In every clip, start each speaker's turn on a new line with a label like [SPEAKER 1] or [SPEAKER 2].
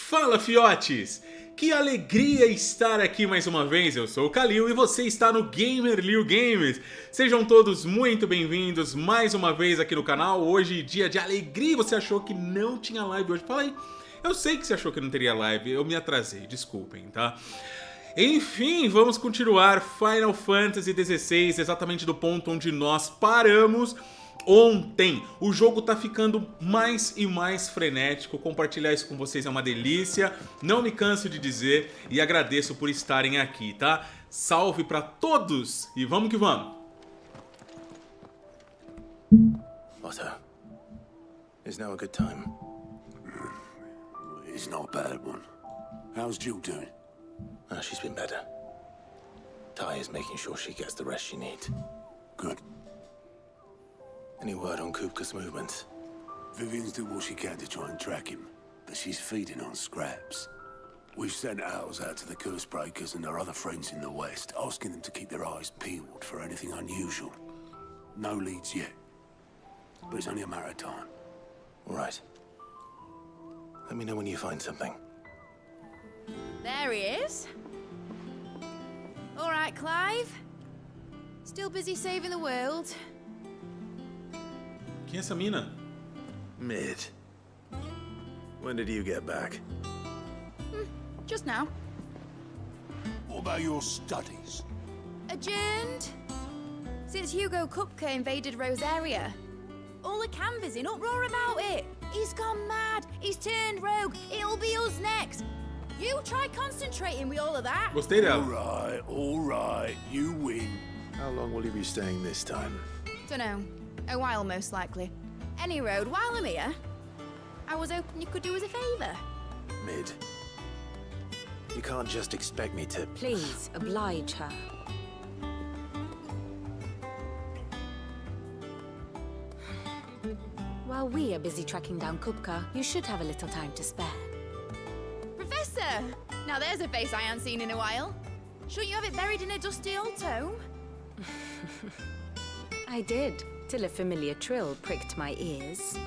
[SPEAKER 1] Fala, fiotes! Que alegria estar aqui mais uma vez, eu sou o Kalil e você está no Gamer Liu Games. Sejam todos muito bem-vindos mais uma vez aqui no canal. Hoje, dia de alegria, você achou que não tinha live hoje? Fala aí, eu sei que você achou que não teria live, eu me atrasei, desculpem, tá? Enfim, vamos continuar Final Fantasy XVI, exatamente do ponto onde nós paramos ontem. O jogo tá ficando mais e mais frenético, compartilhar isso com vocês é uma delícia, não me canso de dizer e agradeço por estarem aqui, tá? Salve pra todos e vamos que vamos!
[SPEAKER 2] Otto, is now a good time?
[SPEAKER 3] It's not a bad one. How's Jill doing?
[SPEAKER 2] Oh, she's been better. Ty is making sure she gets the rest she needs.
[SPEAKER 3] Good.
[SPEAKER 2] Any word on Kupka's movements?
[SPEAKER 3] Vivian's doing what she can to try and track him, but she's feeding on scraps. We've sent ours out to the curse breakers and our other friends in the west, asking them to keep their eyes peeled for anything unusual. No leads yet, but it's only a matter of time.
[SPEAKER 2] All right. Let me know when you find something.
[SPEAKER 4] There he is. All right, Clive. Still busy saving the world.
[SPEAKER 1] Quem é essa mina?
[SPEAKER 2] Mid. When did you get back?
[SPEAKER 4] Just now.
[SPEAKER 3] What about your studies?
[SPEAKER 4] Adjourned. Since Hugo Kupka invaded Rosaria. All the canvas in uproar about it. He's gone mad. He's turned rogue. It'll be us next. You try concentrating with all of that.
[SPEAKER 1] Gostei dela.
[SPEAKER 3] All right, you win.
[SPEAKER 2] How long will you be staying this time?
[SPEAKER 4] Dunno. A while, most likely. Any road, while I'm here, I was hoping you could do us a favour.
[SPEAKER 2] Mid. You can't just expect me to...
[SPEAKER 5] Please, oblige her. While we are busy tracking down Kupka, you should have a little time to spare.
[SPEAKER 4] Professor! Now there's a face I haven't seen in a while. Shouldn't you have it buried in a dusty old tome?
[SPEAKER 5] I did, till a familiar trill pricked my ears.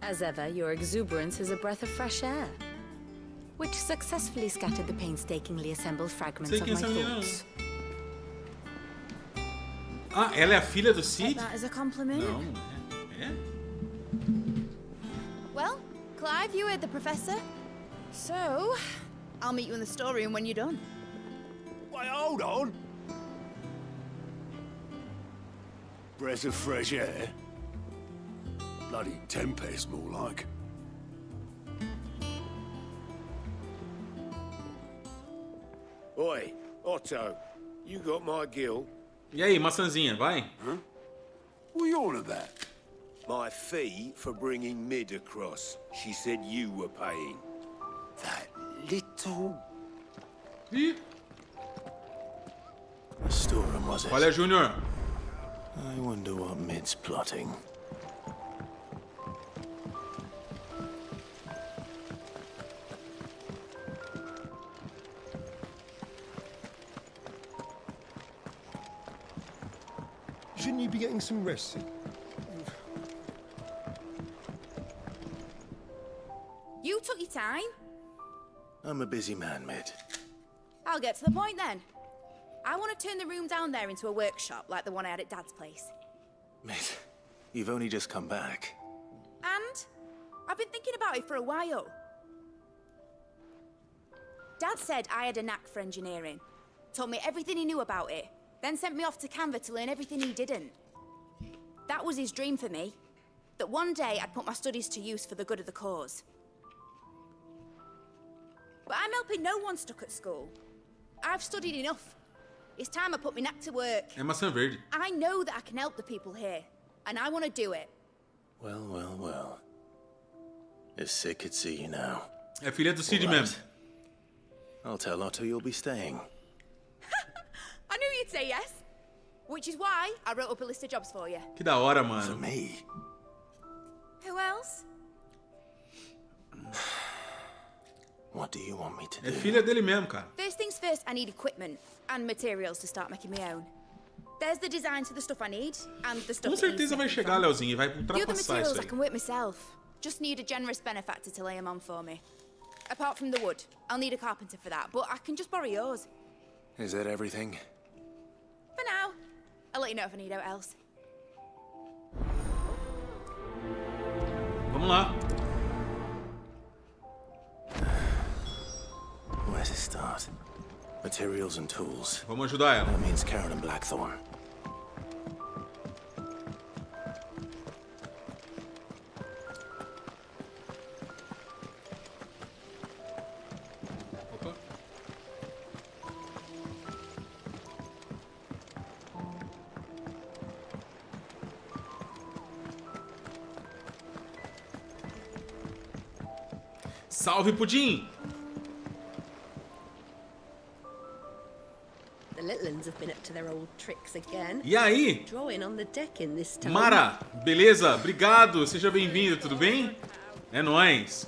[SPEAKER 5] As ever, your exuberance is a breath of fresh air, which successfully scattered the painstakingly assembled fragments of my thoughts.
[SPEAKER 1] Ah, ela é a filha do
[SPEAKER 4] Take
[SPEAKER 1] Cid?
[SPEAKER 4] that as a compliment.
[SPEAKER 1] Não, é?
[SPEAKER 4] Well, Clive, you heard the professor. So, I'll meet you in the storeroom when you're done.
[SPEAKER 3] Wait, hold on. Breath of fresh air? Bloody tempest, more like.
[SPEAKER 6] Oi, Otto, you got my gill?
[SPEAKER 1] E aí, maçãzinha, vai?
[SPEAKER 3] What are you on about?
[SPEAKER 6] My fee for bringing Mid across. She said you were paying.
[SPEAKER 3] That little...
[SPEAKER 1] Ih,
[SPEAKER 2] A storeroom, was it?
[SPEAKER 1] olha, Júnior.
[SPEAKER 2] I wonder what Mid's plotting.
[SPEAKER 7] Shouldn't you be getting some rest?
[SPEAKER 4] You took your time.
[SPEAKER 2] I'm a busy man, Mid.
[SPEAKER 4] I'll get to the point then. I want to turn the room down there into a workshop like the one I had at Dad's place.
[SPEAKER 2] Mid, you've only just come back.
[SPEAKER 4] And I've been thinking about it for a while. Dad said I had a knack for engineering. Told me everything he knew about it. Then sent me off to Canva to learn everything he didn't. That was his dream for me. That one day I'd put my studies to use for the good of the cause. But I'm helping no one stuck at school. I've studied enough. It's time I put my knack to work.
[SPEAKER 1] É maçã verde.
[SPEAKER 4] I know that I can help the people here, and I want to do it.
[SPEAKER 2] Well, well, well. If Sid could see you now.
[SPEAKER 1] É filha do Cid
[SPEAKER 2] All right.
[SPEAKER 1] mesmo.
[SPEAKER 2] I'll tell Otto you'll be staying.
[SPEAKER 4] I knew you'd say yes. Which is why I wrote up a list of jobs for you.
[SPEAKER 1] Que da hora,
[SPEAKER 2] For
[SPEAKER 1] mano.
[SPEAKER 2] me?
[SPEAKER 4] Who else?
[SPEAKER 2] What do you want me to
[SPEAKER 1] É
[SPEAKER 2] do?
[SPEAKER 1] filha dele mesmo, cara.
[SPEAKER 4] First things first, I need equipment and materials to start making my own. There's the designs for the stuff I need, and the stuff
[SPEAKER 1] Com
[SPEAKER 4] that needs
[SPEAKER 1] certeza vai
[SPEAKER 4] making
[SPEAKER 1] chegar,
[SPEAKER 4] from.
[SPEAKER 1] Leozinho, e vai
[SPEAKER 4] The other
[SPEAKER 1] ultrapassar
[SPEAKER 4] materials
[SPEAKER 1] isso
[SPEAKER 4] I
[SPEAKER 1] aí.
[SPEAKER 4] can work myself. Just need a generous benefactor to lay them on for me. apart from the wood. I'll need a carpenter for that, but I can just borrow yours.
[SPEAKER 2] Is that everything?
[SPEAKER 4] For now. I'll let you know if I need out else.
[SPEAKER 1] Vamos lá.
[SPEAKER 2] Where to start? Materials and tools.
[SPEAKER 1] Vamos ajudar ela.
[SPEAKER 2] That means Karen and Blackthorn.
[SPEAKER 1] Opa. Salve, Pudim!
[SPEAKER 8] The little ones have been up to their old tricks again.
[SPEAKER 1] E aí?
[SPEAKER 8] Drawing on the decking this time.
[SPEAKER 1] Mara, beleza? Obrigado, seja bem-vindo, tudo bem? É nóis.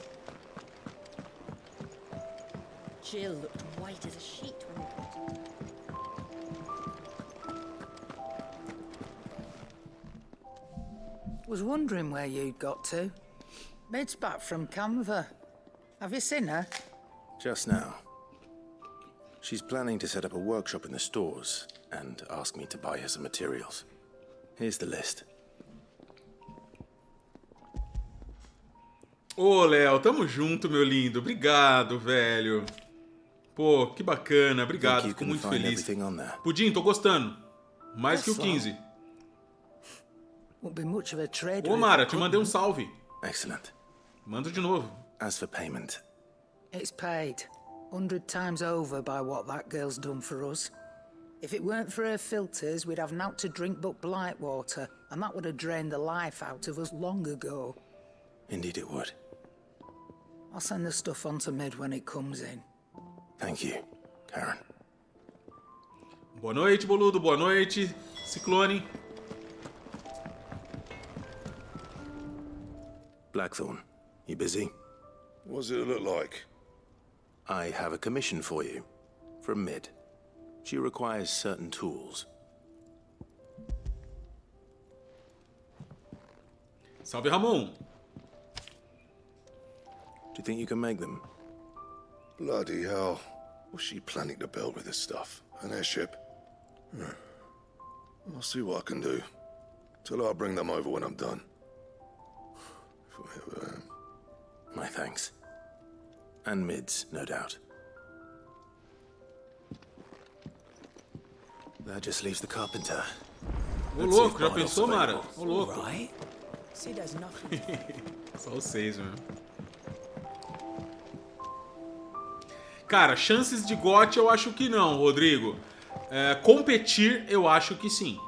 [SPEAKER 8] Jill looked white as a sheet when we
[SPEAKER 9] Was wondering where you'd got to. Mid's back from Canva. Have you seen her?
[SPEAKER 2] Just now. She's planning to set up a workshop in the stores and ask me to buy her some materials. Here's the list.
[SPEAKER 1] Ô, Léo, tamo junto, meu lindo. Obrigado, velho. Pô, que bacana. Obrigado, fico muito feliz. Pudim, tô gostando. Mais que o 15.
[SPEAKER 9] Won't be much of a trade.
[SPEAKER 1] Ô, Mara, te mandei um salve.
[SPEAKER 2] Excellent.
[SPEAKER 1] Manda de novo.
[SPEAKER 2] As for payment.
[SPEAKER 9] It's paid 100 times over by what that girl's done for us. If it weren't for her filters, we'd have naught to drink but blight water, and that would have drained the life out of us long ago.
[SPEAKER 2] Indeed it would.
[SPEAKER 9] I'll send the stuff on to Mid when it comes in.
[SPEAKER 2] Thank you, Karen.
[SPEAKER 1] Boa noite, boludo. Boa noite, Ciclone.
[SPEAKER 2] Blackthorn, you busy?
[SPEAKER 3] What does it look like?
[SPEAKER 2] I have a commission for you. From Mid. She requires certain tools.
[SPEAKER 1] Salve, Ramon.
[SPEAKER 2] Do you think you can make them?
[SPEAKER 3] Bloody hell. What's she planning to build with this stuff? An airship? I'll see what I can do. Tell her I'll bring them over when I'm done.
[SPEAKER 2] My thanks. And Mid's, no doubt. That just leaves the carpenter.
[SPEAKER 1] Ô, louco, já pensou, Mara? Ô, louco.
[SPEAKER 9] See, there's nothing.
[SPEAKER 1] Só os 6, meu. Cara, chances de GOT eu acho que não, Rodrigo. Competir, eu acho que sim.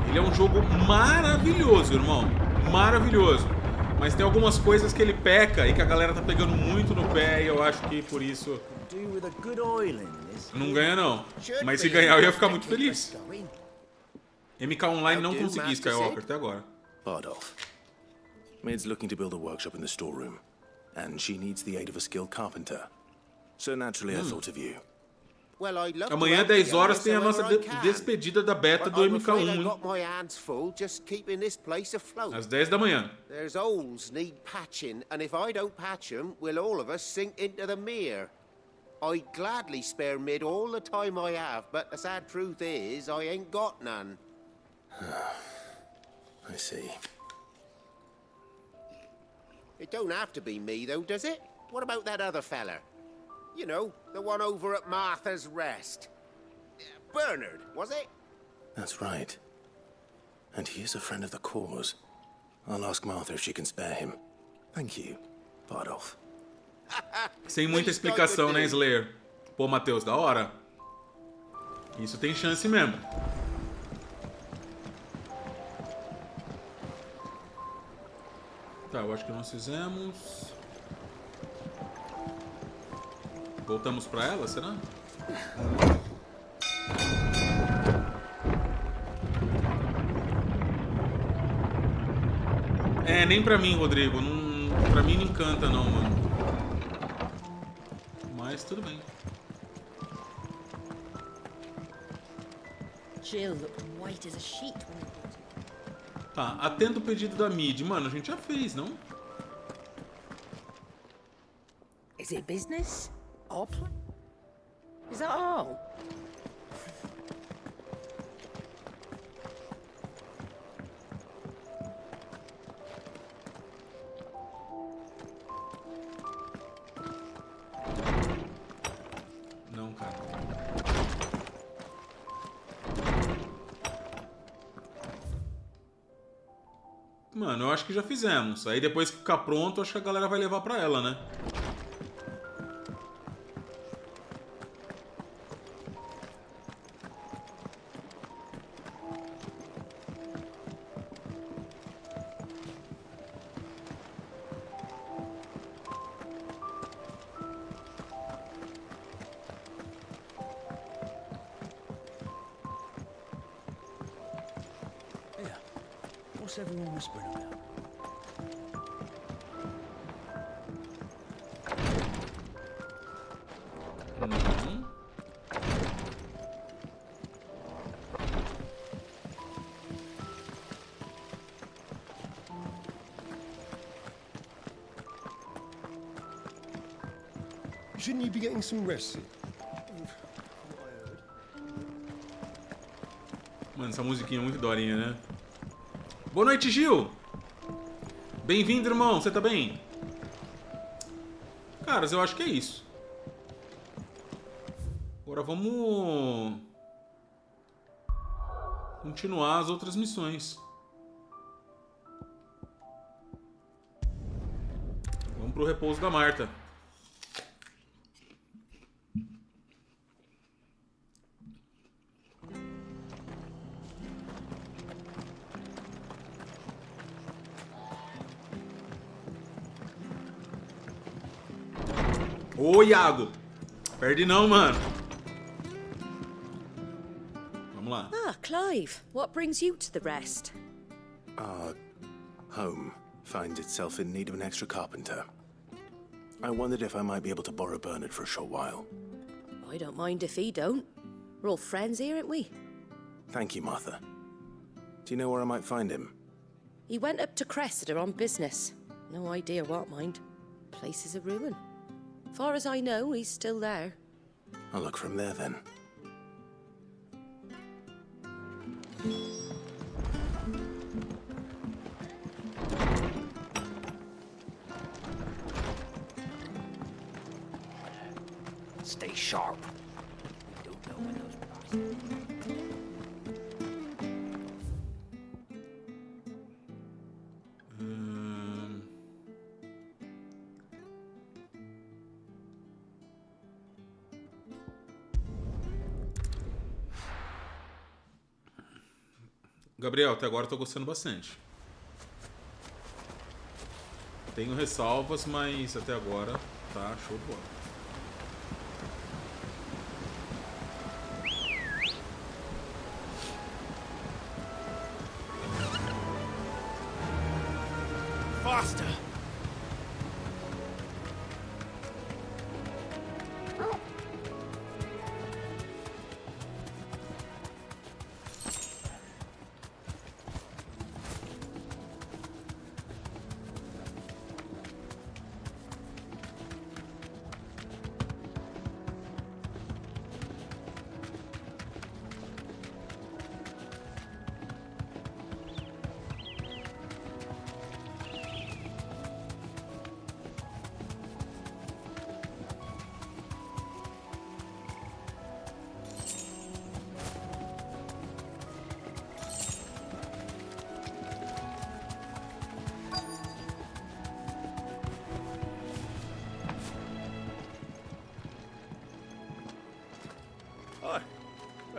[SPEAKER 1] Ele é um jogo maravilhoso, irmão. Maravilhoso. Mas tem algumas coisas que ele peca e que a galera tá pegando muito no pé e eu acho que por isso não ganha não. Mas se ganhar eu ia ficar muito feliz. MK Online não consegui Skywalker até agora.
[SPEAKER 2] Bardolph. Mid's looking to build a workshop in the storeroom, and she needs the aid of a skilled carpenter. So naturally I thought of you.
[SPEAKER 1] Amanhã, 10 horas, tem a nossa despedida da beta do MK1, hein? Às 10 da manhã.
[SPEAKER 6] There's holes need patching, and if I don't patch them, will all of us sink into the mere. I'd gladly spare Mid all the time I have, but the sad truth is, I ain't got none.
[SPEAKER 2] I see.
[SPEAKER 6] It don't have to be me, though, does it? What about that other fella? You know, the one over at Martha's Rest. Bernard, was it?
[SPEAKER 2] That's right. And he is a friend of the cause. I'll ask Martha if she can spare him. Thank you, Bardolph.
[SPEAKER 1] Sem muita explicação, né, Slayer? Pô, Matheus, da hora. Isso tem chance mesmo. Tá, eu acho que nós fizemos... Voltamos pra ela, será? Nem pra mim, Rodrigo. Não, pra mim não encanta não, mano. Mas tudo bem.
[SPEAKER 8] Jill looked white as a sheet when we bought
[SPEAKER 1] Tá, atenda o pedido da mid. Mano, a gente já fez, não?
[SPEAKER 8] Is it business? Or play? Is that all?
[SPEAKER 1] Não, cara. Mano, eu acho que já fizemos. Aí depois que ficar pronto, acho que a galera vai levar pra ela, né?
[SPEAKER 3] What's everyone whispering about?
[SPEAKER 7] Shouldn't you be getting some rest?
[SPEAKER 1] Mano, essa musiquinha é muito dorinha, né? Boa noite, Gil! Bem-vindo, irmão. Você tá bem? Caras, eu acho que é isso. Agora vamos continuar as outras missões. Vamos pro repouso da Marta. Ô, Iago! Perde não, mano. Vamos lá.
[SPEAKER 8] Ah, Clive, what brings you to the rest?
[SPEAKER 2] Our home finds itself in need of an extra carpenter. I wondered if I might be able to borrow Bernard for a short while.
[SPEAKER 8] I don't mind if he don't. We're all friends here, aren't we?
[SPEAKER 2] Thank you, Martha. Do you know where I might find him?
[SPEAKER 8] He went up to Cressida on business. No idea what, mind. Place is a ruin. Far as I know, he's still there.
[SPEAKER 2] I'll look from there then.
[SPEAKER 3] Stay sharp. We don't know when those
[SPEAKER 1] Gabriel, até agora eu tô gostando bastante. Tenho ressalvas, mas até agora tá show de bola.
[SPEAKER 3] faster.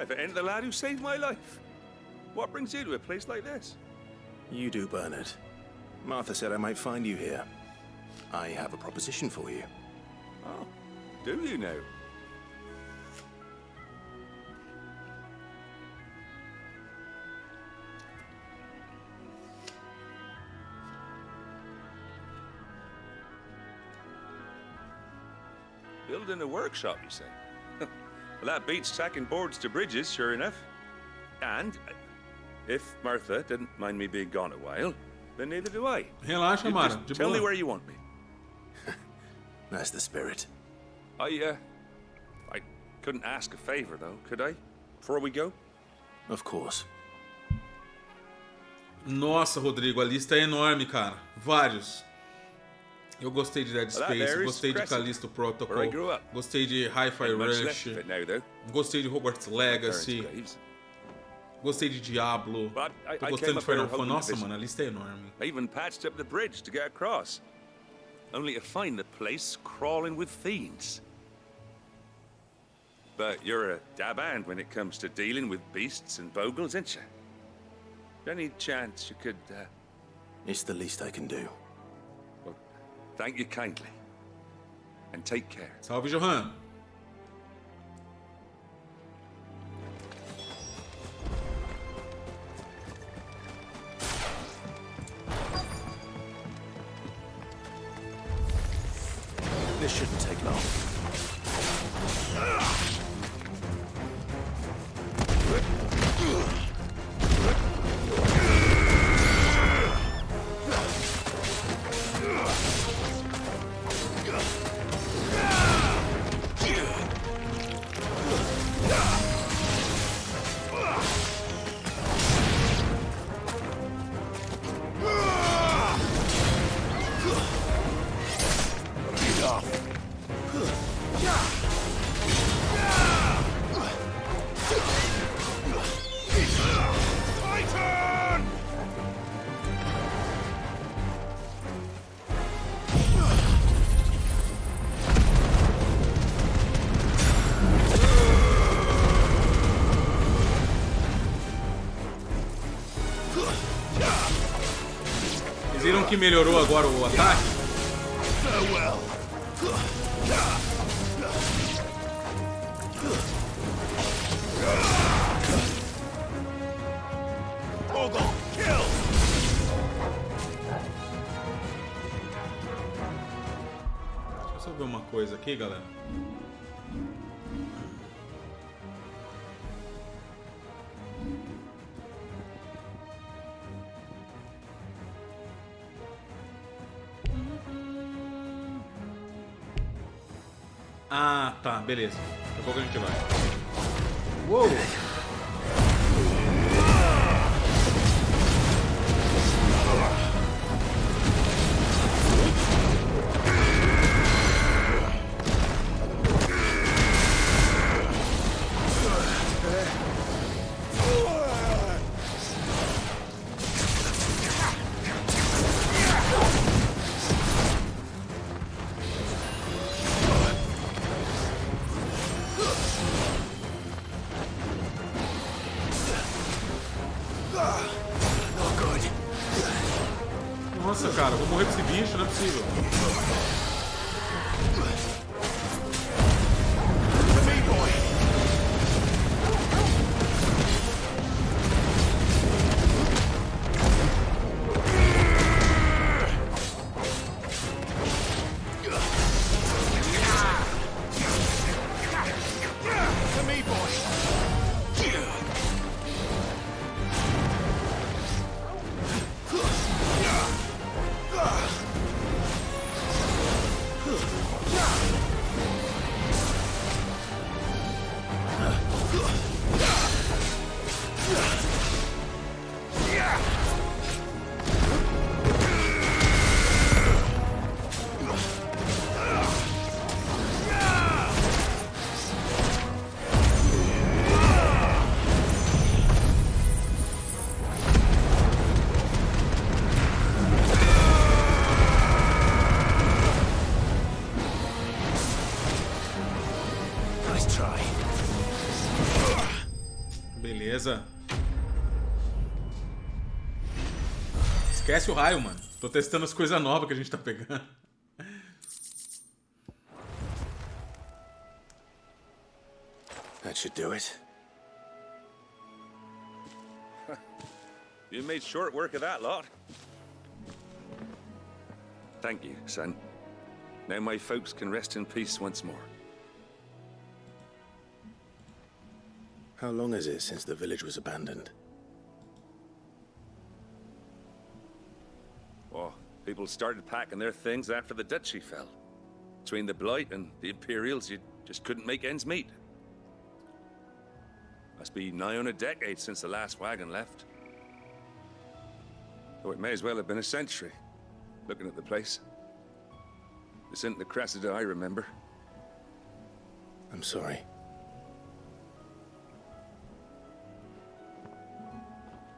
[SPEAKER 10] If it ain't the lad who saved my life. What brings you to a place like this?
[SPEAKER 2] You do, Bernard. Martha said I might find you here. I have a proposition for you.
[SPEAKER 10] Oh, do you now? Building a workshop, you say? Well, that beats tacking boards to bridges, sure enough. And if Martha didn't mind me being gone a while, then neither do I.
[SPEAKER 1] Relaxa, Mara.
[SPEAKER 10] Just
[SPEAKER 1] De
[SPEAKER 10] tell me
[SPEAKER 1] boa.
[SPEAKER 10] where you want me.
[SPEAKER 2] That's the spirit.
[SPEAKER 10] I couldn't ask a favor, though, could I? Before we go?
[SPEAKER 2] Of course.
[SPEAKER 1] Nossa, Rodrigo, a lista é enorme, cara. Vários. Eu gostei de Dead Space, gostei de Callisto Protocol, gostei de Hi-Fi Rush, gostei de Hogwarts Legacy, gostei de Diablo, tô gostando de Final Fantasy. Nossa, mano, a lista é enorme.
[SPEAKER 10] I even patched up the bridge to get across. Only to find the place crawling with fiends. But you're a dab hand when it comes to dealing with beasts and bogles, ain't you? Any chance you could,
[SPEAKER 2] It's the least I can do.
[SPEAKER 10] Well, thank you kindly. And take care.
[SPEAKER 1] Salve, Johan.
[SPEAKER 2] This shouldn't take long.
[SPEAKER 1] Vocês viram que melhorou agora o ataque? Deixa eu só ver uma coisa aqui, galera. Ah, tá, beleza. Daqui a pouco a gente vai. Uou! Nossa, cara, vou morrer com esse bicho, não é possível. Beleza. Esquece o raio, mano. Tô testando as coisas novas que a gente tá pegando.
[SPEAKER 2] That should do it.
[SPEAKER 10] You made short work of that lot. Thank you, son. Now my folks can rest in peace once more.
[SPEAKER 2] How long is it since the village was abandoned?
[SPEAKER 10] People started packing their things after the duchy fell. Between the Blight and the Imperials, you just couldn't make ends meet. Must be nigh on a decade since the last wagon left. Though it may as well have been a century, looking at the place. This isn't the Cressida I remember.
[SPEAKER 2] I'm sorry.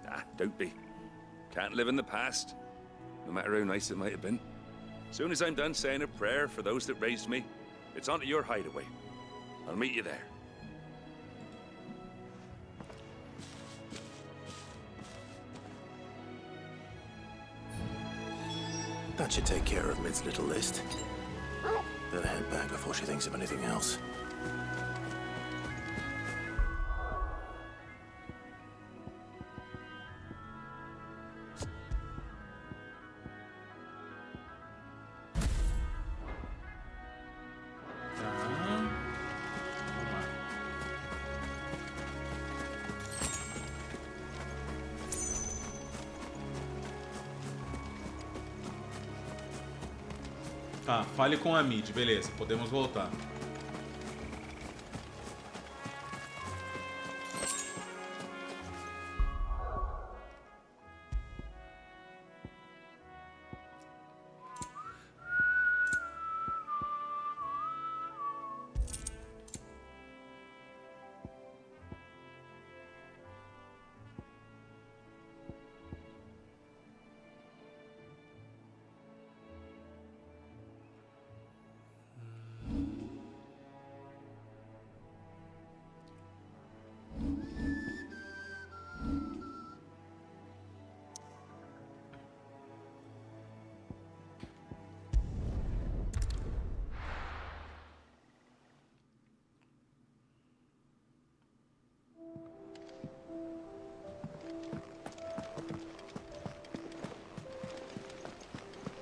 [SPEAKER 10] Ah, don't be. Can't live in the past, no matter how nice it might have been. Soon as I'm done saying a prayer for those that raised me, it's on to your hideaway. I'll meet you there.
[SPEAKER 2] That should take care of Mid's little list. Better head back before she thinks of anything else.
[SPEAKER 1] Tá, fale com a Mid, beleza, podemos voltar.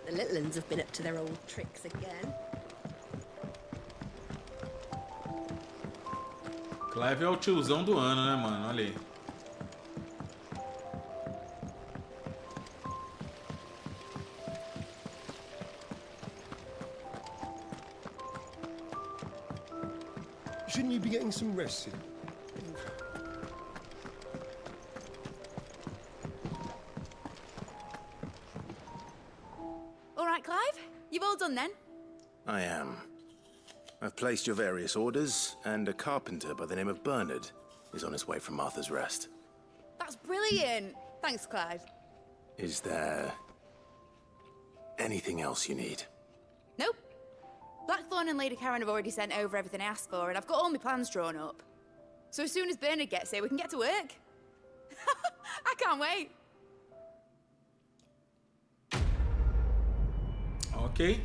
[SPEAKER 8] The little uns have been up to their old tricks again.
[SPEAKER 1] Clive é o tiozão do ano, né, mano? Olha aí.
[SPEAKER 7] Shouldn't you be getting some rest soon?
[SPEAKER 4] All right, Clive? You've all done then?
[SPEAKER 2] I am. I've placed your various orders, and a carpenter by the name of Bernard is on his way from Martha's Rest.
[SPEAKER 4] That's brilliant. Thanks, Clive.
[SPEAKER 2] Is there anything else you need?
[SPEAKER 4] Nope. Blackthorn and Lady Karen have already sent over everything I asked for, and I've got all my plans drawn up. So as soon as Bernard gets here, we can get to work. I can't wait.
[SPEAKER 1] Ok.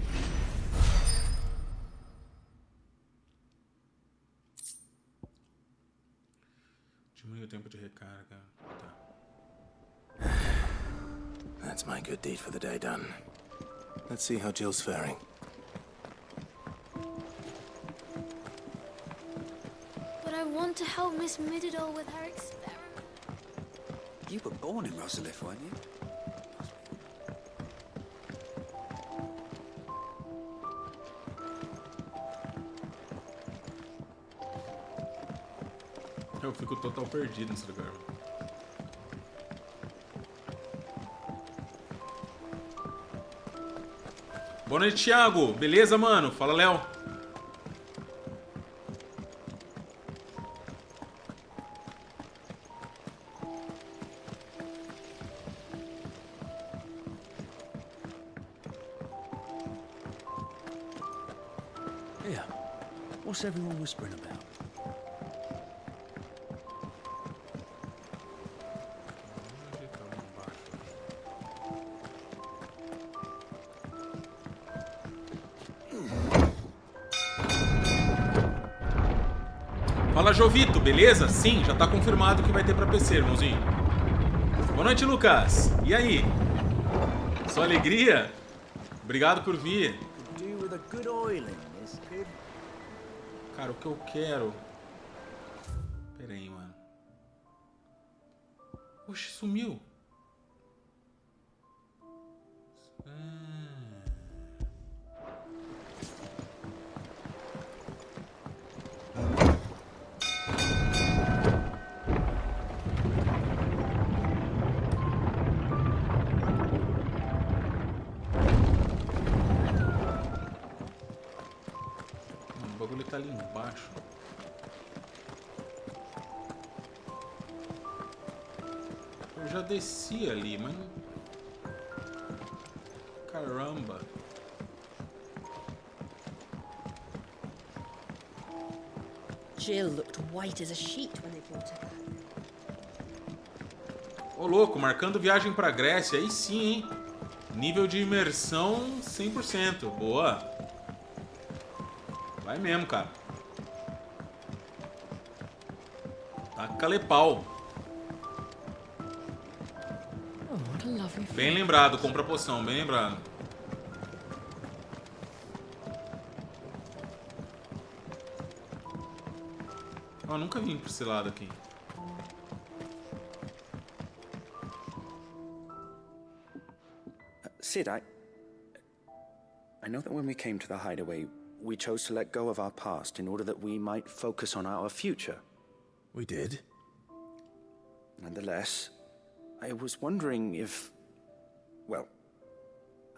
[SPEAKER 1] Diminui o tempo de recarga. Tá.
[SPEAKER 2] That's my good deed for the day done. Let's see how Jill's faring.
[SPEAKER 11] But I want to help Miss Mididol with her experiment.
[SPEAKER 12] You were born in Rosalith, weren't you?
[SPEAKER 1] Eu fico total perdido nesse lugar. Boa noite, Thiago. Beleza, mano? Fala, Léo.
[SPEAKER 12] Yeah. What's everyone whispering about?
[SPEAKER 1] Fala, Jovito, beleza? Sim, já tá confirmado que vai ter pra PC, irmãozinho. Boa noite, Lucas. E aí? Sua alegria? Obrigado por vir. Cara, o que eu quero... Pera aí, mano. Oxe, sumiu. tá ali embaixo. Eu já desci ali, mas não... Caramba.
[SPEAKER 8] Jill looked white as a sheet when they brought her back.
[SPEAKER 1] Ô louco, marcando viagem pra Grécia, aí sim, hein? Nível de imersão 100%. Boa. Vai mesmo, cara. Taca-lhe pau. Bem lembrado, compra poção, bem lembrado. Eu nunca vim por esse lado aqui.
[SPEAKER 12] Sid, I know that when we came to the hideaway, we chose to let go of our past in order that we might focus on our future.
[SPEAKER 2] We did?
[SPEAKER 12] Nonetheless, I was wondering if... Well,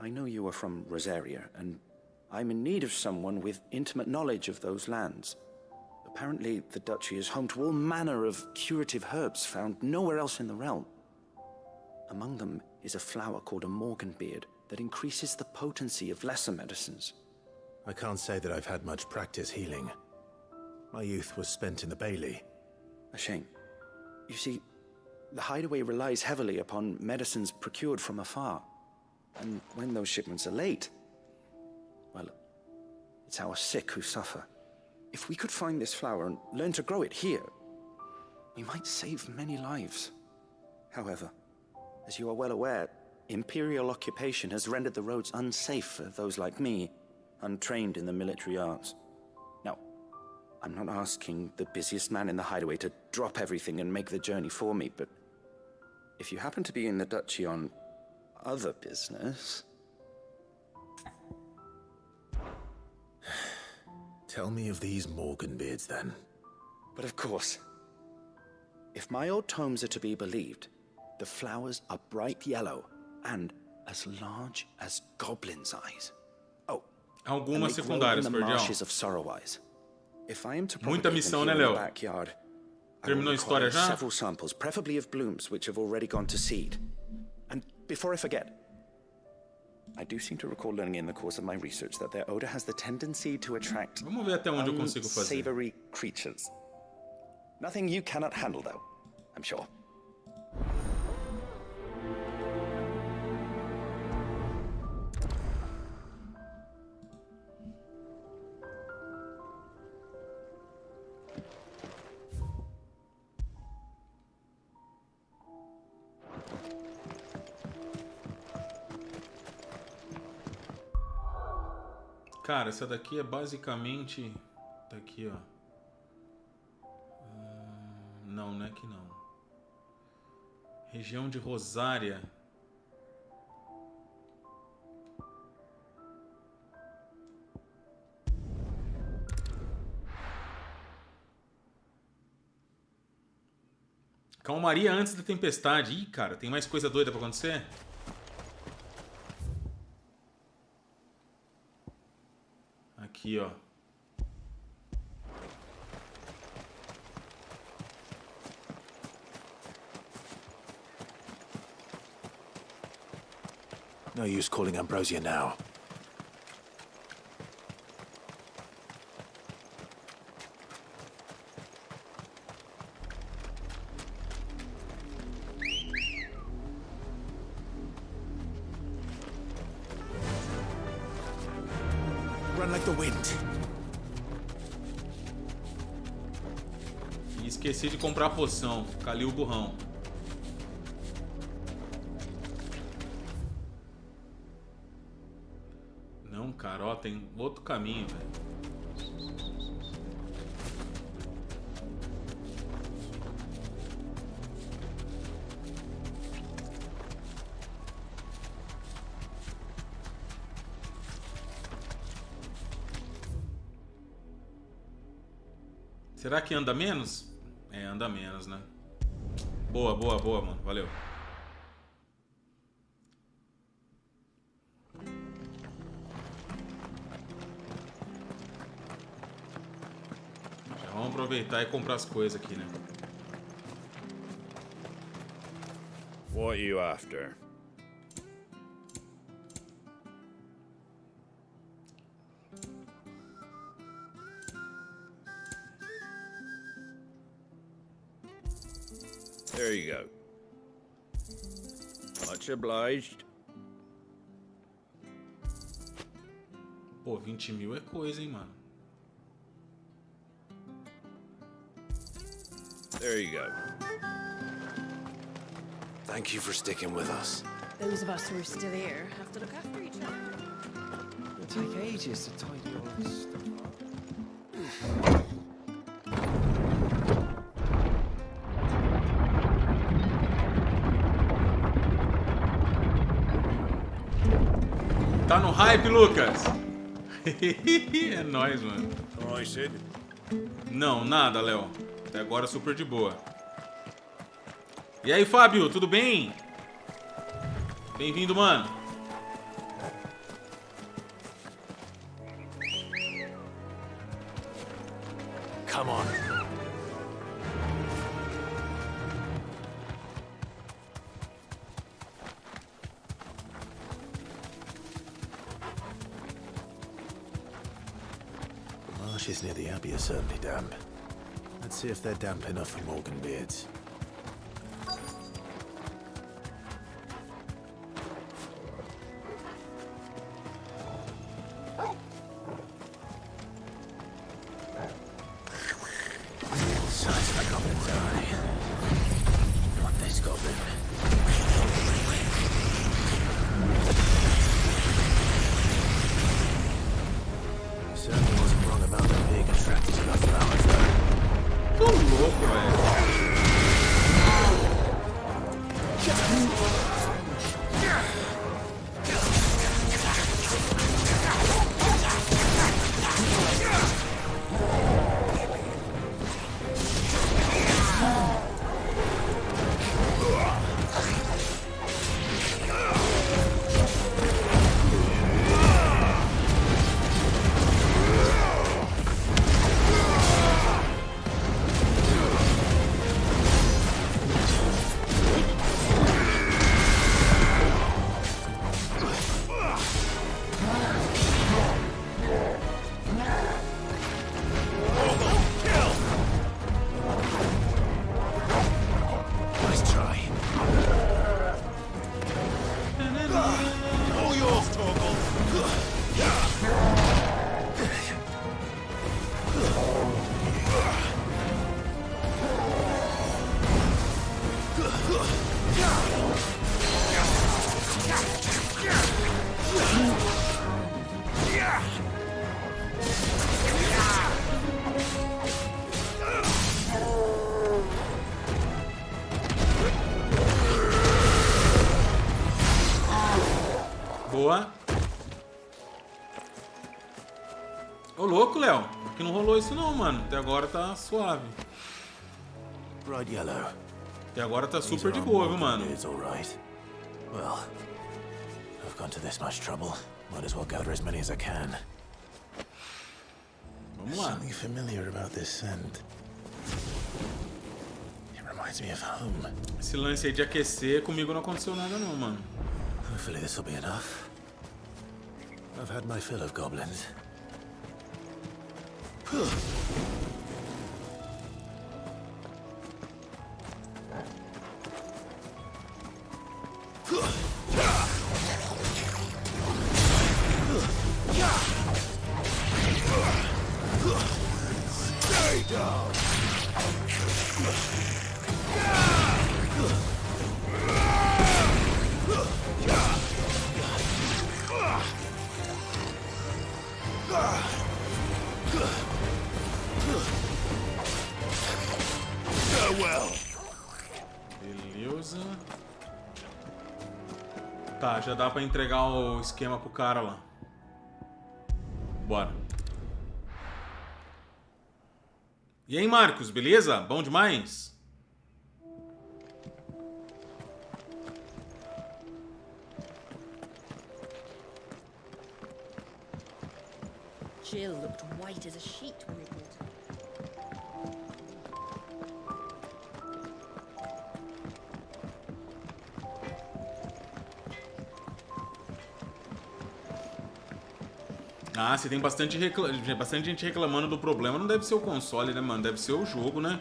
[SPEAKER 12] I know you are from Rosaria, and I'm in need of someone with intimate knowledge of those lands. Apparently, the duchy is home to all manner of curative herbs found nowhere else in the realm. Among them is a flower called a morganbeard that increases the potency of lesser medicines.
[SPEAKER 2] I can't say that I've had much practice healing. My youth was spent in the Bailey.
[SPEAKER 12] A shame. You see, the hideaway relies heavily upon medicines procured from afar. And when those shipments are late, well, it's our sick who suffer. If we could find this flower and learn to grow it here, we might save many lives. However, as you are well aware, imperial occupation has rendered the roads unsafe for those like me, untrained in the military arts. Now, I'm not asking the busiest man in the hideaway to drop everything and make the journey for me, but if you happen to be in the duchy on other business...
[SPEAKER 2] Tell me of these morganbeards, then.
[SPEAKER 12] But of course. If my old tomes are to be believed, the flowers are bright yellow and as large as goblins' eyes. Oh,
[SPEAKER 1] algumas secundárias,
[SPEAKER 12] marshes of Sorrowise. If I am to
[SPEAKER 1] muita missão, né, Léo?
[SPEAKER 12] Backyard,
[SPEAKER 1] terminou a história já?
[SPEAKER 12] Several samples, preferably of blooms which have already gone to seed. And before I forget, I do seem to recall learning in the course of my research that their odor has the tendency to attract
[SPEAKER 1] Vamos ver até onde eu consigo fazer.
[SPEAKER 12] Unsavory creatures. Nothing you cannot handle, though, I'm sure.
[SPEAKER 1] Cara, essa daqui é basicamente... Tá aqui, ó. Não, não é aqui não. Região de Rosária. Calmaria antes da tempestade. Ih, cara, tem mais coisa doida pra acontecer? Aqui, ó.
[SPEAKER 2] No use calling Ambrosia now. Run like the wind.
[SPEAKER 1] E esqueci de comprar a poção. Cali o burrão. Não, cara, ó, tem outro caminho, velho. Será que anda menos? É, anda menos, né? Boa, boa, boa, mano. Valeu. Vamos aproveitar e comprar as coisas aqui, né?
[SPEAKER 10] What are you after? There you go. Much obliged.
[SPEAKER 1] Pô, 20 mil é coisa, hein, mano.
[SPEAKER 10] There you go.
[SPEAKER 2] Thank you for sticking with us.
[SPEAKER 8] Those of us who are still here have to look after each other.
[SPEAKER 12] It'll take ages to tidy all this stuff up.
[SPEAKER 1] Tá no hype, Lucas? É nóis, mano.
[SPEAKER 3] Alright, Sid.
[SPEAKER 1] Não, nada, Léo. Até agora super de boa. E aí, Fábio, tudo bem? Bem-vindo, mano.
[SPEAKER 2] Come on. The marshes near the Abbey are certainly damp. Let's see if they're damp enough for Morgan beards. Size of a goblin's eye. Not this goblin. Certainly wasn't wrong about the big attractive enough flowers, though.
[SPEAKER 1] Tô louco, velho. Boa. Ô, louco, Léo. Que não rolou isso não, mano. Até agora tá suave.
[SPEAKER 2] Bright yellow.
[SPEAKER 1] Até agora tá super de boa, viu, mano?
[SPEAKER 2] It's all right. Well, I've gone to this much trouble. Might as well gather as many as I can.
[SPEAKER 1] Vamos lá.
[SPEAKER 2] Something familiar about this scent. It reminds me of home.
[SPEAKER 1] Esse lance aí de aquecer, comigo não aconteceu nada não, mano.
[SPEAKER 2] Hopefully this will be enough. I've had my fill of goblins.
[SPEAKER 3] Stay down!
[SPEAKER 1] Beleza. Tá, já dá pra entregar o esquema pro cara lá. Bora. E aí, Marcos, beleza? Bom demais?
[SPEAKER 8] Jill looked white as a sheet when they brought her.
[SPEAKER 1] Ah, se tem bastante gente reclamando do problema, não deve ser o console, né, mano? Deve ser o jogo, né?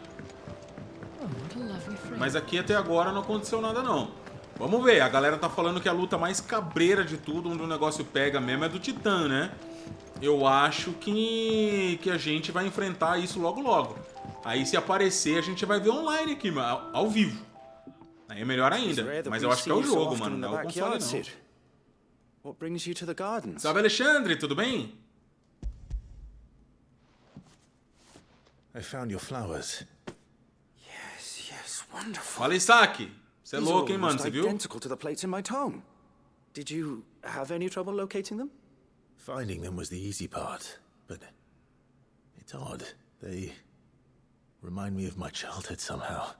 [SPEAKER 1] Mas aqui até agora não aconteceu nada, não. Vamos ver, a galera tá falando que a luta mais cabreira de tudo, onde o negócio pega mesmo, é do Titã, né? Eu acho que a gente vai enfrentar isso logo logo. Aí se aparecer, a gente vai ver online aqui, ao vivo. Aí é melhor ainda. Mas eu acho que é o jogo, mano, não é o console, não.
[SPEAKER 12] What brings you to the gardens?
[SPEAKER 1] Salve, Alexandre, tudo bem?
[SPEAKER 2] I found your flowers.
[SPEAKER 12] Yes, wonderful.
[SPEAKER 1] Fala, Isaac. Você é louco, hein, mano? Você viu?
[SPEAKER 12] Identical to the plates in my tome. Did you have any trouble locating them?
[SPEAKER 2] Finding them was the easy part, but it's odd. They remind me of my childhood somehow.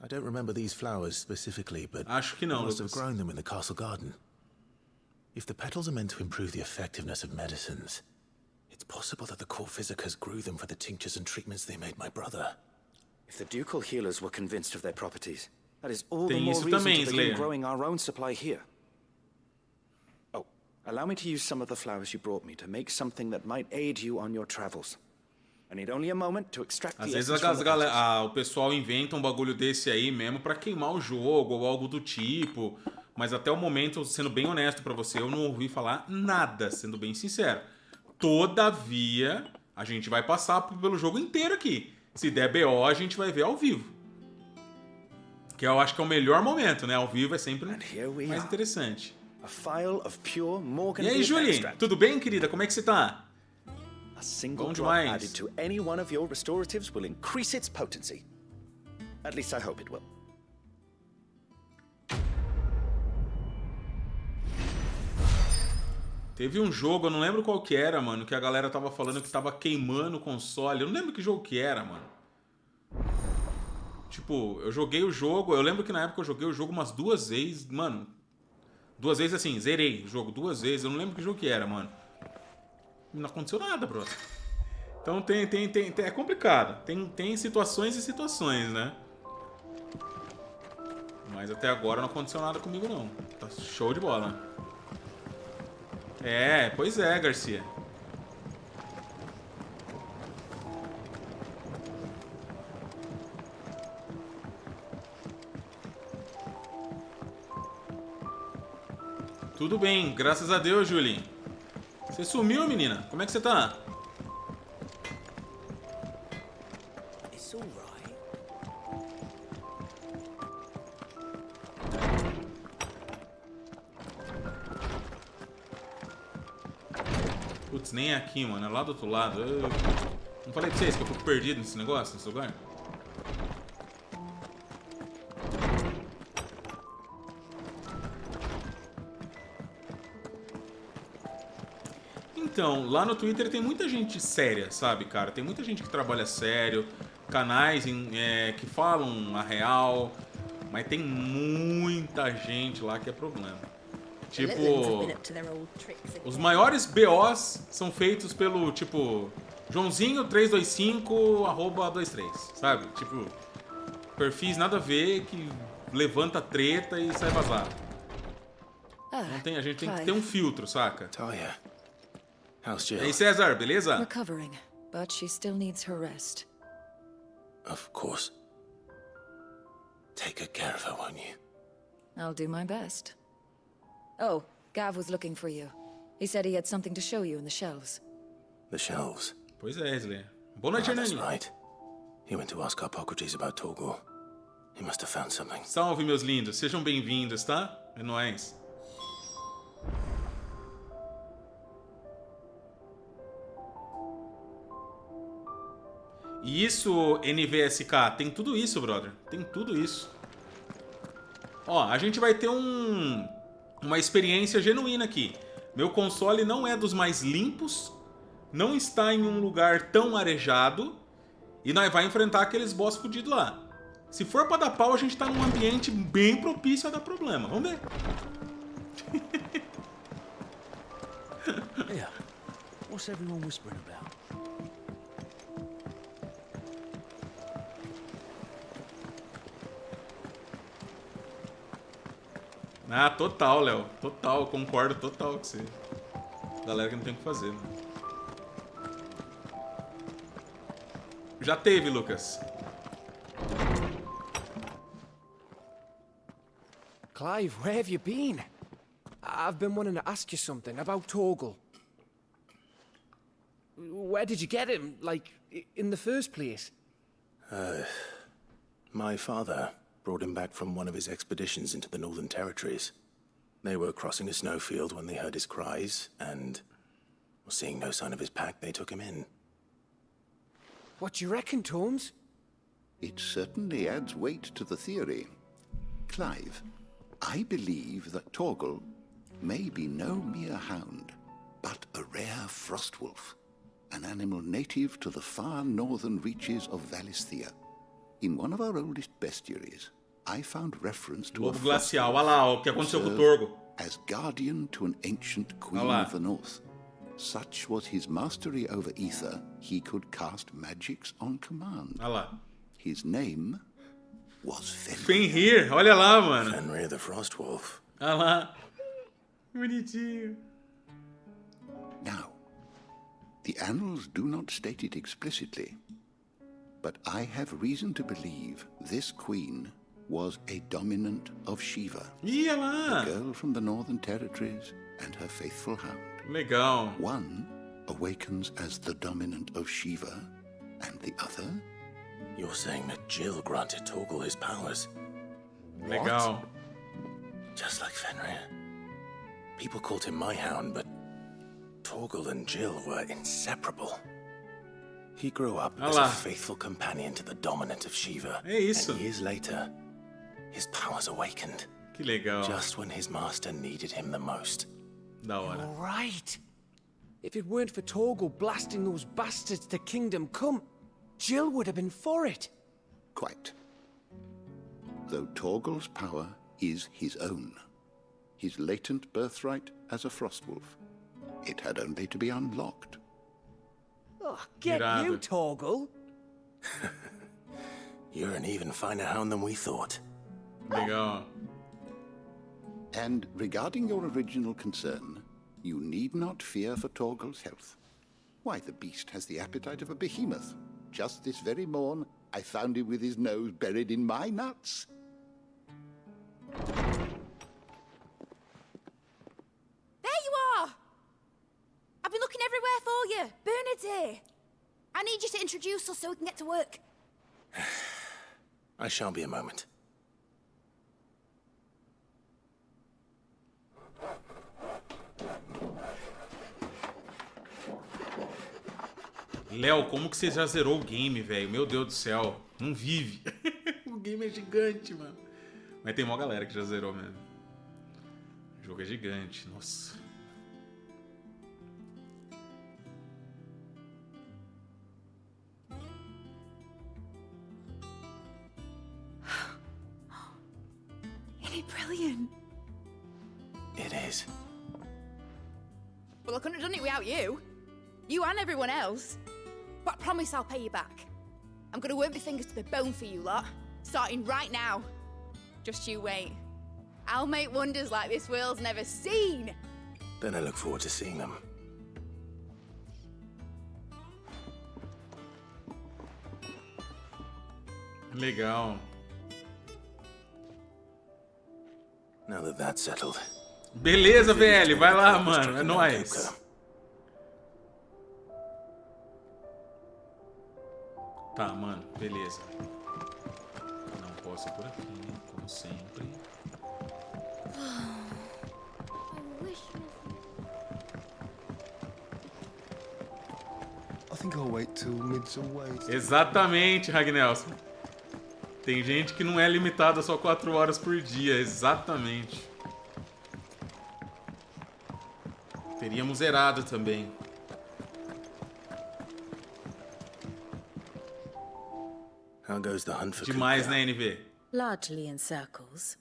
[SPEAKER 2] I don't remember these flowers specifically, but
[SPEAKER 1] acho que não,
[SPEAKER 2] I must have
[SPEAKER 1] Lucas.
[SPEAKER 2] grown them in the castle garden. If the petals are meant to improve the effectiveness of medicines, it's possible that the core physicers grew them for the tinctures and treatments they made my brother.
[SPEAKER 12] If the ducal healers were convinced of their properties, that is all the
[SPEAKER 1] Tem
[SPEAKER 12] more
[SPEAKER 1] isso
[SPEAKER 12] reason
[SPEAKER 1] também,
[SPEAKER 12] to begin
[SPEAKER 1] Slayer.
[SPEAKER 12] growing our own supply here. Oh, allow me to use some of the flowers you brought me to make something that might aid you on your travels. I need only a moment to extract
[SPEAKER 1] Às
[SPEAKER 12] the
[SPEAKER 1] vezes
[SPEAKER 12] essence from the petals.
[SPEAKER 1] o pessoal inventa um bagulho desse aí mesmo pra queimar o jogo ou algo do tipo. Mas até o momento, sendo bem honesto pra você, eu não ouvi falar nada, sendo bem sincero. Todavia, a gente vai passar pelo jogo inteiro aqui. Se der BO, a gente vai ver ao vivo. Que eu acho que é o melhor momento, né? Ao vivo é sempre mais interessante. E aí, Julie? Tudo bem, querida? Como é que você tá?
[SPEAKER 12] A single
[SPEAKER 1] Bom
[SPEAKER 12] drop
[SPEAKER 1] demais.
[SPEAKER 12] added to any one of your restoratives will increase its potency. At least I hope it will.
[SPEAKER 1] Teve um jogo, eu não lembro qual que era, mano, que a galera tava falando que tava queimando o console. Eu não lembro que jogo que era, mano. Tipo, eu joguei o jogo, eu lembro que na época eu joguei o jogo umas 2 vezes, mano. 2 vezes assim, zerei o jogo 2 vezes, eu não lembro que jogo que era, mano. Não aconteceu nada, brother. Então é complicado. Tem situações e situações, né? Mas até agora não aconteceu nada comigo, não. Tá show de bola. É, pois é, Garcia. Tudo bem, graças a Deus, Julie. Você sumiu, menina? Como é que você tá?
[SPEAKER 6] It's all right.
[SPEAKER 1] Putz, nem é aqui, mano. É lá do outro lado. Eu não falei pra vocês que eu fico perdido nesse negócio, nesse lugar? Então, lá no Twitter tem muita gente séria, sabe, cara? Tem muita gente que trabalha sério, canais que falam a real, mas tem muita gente lá que é problema. Tipo, os maiores BOs são feitos pelo, tipo, Joãozinho325@23, sabe? Tipo, perfis nada a ver, que levanta treta e sai vazado. Não tem, a gente tem que ter um filtro, saca?
[SPEAKER 2] Talia, how's Jill?
[SPEAKER 1] E aí, César, beleza?
[SPEAKER 5] Recovering, but she still needs her rest.
[SPEAKER 2] Of course. Take good care of her, won't you?
[SPEAKER 5] I'll do my best. Oh, Gav was looking for you. He said he had something to show you in the shelves.
[SPEAKER 2] The shelves.
[SPEAKER 1] Pois é, Slayer. Boa noite,
[SPEAKER 2] That's
[SPEAKER 1] Hernani.
[SPEAKER 2] right. He went to ask Hippocrates about Torgor. He must have found something.
[SPEAKER 1] Salve, meus lindos. Sejam bem-vindos, tá? É nóis. E isso, NVSK, tem tudo isso, brother. Tem tudo isso. Ó, a gente vai ter uma experiência genuína aqui. Meu console não é dos mais limpos, não está em um lugar tão arejado, e nós vai enfrentar aqueles boss fudidos lá. Se for pra dar pau, a gente tá num ambiente bem propício a dar problema. Vamos ver.
[SPEAKER 3] Yeah. What's everyone whispering about?
[SPEAKER 1] Ah, total, Léo. Total, concordo total com você. Galera que não tem o que fazer, mano. Já teve, Lucas.
[SPEAKER 13] Clive, where have you been? I've been wanting to ask you something about Torgal. Where did you get him, like, in the first place?
[SPEAKER 2] My father brought him back from one of his expeditions into the Northern Territories. They were crossing a snowfield when they heard his cries, and seeing no sign of his pack, they took him in.
[SPEAKER 13] What do you reckon, Tomes?
[SPEAKER 14] It certainly adds weight to the theory. Clive, I believe that Torgal may be no mere hound, but a rare frostwolf, an animal native to the far northern reaches of Valisthea. In one of our oldest bestiaries, I found reference to
[SPEAKER 1] Lobo
[SPEAKER 14] a
[SPEAKER 1] glacial. Olha lá, o que aconteceu com o Torgo.
[SPEAKER 14] as guardian to an ancient queen of the north. Such was his mastery over ether, he could cast magics on command.
[SPEAKER 1] Olha lá.
[SPEAKER 14] His name was
[SPEAKER 1] Fenrir, olha lá, mano.
[SPEAKER 2] Fenrir the Frostwolf.
[SPEAKER 1] Olha lá. Bonitinho.
[SPEAKER 14] Now, the annals do not state it explicitly, but I have reason to believe this queen was a dominant of Shiva.
[SPEAKER 1] Ih, olha lá.
[SPEAKER 14] A girl from the Northern Territories and her faithful hound.
[SPEAKER 1] Legal.
[SPEAKER 14] One awakens as the dominant of Shiva, and the other?
[SPEAKER 2] You're saying that Jill granted Torgal his powers?
[SPEAKER 1] Legal.
[SPEAKER 2] What? Just like Fenrir. People called him my hound, but Torgal and Jill were inseparable. He grew up as a faithful companion to the dominant of Shiva.
[SPEAKER 1] É isso.
[SPEAKER 2] And years later, his powers awakened.
[SPEAKER 1] Que legal.
[SPEAKER 2] Just when his master needed him the most.
[SPEAKER 1] Da hora.
[SPEAKER 13] Right. If it weren't for Torgal blasting those bastards to Kingdom Come, Jill would have been for it.
[SPEAKER 14] Quite. Though Torgal's power is his own, his latent birthright as a frostwolf, it had only to be unlocked.
[SPEAKER 13] Oh, get you, Torgal.
[SPEAKER 2] You're an even finer hound than we thought.
[SPEAKER 1] Legal.
[SPEAKER 14] And regarding your original concern, you need not fear for Torgal's health. Why, the beast has the appetite of a behemoth. Just this very morn, I found him with his nose buried in my nuts.
[SPEAKER 4] There you are! I've been looking everywhere for you. Bernard's here. I need you to introduce us so we can get to work.
[SPEAKER 2] I shan't be a moment.
[SPEAKER 1] Léo, como que você já zerou o game, velho? Meu Deus do céu. Não vive. O game é gigante, mano. Mas tem uma galera que já zerou mesmo. O jogo é gigante, nossa.
[SPEAKER 4] Isn't it brilliant?
[SPEAKER 2] It is.
[SPEAKER 4] Well, I couldn't have done it without you. You and everyone else. But I promise I'll pay you back. I'm gonna work my fingers to the bone for you lot, starting right now. Just you wait. I'll make wonders like this world's never seen.
[SPEAKER 2] Then I look forward to seeing them.
[SPEAKER 1] Legal.
[SPEAKER 2] Now that that's settled.
[SPEAKER 1] Beleza, velho. Vai lá, mano. É nóis. Tá, mano. Beleza. Não posso ir por aqui, como sempre.
[SPEAKER 7] I think I'll wait till Midsummer waits.
[SPEAKER 1] Exatamente, Ragnelson. Tem gente que não é limitada a só 4 horas por dia. Exatamente. Teríamos zerado também.
[SPEAKER 2] How goes the hunt for
[SPEAKER 1] Demais, né, NV?
[SPEAKER 5] Largely in circles.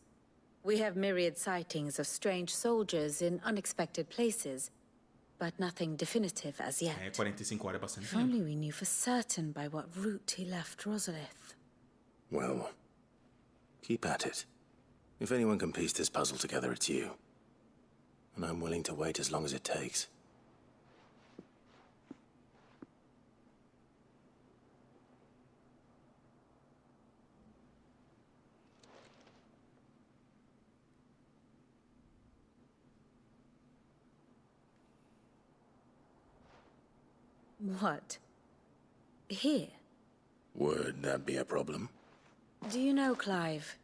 [SPEAKER 5] We have myriad sightings of strange soldiers in unexpected places, but nothing definitive as yet.
[SPEAKER 1] É, 45 horas é bastante
[SPEAKER 5] If
[SPEAKER 1] tempo.
[SPEAKER 5] only we knew for certain by what route he left Rosalith.
[SPEAKER 2] Well, keep at it. If anyone can piece this puzzle together, it's you. And I'm willing to wait as long as it takes.
[SPEAKER 5] What? Here?
[SPEAKER 2] Would that be a problem?
[SPEAKER 5] Do you know, Clive?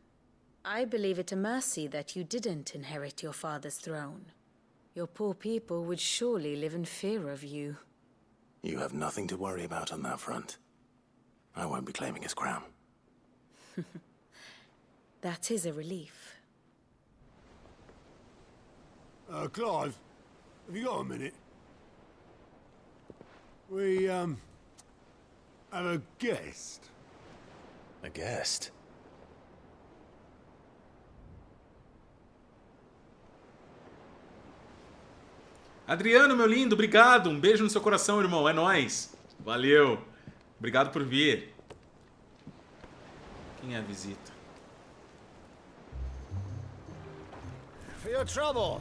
[SPEAKER 5] I believe it a mercy that you didn't inherit your father's throne. Your poor people would surely live in fear of you.
[SPEAKER 2] You have nothing to worry about on that front. I won't be claiming his crown.
[SPEAKER 5] That is a relief.
[SPEAKER 3] Clive, have you got a minute? We, have a guest.
[SPEAKER 2] A guest?
[SPEAKER 1] Adriano, meu lindo, obrigado. Um beijo no seu coração, irmão. É nóis. Valeu. Obrigado por vir. Quem é a visita?
[SPEAKER 15] For your trouble.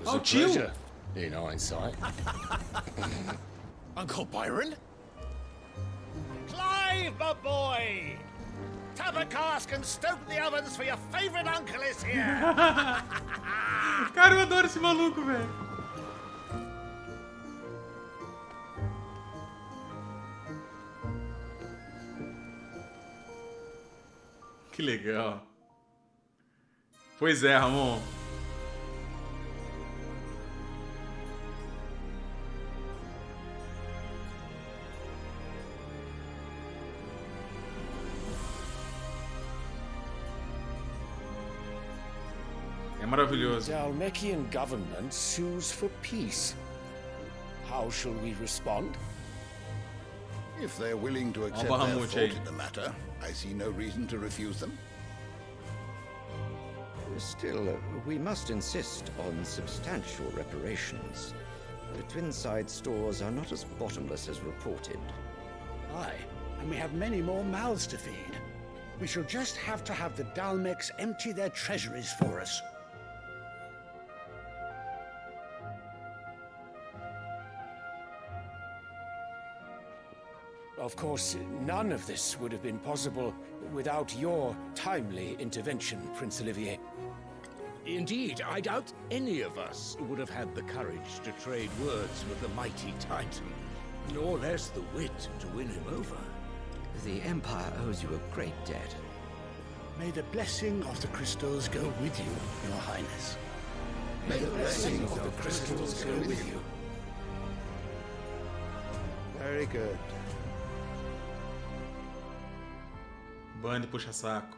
[SPEAKER 1] Oh, tio.
[SPEAKER 15] In hindsight. Uncle Byron? Clive, my boy! Tap a cask and stoke the ovens for your favorite uncle is here!
[SPEAKER 1] Cara, eu adoro esse maluco, velho. Que legal. Pois é, Ramon. É maravilhoso.
[SPEAKER 13] The Dalmekian government sues for peace. How shall we respond?
[SPEAKER 14] If they're willing to accept their fault in the matter, I see no reason to refuse them.
[SPEAKER 16] Still, we must insist on substantial reparations. The Twinside stores are not as bottomless as reported.
[SPEAKER 17] Aye, and we have many more mouths to feed. We shall just have to have the Dalmeks empty their treasuries for us.
[SPEAKER 13] Of course, none of this would have been possible without your timely intervention, Prince Olivier.
[SPEAKER 18] Indeed, I doubt any of us would have had the courage to trade words with the mighty Titan, nor less the wit to win him over.
[SPEAKER 16] The Empire owes you a great debt.
[SPEAKER 17] May the blessing of the crystals go with you, Your Highness.
[SPEAKER 14] May the blessing of the crystals go with you.
[SPEAKER 3] Very good.
[SPEAKER 1] Bando puxa-saco.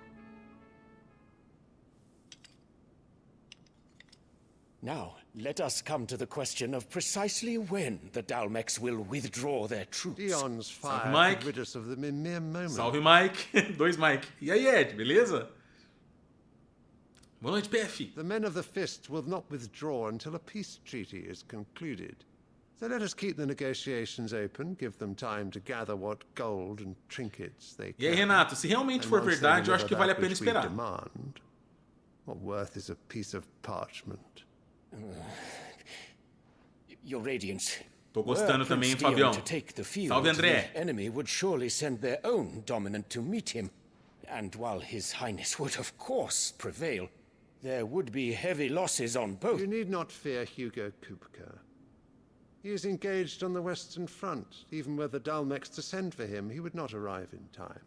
[SPEAKER 13] Now, let us come to the question of precisely when the Dalmeks will withdraw their troops.
[SPEAKER 3] Dion's fire
[SPEAKER 1] Mike.
[SPEAKER 3] could rid us of them in mere moments.
[SPEAKER 1] Salve, Mike. Dois Mike. E aí, Ed, beleza? Boa noite, PF.
[SPEAKER 3] The men of the Fist will not withdraw until a peace treaty is concluded. So let us keep the negotiations open, give them time to gather what gold and trinkets they can.
[SPEAKER 1] E aí, Renato, se realmente for verdade, eu acho que vale a pena esperar.
[SPEAKER 3] Demand, what worth is a piece of parchment?
[SPEAKER 13] Your Radiance.
[SPEAKER 1] Tô gostando também, Fabião. Salve, André.
[SPEAKER 13] The enemy would surely send their own dominant to meet him. And while His Highness would of course prevail, there would be heavy losses on both.
[SPEAKER 3] You need not fear Hugo Kupka. He is engaged on the Western Front. Even were the Dalmeks to send for him, he would not arrive in time.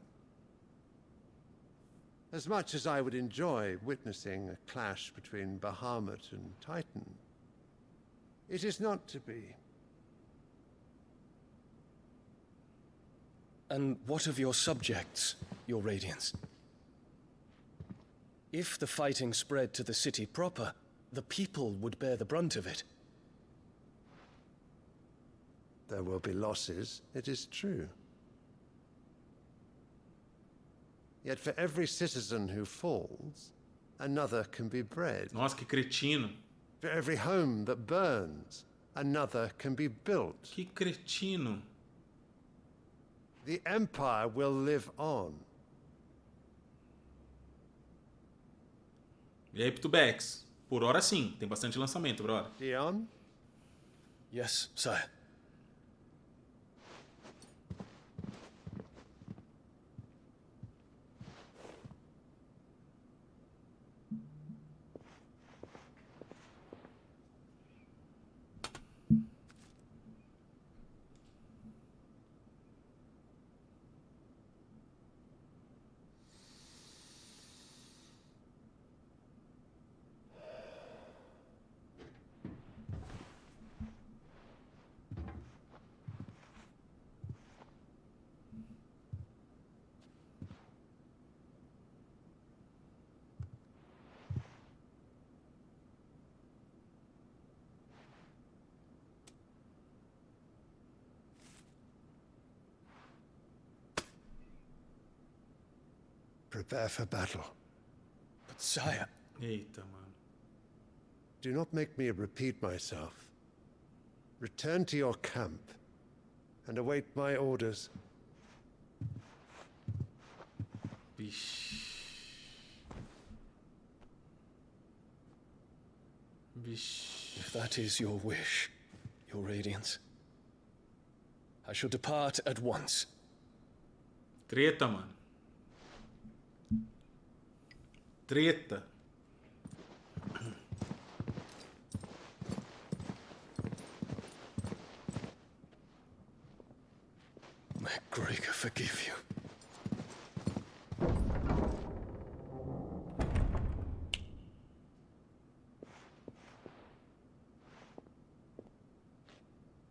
[SPEAKER 3] As much as I would enjoy witnessing a clash between Bahamut and Titan, it is not to be.
[SPEAKER 19] And what of your subjects, Your Radiance? If the fighting spread to the city proper, the people would bear the brunt of it.
[SPEAKER 3] There will be losses, it is true. Yet for every citizen who falls, another can be bred.
[SPEAKER 1] Nossa, que cretino.
[SPEAKER 3] For every home that burns, another can be built.
[SPEAKER 1] Que cretino.
[SPEAKER 3] The Empire will live on.
[SPEAKER 1] E aí, Pitubex? Por hora sim, tem bastante lançamento, brother.
[SPEAKER 3] Dion?
[SPEAKER 19] Yes, sire.
[SPEAKER 7] Prepare for battle.
[SPEAKER 19] But sire...
[SPEAKER 1] Eita, mano.
[SPEAKER 7] Do not make me repeat myself. Return to your camp and await my orders.
[SPEAKER 1] Vixe. Vixe.
[SPEAKER 19] If that is your wish, your radiance, I shall depart at once.
[SPEAKER 1] Treta, mano. Treta.
[SPEAKER 19] May Gregor forgive you.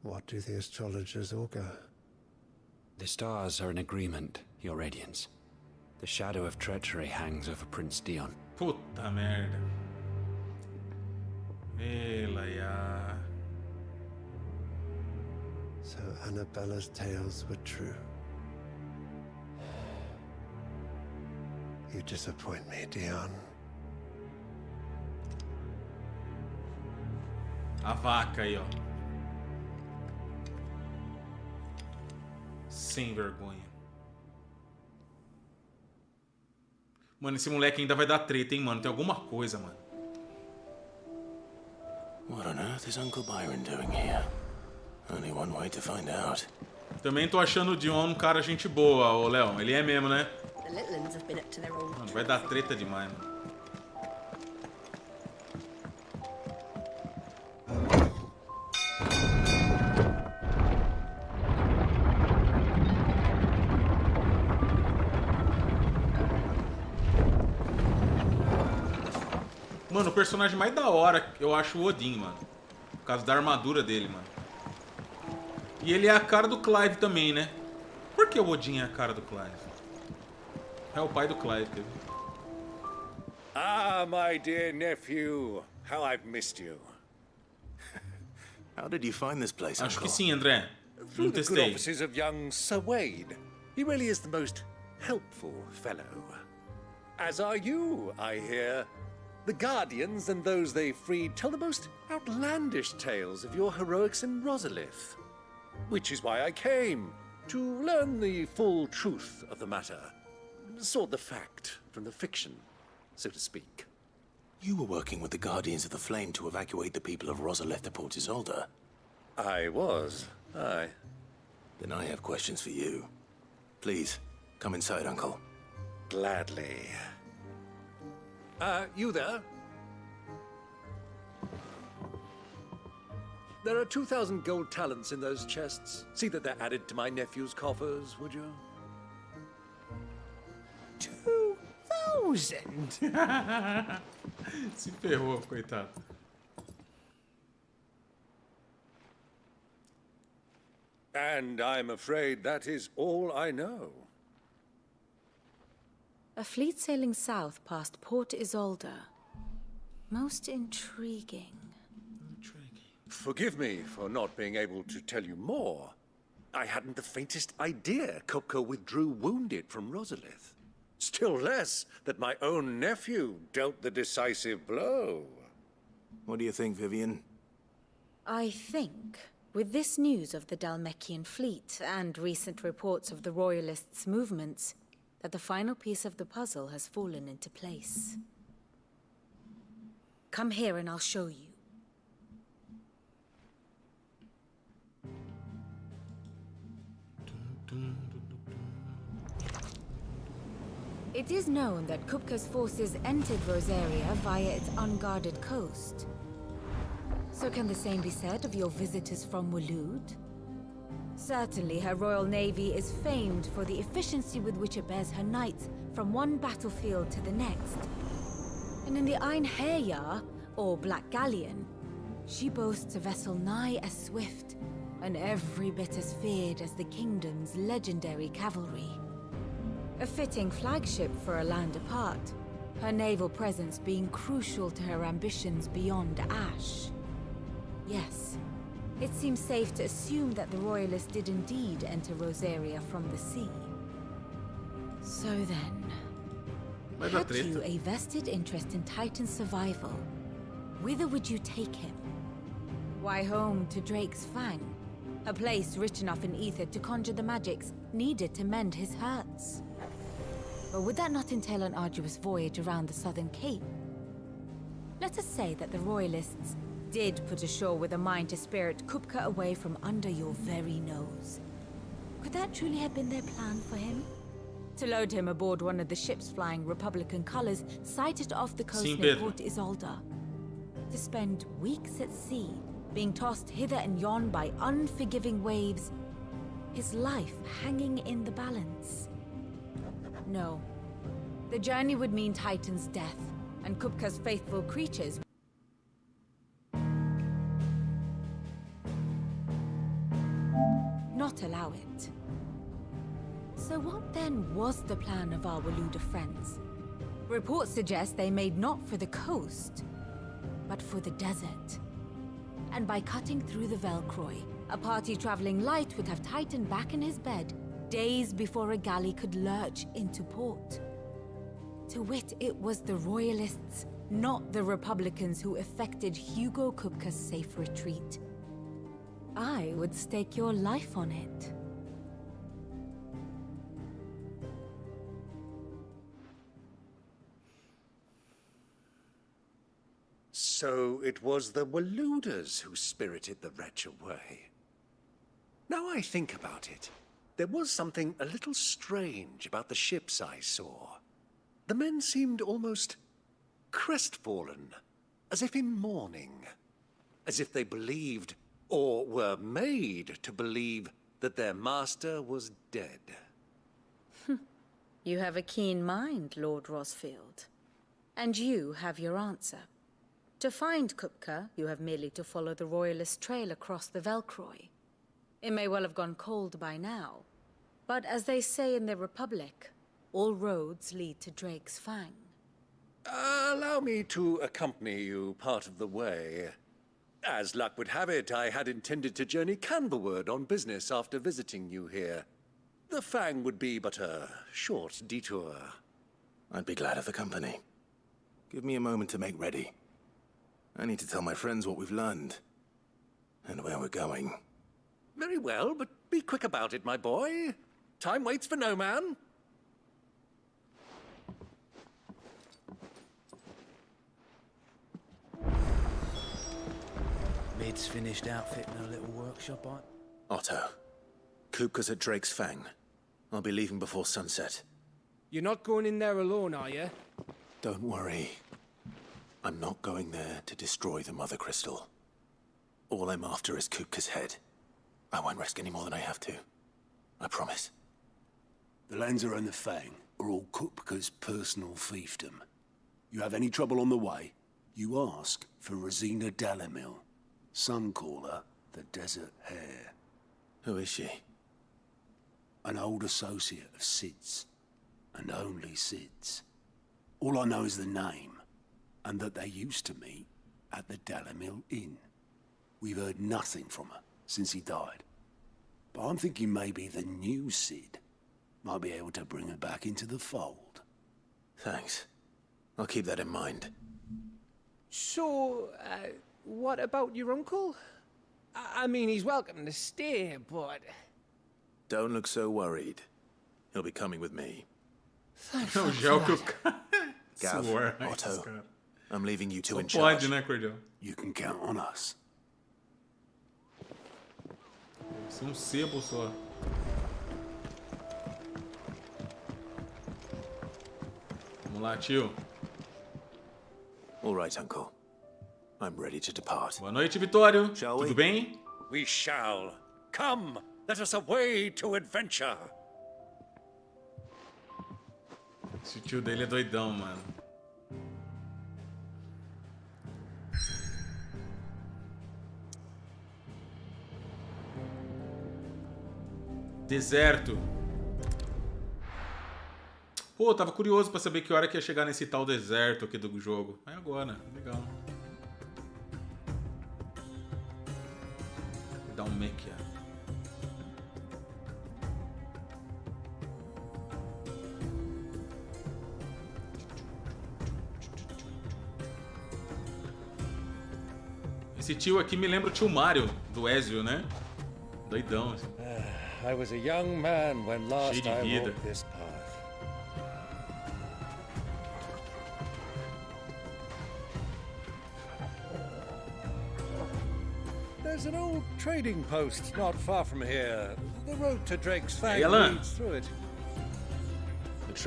[SPEAKER 7] What do the astrologers augur?
[SPEAKER 12] The stars are in agreement, Your Radiance. The shadow of treachery hangs over Prince Dion.
[SPEAKER 1] Puta merda. Ela.
[SPEAKER 7] So Annabella's tales were true. You disappoint me, Dion.
[SPEAKER 1] A vaca aí, ó. Sem vergonha. Mano, esse moleque ainda vai dar treta, hein, mano. Tem alguma coisa, mano.
[SPEAKER 2] What on earth is Uncle Byron doing here? Only one way to find out.
[SPEAKER 1] Também tô achando o Dion um cara gente boa, ô Léo. Ele é mesmo, né? Mano, vai dar treta demais, mano. Mano, o personagem mais da hora eu acho o Odin, mano. Por causa da armadura dele, mano. E ele é a cara do Clive também, né? Por que o Odin é a cara do Clive? É o pai do Clive, quer ver?
[SPEAKER 15] Ah, my dear nephew. How I've missed you.
[SPEAKER 2] How did you find this place,
[SPEAKER 1] Acho
[SPEAKER 2] Uncle?
[SPEAKER 1] que sim, André.
[SPEAKER 15] Through
[SPEAKER 1] Não
[SPEAKER 15] the good
[SPEAKER 1] testei.
[SPEAKER 15] offices of young Sir Wade. He really is the most helpful fellow. As are you, I hear. The Guardians and those they freed tell the most outlandish tales of your heroics in Rosalith. Which is why I came, to learn the full truth of the matter. Sort the fact from the fiction, so to speak.
[SPEAKER 2] You were working with the Guardians of the Flame to evacuate the people of Rosalith to Port Isolde.
[SPEAKER 15] I was, aye.
[SPEAKER 2] Then I have questions for you. Please, come inside, Uncle.
[SPEAKER 15] Gladly. You there? There are 2,000 gold talents in those chests. See that they're added to my nephew's coffers, would you? 2,000?
[SPEAKER 1] Se ferrou, coitado.
[SPEAKER 15] And I'm afraid that is all I know.
[SPEAKER 5] A fleet sailing south past Port Isolde. Most intriguing.
[SPEAKER 15] Forgive me for not being able to tell you more. I hadn't the faintest idea Kopko withdrew wounded from Rosalith. Still less that my own nephew dealt the decisive blow.
[SPEAKER 2] What do you think, Vivian?
[SPEAKER 5] I think, with this news of the Dhalmekian fleet and recent reports of the Royalists' movements, that the final piece of the puzzle has fallen into place. Come here and I'll show you. It is known that Kupka's forces entered Rosaria via its unguarded coast. So can the same be said of your visitors from Waloed? Certainly, her royal navy is famed for the efficiency with which it bears her knights from one battlefield to the next. And in the Einherjar, or Black Galleon, she boasts a vessel nigh as swift, and every bit as feared as the kingdom's legendary cavalry. A fitting flagship for a land apart, her naval presence being crucial to her ambitions beyond Ash. Yes. It seems safe to assume that the Royalists did indeed enter Rosaria from the sea. So then,
[SPEAKER 1] Vai dar
[SPEAKER 5] Had
[SPEAKER 1] treta.
[SPEAKER 5] you a vested interest in Titan's survival, whither would you take him? Why home to Drake's Fang, a place rich enough in ether to conjure the magics needed to mend his hurts? Or would that not entail an arduous voyage around the southern cape? Let us say that the royalists did put ashore with a mind to spirit Kupka away from under your very nose. Could that truly have been their plan for him? To load him aboard one of the ships flying Republican colors sighted off the coast near Port Isolde. To spend weeks at sea, being tossed hither and yon by unforgiving waves, his life hanging in the balance. No. The journey would mean Titan's death, and Kupka's faithful creatures not allow it. So what then was the plan of our Waluda friends? Reports suggest they made not for the coast, but for the desert. And by cutting through the Velcroy, a party traveling light would have Titan back in his bed days before a galley could lurch into port. To wit, it was the Royalists, not the Republicans, who effected Hugo Kupka's safe retreat. I would stake your life on it.
[SPEAKER 15] So it was the Waludas who spirited the wretch away. Now I think about it, there was something a little strange about the ships I saw. The men seemed almost crestfallen, as if in mourning, as if they believed, or were made to believe, that their master was dead.
[SPEAKER 5] You have a keen mind, Lord Rosfield. And you have your answer. To find Kupka, you have merely to follow the Royalist trail across the Velcroy. It may well have gone cold by now, but as they say in the Republic, all roads lead to Drake's Fang.
[SPEAKER 15] Allow me to accompany you part of the way. As luck would have it, I had intended to journey Canberward on business after visiting you here. The Fang would be but a short detour.
[SPEAKER 2] I'd be glad of the company. Give me a moment to make ready. I need to tell my friends what we've learned. And where we're going.
[SPEAKER 15] Very well, but be quick about it, my boy. Time waits for no man.
[SPEAKER 12] Mid's finished outfitting her little workshop,
[SPEAKER 2] Otto. Kupka's at Drake's Fang. I'll be leaving before sunset.
[SPEAKER 20] You're not going in there alone, are you?
[SPEAKER 2] Don't worry. I'm not going there to destroy the Mother Crystal. All I'm after is Kupka's head. I won't risk any more than I have to. I promise.
[SPEAKER 3] The Lanza and the Fang are all Kupka's personal fiefdom. You have any trouble on the way, you ask for Rosina Dalamil. Some call her the Desert Hare.
[SPEAKER 2] Who is she?
[SPEAKER 3] An old associate of Sid's, and only Sid's. All I know is the name, and that they used to meet at the Dalamil Inn. We've heard nothing from her since he died. But I'm thinking maybe the new Sid might be able to bring her back into the fold.
[SPEAKER 2] Thanks. I'll keep that in mind.
[SPEAKER 20] So, what about your uncle? I mean, he's welcome to stay, but...
[SPEAKER 2] Don't look so worried. He'll be coming with me.
[SPEAKER 1] O jogo.
[SPEAKER 2] Gav,
[SPEAKER 1] Suor.
[SPEAKER 2] Otto, I'm leaving you two in
[SPEAKER 1] Só
[SPEAKER 2] charge.
[SPEAKER 1] pode, né, Cordel?
[SPEAKER 3] You can count on us.
[SPEAKER 1] Isso é sebo só. Vamos lá, tio.
[SPEAKER 2] All right, Uncle. I'm ready to depart.
[SPEAKER 1] Boa noite, Vitório.
[SPEAKER 2] Shall
[SPEAKER 1] Tudo
[SPEAKER 2] we?
[SPEAKER 1] bem?
[SPEAKER 15] We shall. Come, let us away to adventure.
[SPEAKER 1] Esse tio dele é doidão, mano. Deserto. Pô, eu tava curioso pra saber que hora que ia chegar nesse tal deserto aqui do jogo. É agora, legal. Vou dar um mec. Esse tio aqui me lembra o tio Mario, do Ezio, né? Doidão, assim.
[SPEAKER 15] I was a young man when last
[SPEAKER 1] Cheio de
[SPEAKER 15] I
[SPEAKER 1] vida.
[SPEAKER 15] walked this path. There's an old trading post not far from here. The road to Drake's Fang leads through it.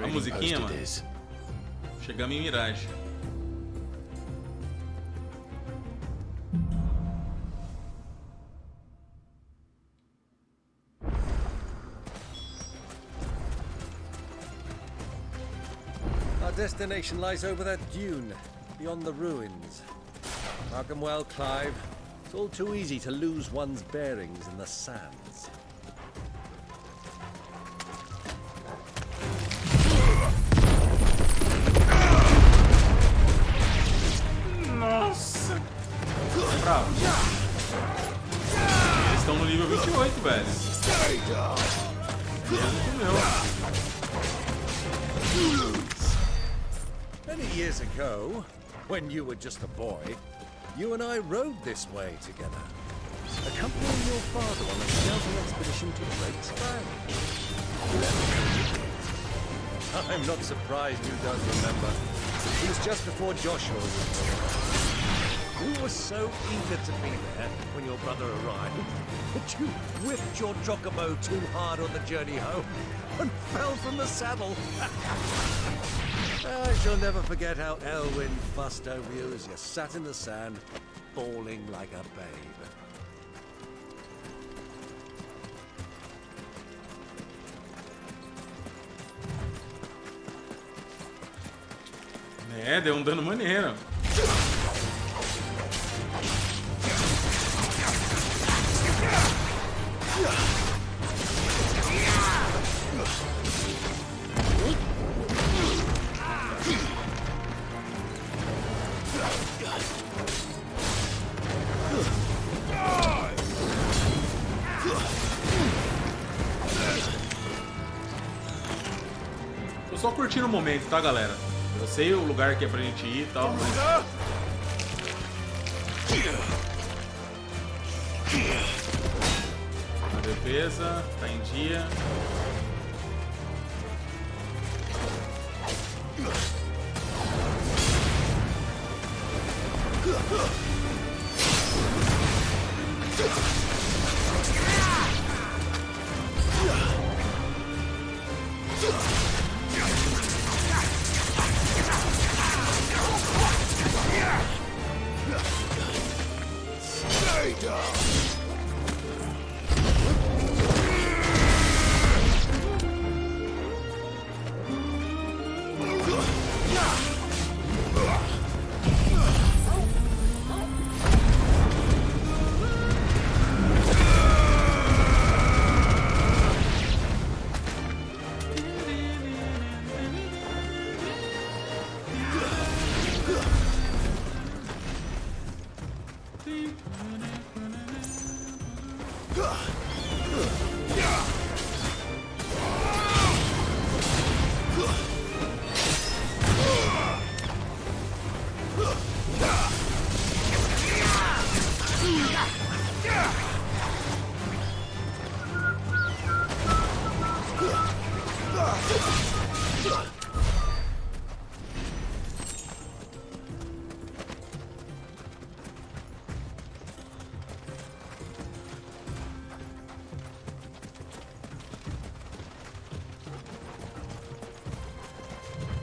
[SPEAKER 1] A musiquinha, mano. Chegamos em Mirage.
[SPEAKER 15] Our destination lies over that dune, beyond the ruins. Mark 'em well, Clive. It's all too easy to lose one's bearings in the sands.
[SPEAKER 1] Nossa! Bravo. Eles estão no nível 28, velho. Mesmo que o meu.
[SPEAKER 15] Many years ago, when you were just a boy, you and I rode this way together, accompanying your father on a scouting expedition to Drake's Fang. I'm not surprised you don't remember. It was just before Joshua was born. You were so eager to be there when your brother arrived that you whipped your chocobo too hard on the journey home and fell from the saddle. I shall never forget how Elwyn fussed over you as you sat in the sand, bawling like a babe.
[SPEAKER 1] É, deu um dano maneiro. Tô só curtindo o momento, tá, galera? Eu sei o lugar que é pra gente ir e tal, mas... A defesa tá em dia.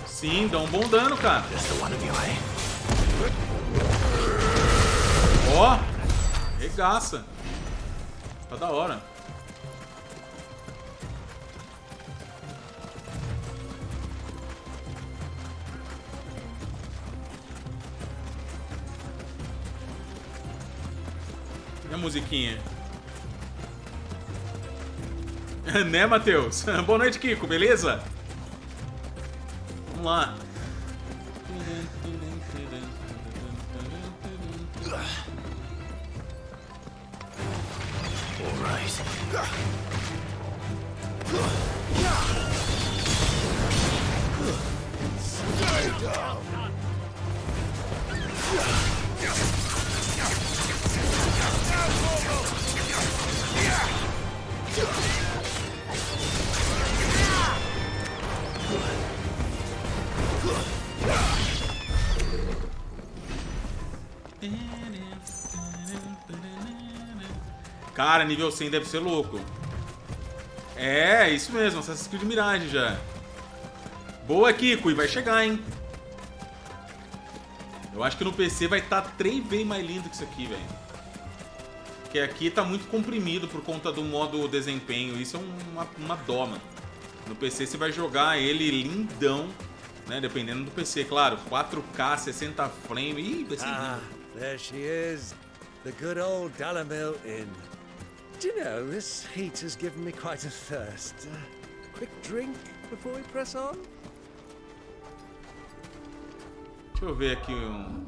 [SPEAKER 1] Sim, dá um bom dano, cara. Ó, regaça. Tá da hora. E a musiquinha? Né, Matheus? Boa noite, Kiko, beleza? Vamos lá. Cara, nível 100 deve ser louco. É, isso mesmo, Assassin's Creed Mirage já. Boa, Kiko, e vai chegar, hein? Eu acho que no PC vai estar 3 vezes mais lindo que isso aqui, velho. Porque aqui tá muito comprimido por conta do modo desempenho. Isso é uma dó, mano. No PC você vai jogar ele lindão, né? Dependendo do PC, claro. 4K, 60 frames. Ih, vai ser lindo.
[SPEAKER 15] There she is. The good old Dalamil Inn. Do you know, this heat has given me quite a thirst. Quick drink before we press on?
[SPEAKER 1] Deixa eu ver aqui um...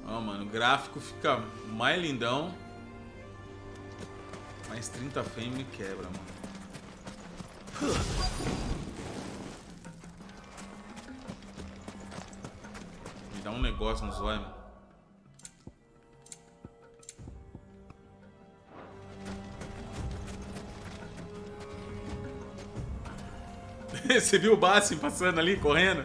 [SPEAKER 1] Ó, mano, o gráfico fica mais lindão. Mais 30 frames me quebra, mano. Me dá um negócio nos olhos, mano. Você viu o Bassi passando ali, correndo?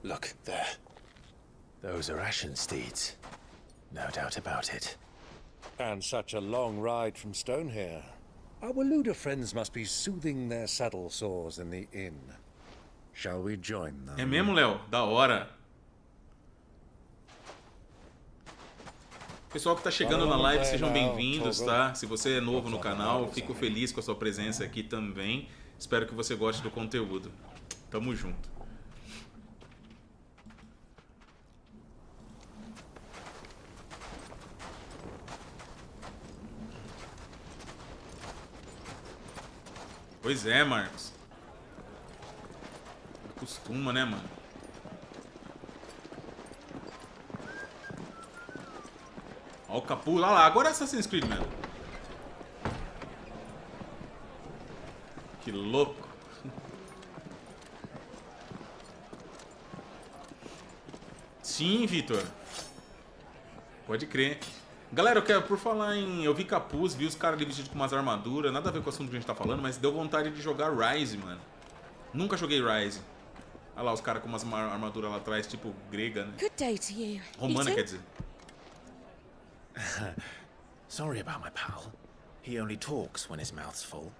[SPEAKER 2] Look, there. Those are ashen steeds. No doubt about it.
[SPEAKER 15] And such a long ride from Stone here. Our Luda friends must be soothing their saddle sores in the inn. Shall we join them?
[SPEAKER 1] É mesmo, Léo? Da hora. Pessoal que tá chegando na live, sejam bem-vindos, tá? Se você é novo no canal, fico feliz com a sua presença aqui também. Espero que você goste do conteúdo. Tamo junto. Pois é, Marcos. Costuma, né, mano? Ó o capuz. Olha lá, agora é Assassin's Creed mesmo. Que louco. Sim, Vitor. Pode crer. Galera, eu quero, por falar em... Eu vi capuz, vi os caras ali vestidos com umas armaduras. Nada a ver com o assunto que a gente tá falando, mas deu vontade de jogar Rise, mano. Nunca joguei Rise. Olha lá os caras com umas armaduras lá atrás, tipo grega, né?
[SPEAKER 8] Good day to you.
[SPEAKER 1] Romana, quer dizer.
[SPEAKER 2] Sorry about my pal. He only talks when his mouth's full.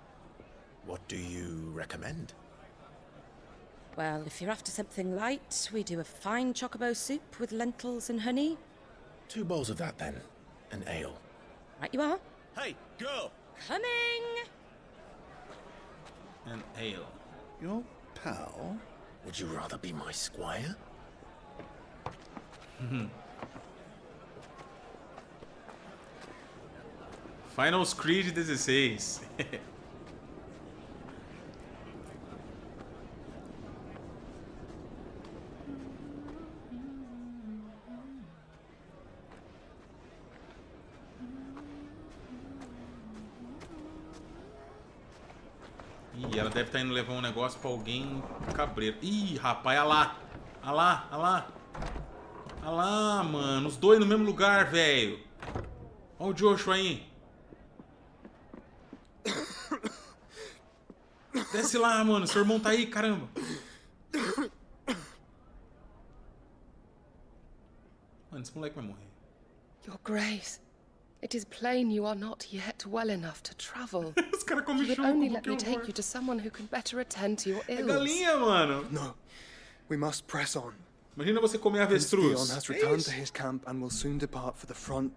[SPEAKER 2] What do you recommend?
[SPEAKER 8] Well, if you're after something light, we do a fine chocobo soup with lentils and honey.
[SPEAKER 2] 2 bowls of that, then. An ale.
[SPEAKER 8] Right you are.
[SPEAKER 2] Hey, girl!
[SPEAKER 8] Coming!
[SPEAKER 1] An ale.
[SPEAKER 2] Your pal? Would you rather be my squire?
[SPEAKER 1] Final Creed 16. Ih, ela deve estar indo levar um negócio pra alguém cabreiro. Ih, rapaz, olha lá. Olha lá, olha lá. Olha lá, mano. Os dois no mesmo lugar, velho. Olha o Joshua aí. Desce lá, mano. Seu irmão tá aí, caramba. Mano, esse moleque vai morrer.
[SPEAKER 21] Your Grace, it is plain you are not yet well enough to travel.
[SPEAKER 1] Os caras comem
[SPEAKER 21] You would
[SPEAKER 1] chumbo,
[SPEAKER 21] only let
[SPEAKER 1] que
[SPEAKER 21] me
[SPEAKER 1] horror.
[SPEAKER 21] take you to someone who can better attend to your
[SPEAKER 1] É
[SPEAKER 21] ills.
[SPEAKER 1] galinha, mano.
[SPEAKER 22] No, we must press on.
[SPEAKER 1] Imagina você comer
[SPEAKER 22] Prince
[SPEAKER 1] avestruz.
[SPEAKER 22] Dion has returned to his camp and will soon depart for the front.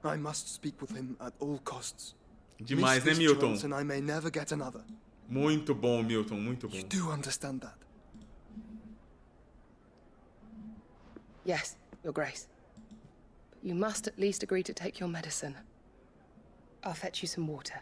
[SPEAKER 22] I must speak with him at all costs.
[SPEAKER 1] Demais,
[SPEAKER 22] Miss
[SPEAKER 1] né,
[SPEAKER 22] this
[SPEAKER 1] Milton?
[SPEAKER 22] chance and I may never get another.
[SPEAKER 1] Muito bom, Milton, muito bom.
[SPEAKER 22] You do understand that?
[SPEAKER 21] Yes, Your Grace. But you must at least agree to take your medicine. I'll fetch you some water.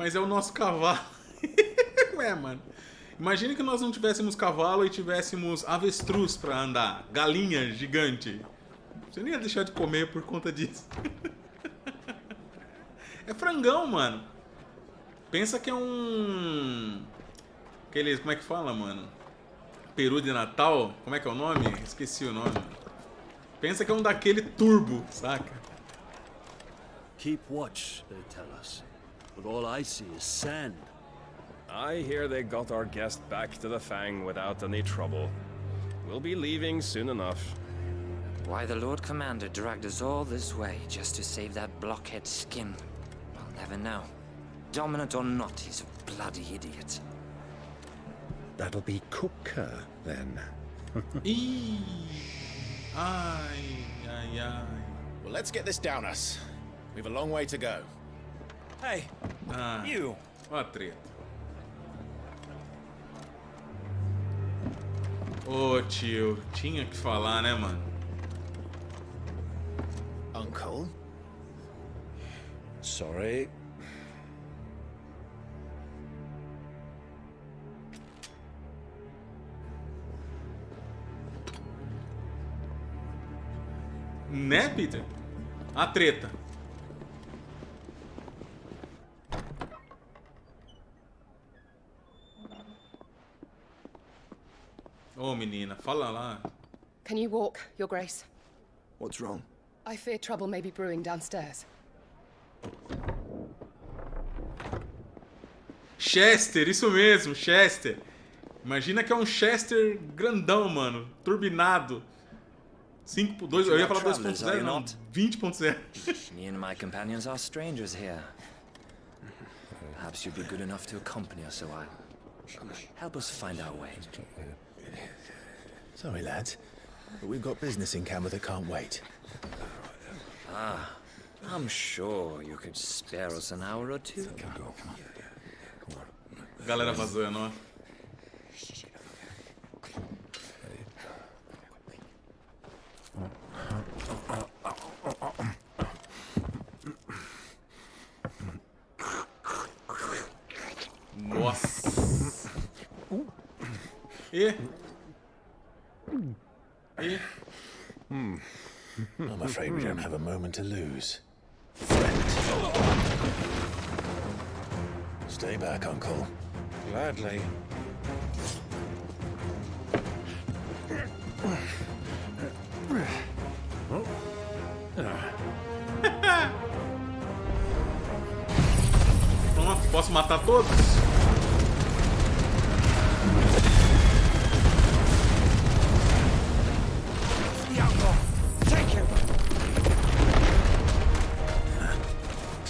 [SPEAKER 1] Mas é o nosso cavalo. Ué, mano. Imagina que nós não tivéssemos cavalo e tivéssemos avestruz pra andar. Galinha gigante. Você nem ia deixar de comer por conta disso. É frangão, mano. Pensa que é um... Aqueles... Como é que fala, mano? Peru de Natal. Como é que é o nome? Esqueci o nome. Pensa que é um daquele turbo, saca?
[SPEAKER 9] Keep watch, they tell us. But all I see is sand.
[SPEAKER 11] I hear they got our guest back to the Fang without any trouble. We'll be leaving soon enough.
[SPEAKER 23] Why the Lord Commander dragged us all this way just to save that blockhead skin, I'll never know. Dominant or not, he's a bloody idiot.
[SPEAKER 24] That'll be Cooker, then.
[SPEAKER 25] Well, let's get this down us. We've a long way to go.
[SPEAKER 9] Hey, you.
[SPEAKER 1] Ó a treta. Ô, tio, tinha que falar, né, mano?
[SPEAKER 25] Uncle?
[SPEAKER 13] Sorry.
[SPEAKER 1] Né, Peter? A treta. Ô, menina, fala lá.
[SPEAKER 21] Can you walk, Your Grace?
[SPEAKER 22] What's wrong?
[SPEAKER 21] I fear trouble may be brewing downstairs.
[SPEAKER 1] Chester, isso mesmo, Chester. Imagina que é um Chester grandão, mano. Turbinado. 5.2, eu ia falar 2.0, não. 20.0.
[SPEAKER 23] Me and my companions are strangers here. Perhaps you'd be good enough to accompany us a while. Help us find our way.
[SPEAKER 25] Sorry, lads, but we've got business in camera that can't wait.
[SPEAKER 23] Ah, I'm sure you could spare us an hour or two.
[SPEAKER 1] Galera vazando, ó. Nossa. E?
[SPEAKER 25] I'm afraid we don't have a moment to lose. Stay back, Uncle.
[SPEAKER 13] Gladly.
[SPEAKER 1] Pronto, posso matar todos?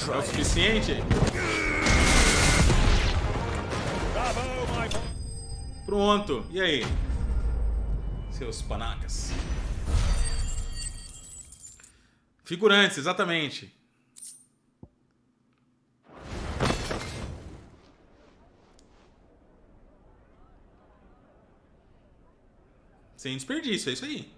[SPEAKER 1] É o suficiente? Pronto, e aí? Seus panacas. Figurantes, exatamente. Sem desperdício, é isso aí.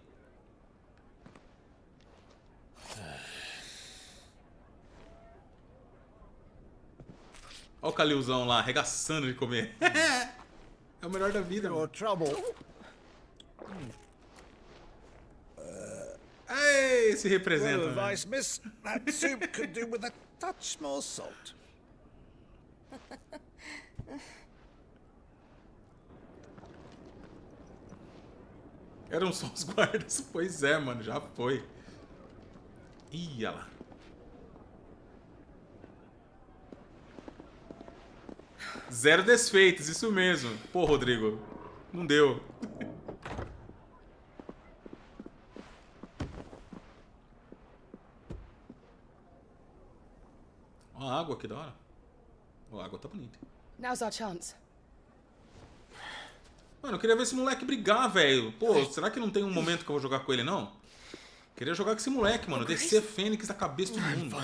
[SPEAKER 1] Olha o Calilzão lá, arregaçando de comer. É o melhor da vida, mano. Ei, se representa,
[SPEAKER 18] Well,
[SPEAKER 1] né?
[SPEAKER 18] Vice Miss, that soup could do with a touch more salt.
[SPEAKER 1] Eram só os guardas. Pois é, mano, já foi. Ih, olha lá. Zero desfeitos, isso mesmo. Pô, Rodrigo, não deu. Ó a água, que da hora. Ó, a água tá bonita.
[SPEAKER 21] Now's our chance.
[SPEAKER 1] Mano, eu queria ver esse moleque brigar, velho. Pô, será que não tem um momento que eu vou jogar com ele, não? Queria jogar com esse moleque, mano. Descer Fênix da cabeça de todo mundo.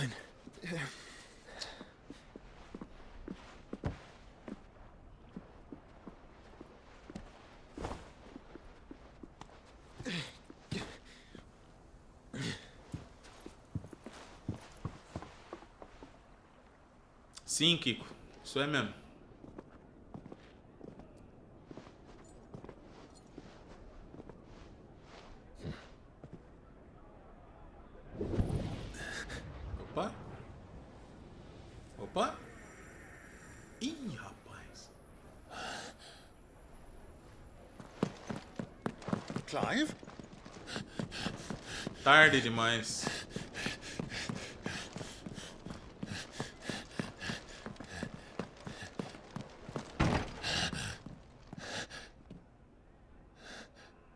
[SPEAKER 1] Sim, Kiko. Isso é mesmo. Opa. Opa. Ih, rapaz.
[SPEAKER 15] Clive?
[SPEAKER 1] Tarde demais.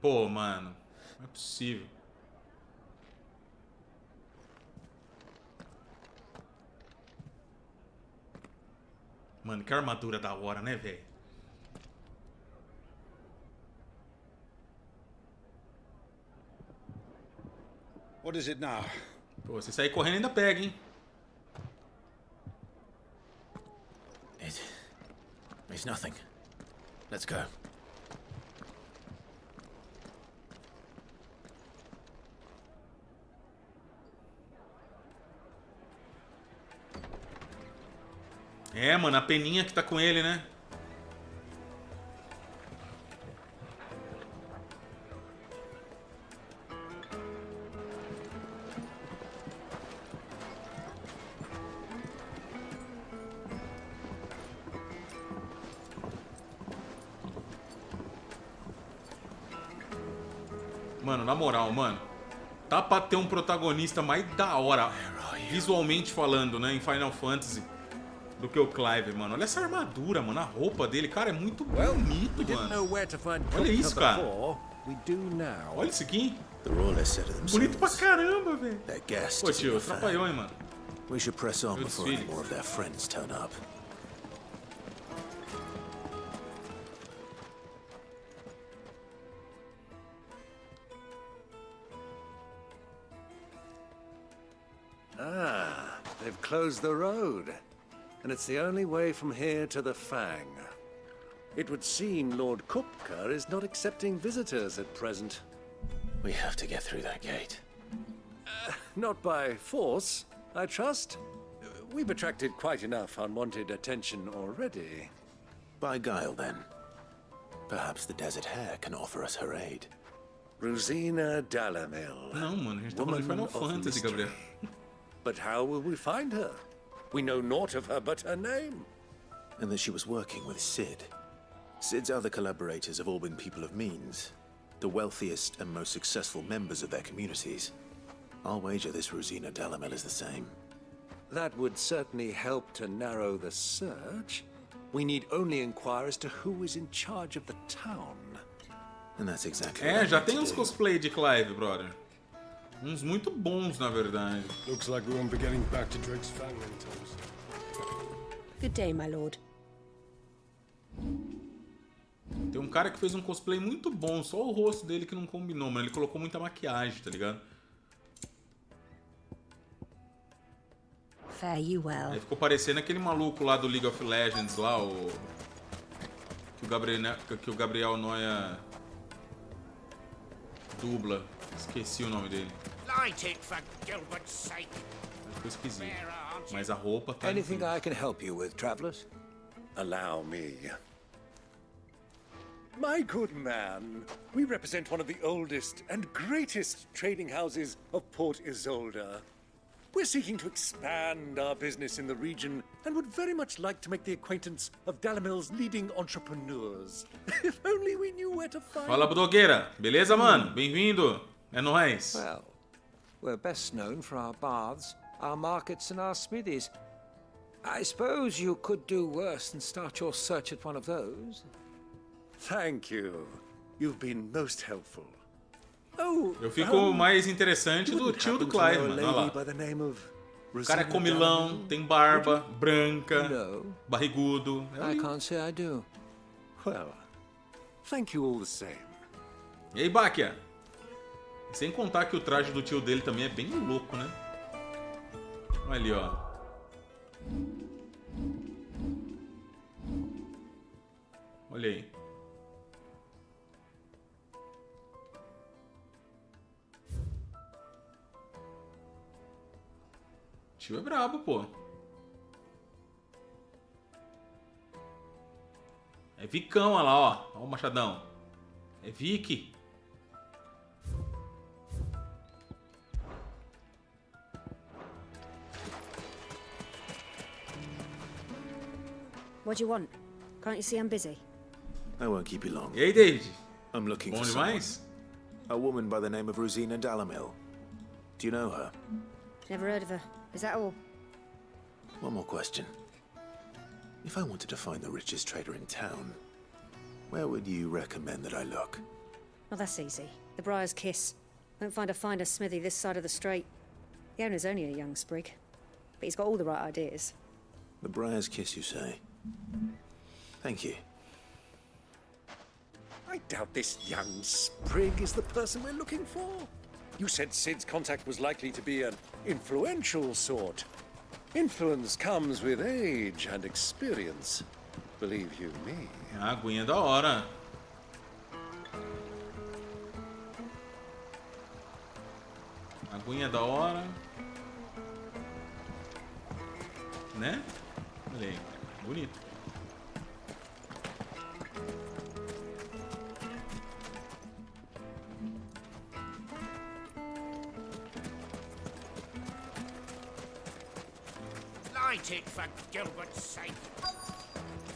[SPEAKER 1] Pô, mano. Não é possível. Mano, que armadura da hora, né, velho?
[SPEAKER 18] What is it now?
[SPEAKER 1] Pô, se sair correndo ainda pega, hein?
[SPEAKER 2] It's nothing. Let's go.
[SPEAKER 1] É, mano, a peninha que tá com ele, né? Mano, na moral, mano. Tá pra ter um protagonista mais da hora, visualmente falando, né, em Final Fantasy, do que o Clive, mano. Olha essa armadura, mano. A roupa dele, cara, é muito bonito, mano. Olha isso, cara. Olha isso aqui. Bonito pra caramba, velho. Pô, tio, atrapalhou, hein, mano.
[SPEAKER 2] We should press on before any more of their friends turn up.
[SPEAKER 15] Ah, they've closed the road. And it's the only way from here to the Fang. It would seem Lord Kupka is not accepting visitors at present.
[SPEAKER 2] We have to get through that gate.
[SPEAKER 15] Not by force, I trust. We've attracted quite enough unwanted attention already.
[SPEAKER 2] By guile, then. Perhaps the Desert Hare can offer us her aid.
[SPEAKER 15] Rosina Dalamil.
[SPEAKER 1] Não, mano, a gente tá falando de Final Fantasy, Gabriel.
[SPEAKER 15] But how will we find her? We know naught of her but her name.
[SPEAKER 2] And that she was working with Sid. Sid's other collaborators have all been people of means. The wealthiest and most successful members of their communities. I'll wager this Rosina Dalamil is the same.
[SPEAKER 15] That would certainly help to narrow the search. We need only inquire as to who is in charge of the town.
[SPEAKER 2] And that's exactly
[SPEAKER 1] É, já tem uns cosplay de Clive, brother. Uns muito bons, na verdade.
[SPEAKER 9] Looks like we won't be getting back to Drake's Fang anytime soon.
[SPEAKER 8] Good day, my lord.
[SPEAKER 1] Tem um cara que fez um cosplay muito bom, só o rosto dele que não combinou, mas ele colocou muita maquiagem, tá ligado?
[SPEAKER 5] Fare you well.
[SPEAKER 1] Aí ficou parecendo aquele maluco lá do League of Legends, lá, o... Que o Gabriel Noia dubla. Esqueci o nome dele.
[SPEAKER 18] Light it for Gilbert's sake.
[SPEAKER 1] Ficou esquisito. Mas a roupa tá...
[SPEAKER 15] Anything I can help you with, travelers? Allow me. My good man, we represent one of the oldest and greatest trading houses of Port Isolde. We're seeking to expand our business in the region and would very much like to make the acquaintance of Dalamil's leading entrepreneurs. If only we knew where to find...
[SPEAKER 1] Fala, blogueira. Beleza, mano? Bem-vindo. É nóis.
[SPEAKER 4] Well, we're best known for our baths, our markets and our smithies. I suppose you could do worse than start your search at one of those.
[SPEAKER 15] Thank you. You've been most helpful.
[SPEAKER 1] Eu fico mais interessante do tio do Clive, mano. Olha lá. O cara é comilão, tem barba, branca, barrigudo.
[SPEAKER 4] I can't say I do.
[SPEAKER 15] Well, thank you all the same.
[SPEAKER 1] E aí, Bakia? Sem contar que o traje do tio dele também é bem louco, né? Olha ali, ó. Olha aí. Tio é brabo, pô. É Vicão, olha lá, ó. Ó o machadão. É Vic.
[SPEAKER 6] What do you want? Can't you see I'm busy?
[SPEAKER 2] I won't keep you long.
[SPEAKER 1] E aí, David?
[SPEAKER 2] I'm looking
[SPEAKER 1] Bom
[SPEAKER 2] for someone.
[SPEAKER 1] demais?
[SPEAKER 2] A woman by the name of Rosina Dalamil. Do you know her?
[SPEAKER 6] Never heard of her. Is that all?
[SPEAKER 2] One more question. If I wanted to find the richest trader in town, where would you recommend that I look?
[SPEAKER 6] Well, that's easy. The Briar's Kiss. Won't find a finer smithy this side of the strait. The owner's only a young sprig, but he's got all the right ideas.
[SPEAKER 2] The Briar's Kiss, you say? Thank you.
[SPEAKER 15] I doubt this young sprig is the person we're looking for. You said Sid's contact was likely to be an influential sort. Influence comes with age and experience. Believe you me.
[SPEAKER 1] A aguinha da hora. Aguinha da hora. Né? Olha aí. Bonito.
[SPEAKER 18] Light it, for Gilbert's sake.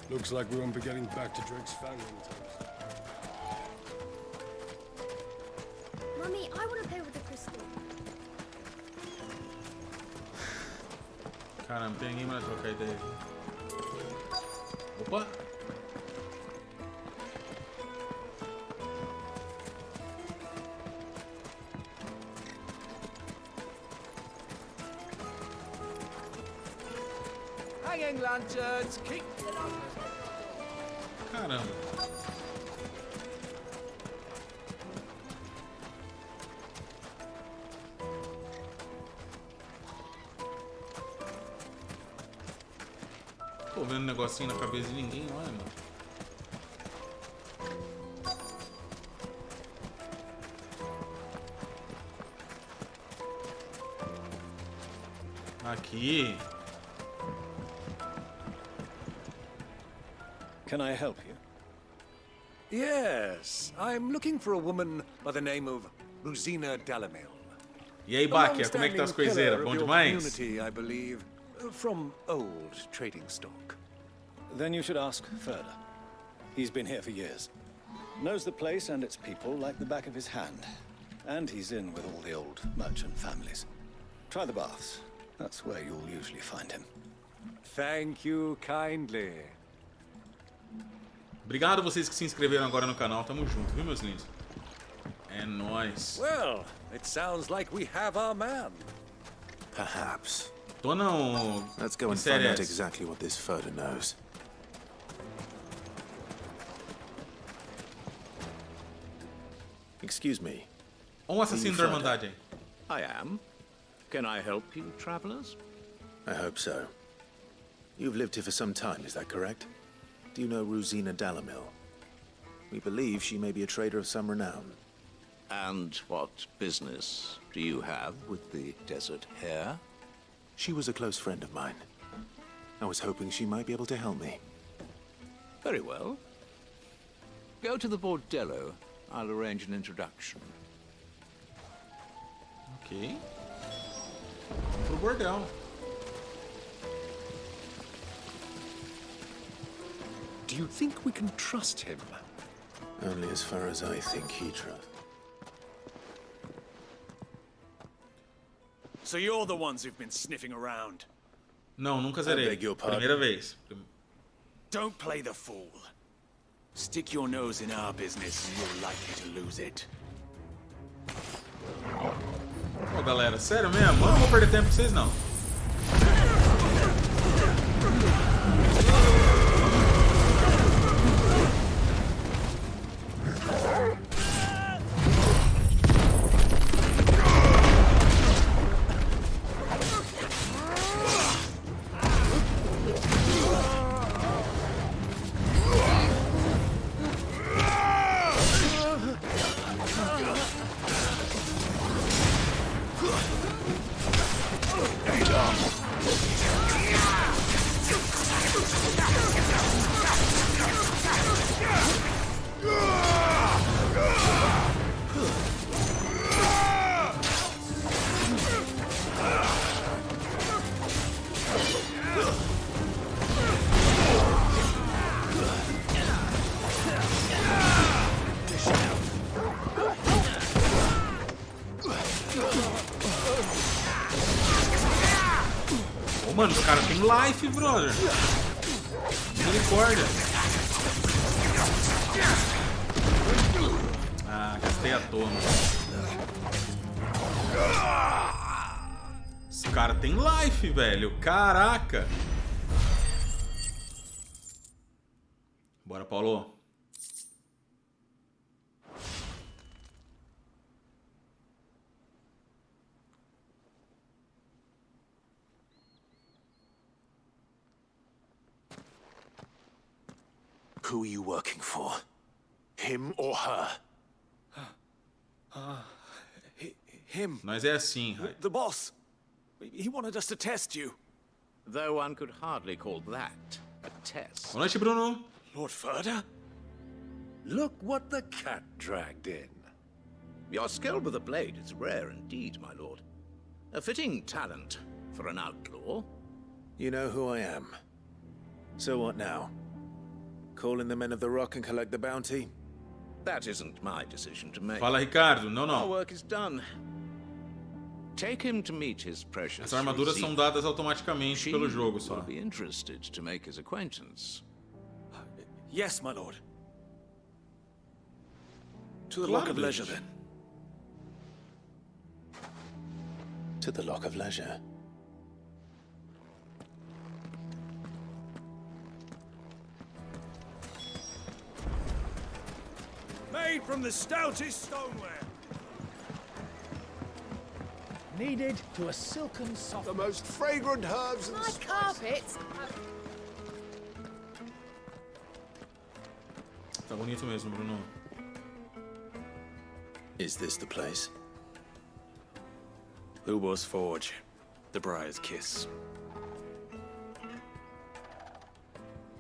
[SPEAKER 9] Looks like we won't be getting back to Drake's Fang anytime soon.
[SPEAKER 10] Mummy, I want to play with the crystal.
[SPEAKER 1] Caramba, tem ninguém mais trocar ideia. Opa!
[SPEAKER 20] Hanging lanterns, keep it up.
[SPEAKER 1] Caramba. Tô vendo um negocinho na cabeça de ninguém, olha, mano. Aqui.
[SPEAKER 22] Can I help you?
[SPEAKER 15] Yes, I'm looking for a woman by the name of Rosina Dalamil.
[SPEAKER 1] E aí, Bakia, como é que tá as coiseiras? Bom demais?
[SPEAKER 15] Community, I believe, from old trading stock.
[SPEAKER 22] Then you should ask further. He's been here for years. Knows the place and its people like the back of his hand. And he's in with all the old merchant families. Try the baths. That's where you'll usually find him.
[SPEAKER 15] Thank you kindly.
[SPEAKER 1] Obrigado vocês que se inscreveram agora no canal. Tamo junto, viu, meus lindos? É nóis.
[SPEAKER 15] Well, it sounds like we have our man.
[SPEAKER 2] Perhaps.
[SPEAKER 1] Tô não.
[SPEAKER 2] Let's go and find out exactly what this photo knows. Excuse me.
[SPEAKER 1] Assassino da Irmandade aí.
[SPEAKER 18] I am. Can I help you, travelers?
[SPEAKER 2] I hope so. You've lived here for some time, is that correct? Do you know Rosina Dalamil? We believe she may be a trader of some renown.
[SPEAKER 18] And what business do you have with the desert hare?
[SPEAKER 2] She was a close friend of mine. I was hoping she might be able to help me.
[SPEAKER 18] Very well. Go to the bordello. I'll arrange an introduction.
[SPEAKER 1] Ok. Pro bordel.
[SPEAKER 15] Do you think we can trust him?
[SPEAKER 2] Only as far as I think he trusts.
[SPEAKER 14] So you're the ones who've been sniffing around?
[SPEAKER 1] Não, nunca zerei. Primeira vez.
[SPEAKER 14] Don't play the fool. Stick your nose in our business and you're likely to lose it.
[SPEAKER 1] Pô, galera, sério mesmo? Eu não vou perder tempo com vocês, não. Mano, os caras têm life, brother. Misericórdia. Ah, gastei à toa, mano. Os caras têm life, velho. Caraca. Bora, Paulo.
[SPEAKER 3] Who are you working for? Him or her?
[SPEAKER 15] Him.
[SPEAKER 1] Nós é assim, Rai.
[SPEAKER 15] The boss. He wanted us to test you.
[SPEAKER 18] Though one could hardly call that a test.
[SPEAKER 1] Boa noite, Bruno.
[SPEAKER 15] Lord Furder?
[SPEAKER 18] Look what the cat dragged in. Your skill with the blade is rare indeed, my lord. A fitting talent for an outlaw.
[SPEAKER 12] You know who I am. So what now? Call in the men of the rock and collect the bounty?
[SPEAKER 18] That isn't my decision to make.
[SPEAKER 1] Fala, Ricardo. Não,
[SPEAKER 18] Our
[SPEAKER 1] não.
[SPEAKER 18] work is done. Take him to meet his precious.
[SPEAKER 1] As armaduras são dadas automaticamente pelo jogo só.
[SPEAKER 18] Will be interested to make his acquaintance.
[SPEAKER 15] Yes, my lord. To the
[SPEAKER 1] Claro,
[SPEAKER 15] Lock of Leisure,
[SPEAKER 1] bicho.
[SPEAKER 15] then.
[SPEAKER 12] To the Lock of Leisure.
[SPEAKER 15] Made from the stoutest stoneware.
[SPEAKER 18] Kneaded to a silken soft.
[SPEAKER 3] The most fragrant herbs and
[SPEAKER 21] My carpets.
[SPEAKER 1] Tá bonito mesmo, Bruno.
[SPEAKER 12] Is this the place?
[SPEAKER 14] Ubor's Forge. The Briar's Kiss.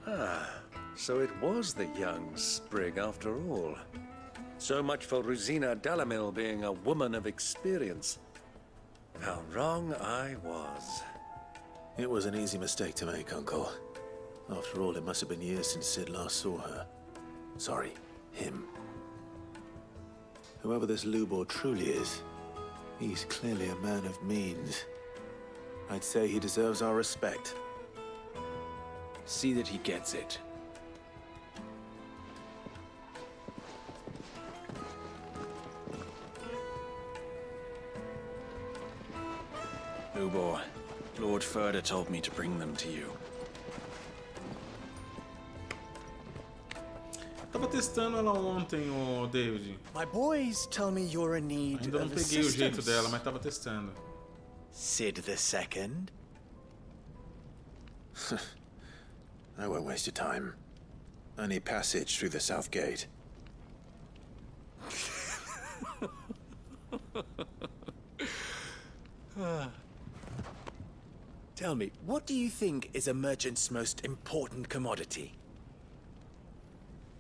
[SPEAKER 15] Ah, so it was the young sprig after all. So much for Rosina Dalamil being a woman of experience. How wrong I was.
[SPEAKER 12] It was an easy mistake to make, Uncle. After all, it must have been years since Sid last saw her. Sorry, him. Whoever this Lubor truly is, he's clearly a man of means. I'd say he deserves our respect.
[SPEAKER 14] See that he gets it. Ubor, Lord Furder told me to bring them to you.
[SPEAKER 1] Tava testando ela ontem, o David.
[SPEAKER 2] My boys tell me you're in need
[SPEAKER 1] Ainda não
[SPEAKER 2] of
[SPEAKER 1] peguei o jeito
[SPEAKER 2] assistance.
[SPEAKER 1] dela, mas tava testando.
[SPEAKER 2] Sid the Second?
[SPEAKER 12] I won't waste your time. I need passage through the south gate.
[SPEAKER 2] Tell me, what do you think is a merchant's most important commodity?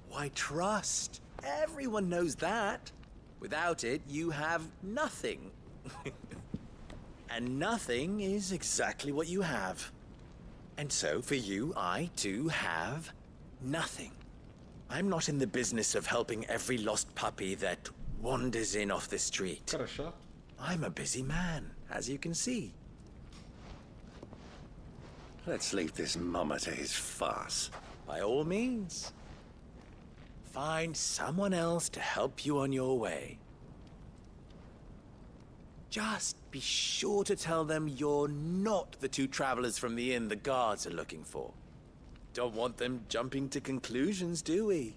[SPEAKER 2] Why, trust. Everyone knows that. Without it, you have nothing. And nothing is exactly what you have. And so, for you, I, too, have nothing. I'm not in the business of helping every lost puppy that wanders in off the street. I'm a busy man, as you can see.
[SPEAKER 15] Let's leave this mama to his farce.
[SPEAKER 2] By all means. Find someone else to help you on your way. Just be sure to tell them you're not the two travelers from the inn the guards are looking for. Don't want them jumping to conclusions, do we?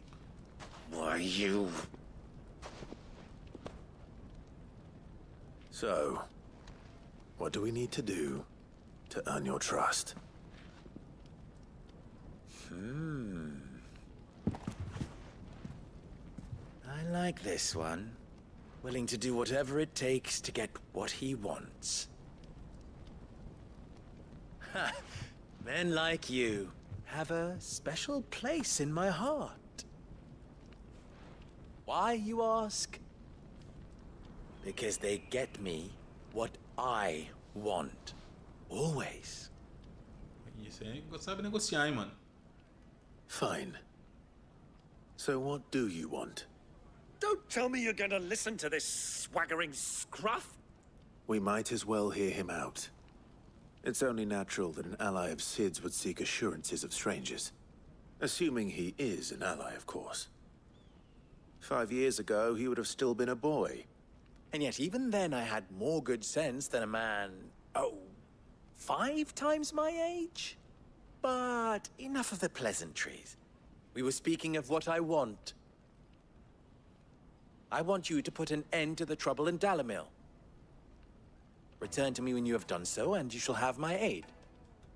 [SPEAKER 15] Why, you...
[SPEAKER 12] So, what do we need to do to earn your trust?
[SPEAKER 2] I like this one. Willing to do whatever it takes to get what he wants. Ha! Men like you have a special place in my heart. Why, you ask? Because they get me what I want. Always.
[SPEAKER 1] Isso aí, sabe negociar, hein, mano.
[SPEAKER 12] Fine. So what do you want?
[SPEAKER 15] Don't tell me you're gonna listen to this swaggering scruff.
[SPEAKER 12] We might as well hear him out.
[SPEAKER 2] It's only natural that an ally of Sid's would seek assurances of strangers. Assuming he is an ally, of course. 5 years ago, he would have still been a boy.
[SPEAKER 7] And yet even then I had more good sense than a man, 5 times my age? But enough of the pleasantries. We were speaking of what I want. I want you to put an end to the trouble in Dalamil. Return to me when you have done so, and you shall have my aid.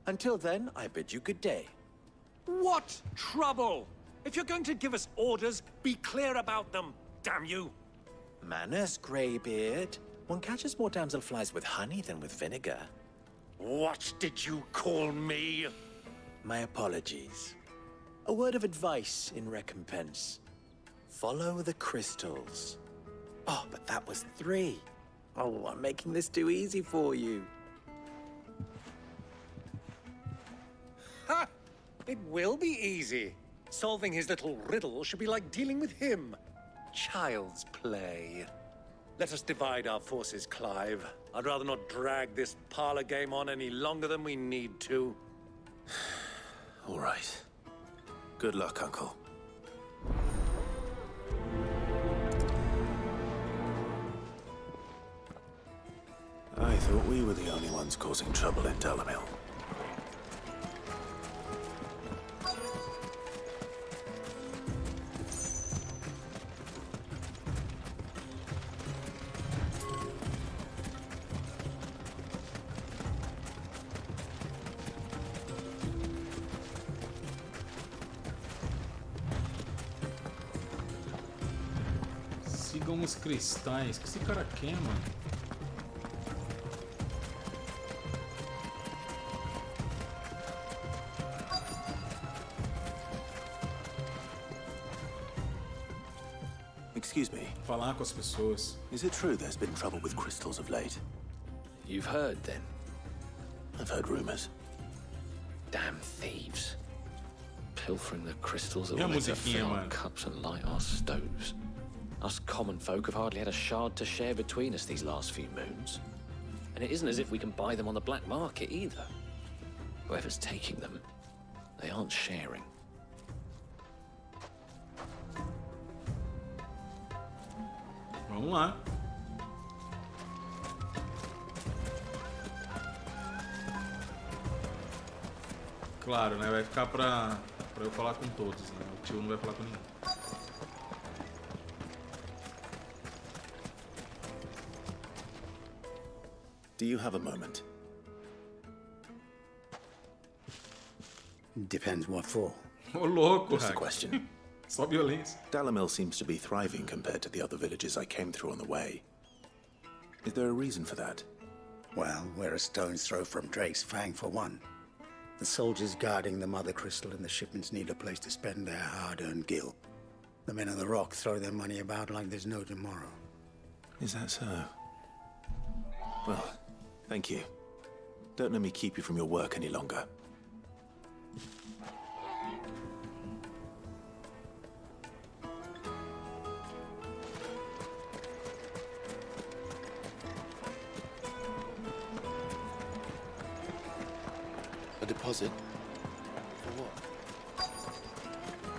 [SPEAKER 7] Until then, I bid you good day.
[SPEAKER 13] What trouble? If you're going to give us orders, be clear about them, damn you!
[SPEAKER 7] Manners, Greybeard. One catches more damselflies with honey than with vinegar.
[SPEAKER 13] What did you call me?
[SPEAKER 7] My apologies. A word of advice in recompense. Follow the crystals. Oh, but that was 3. Oh, I'm making this too easy for you.
[SPEAKER 13] Ha! It will be easy. Solving his little riddle should be like dealing with him. Child's play. Let us divide our forces, Clive. I'd rather not drag this parlor game on any longer than we need to.
[SPEAKER 2] All right. Good luck, Uncle. I thought we were the only ones causing trouble in Dalamil.
[SPEAKER 1] Sigam os cristais. O que esse cara quer, mano?
[SPEAKER 2] Excuse me.
[SPEAKER 1] Falar com as pessoas.
[SPEAKER 2] Is it true there's been trouble with crystals of late?
[SPEAKER 7] You've heard, then?
[SPEAKER 2] I've heard rumors.
[SPEAKER 7] Damn thieves. Pilfering the crystals
[SPEAKER 1] E a
[SPEAKER 7] that will
[SPEAKER 1] musiquinha,
[SPEAKER 7] fill our
[SPEAKER 1] mano?
[SPEAKER 7] cups and light our stoves. Us common folk have hardly had a shard to share between us these last few moons. And it isn't as if we can buy them on the black market either. Whoever's taking them, they aren't sharing.
[SPEAKER 1] Vamos lá. Claro, né? Vai ficar pra eu falar com todos, né? O tio não vai falar com ninguém.
[SPEAKER 2] Do you have a moment?
[SPEAKER 3] Depends what for.
[SPEAKER 1] Ô, louco,
[SPEAKER 2] What's the
[SPEAKER 1] Hack.
[SPEAKER 2] question?
[SPEAKER 1] Só violência.
[SPEAKER 2] Dalamil seems to be thriving compared to the other villages I came through on the way. Is there a reason for that?
[SPEAKER 3] Well, we're a stone's throw from Drake's Fang, for one. The soldiers guarding the Mother Crystal and the shipments need a place to spend their hard-earned gil. The men of the Rock throw their money about like there's no tomorrow.
[SPEAKER 2] Is that so? Well, thank you. Don't let me keep you from your work any longer. A deposit? For what?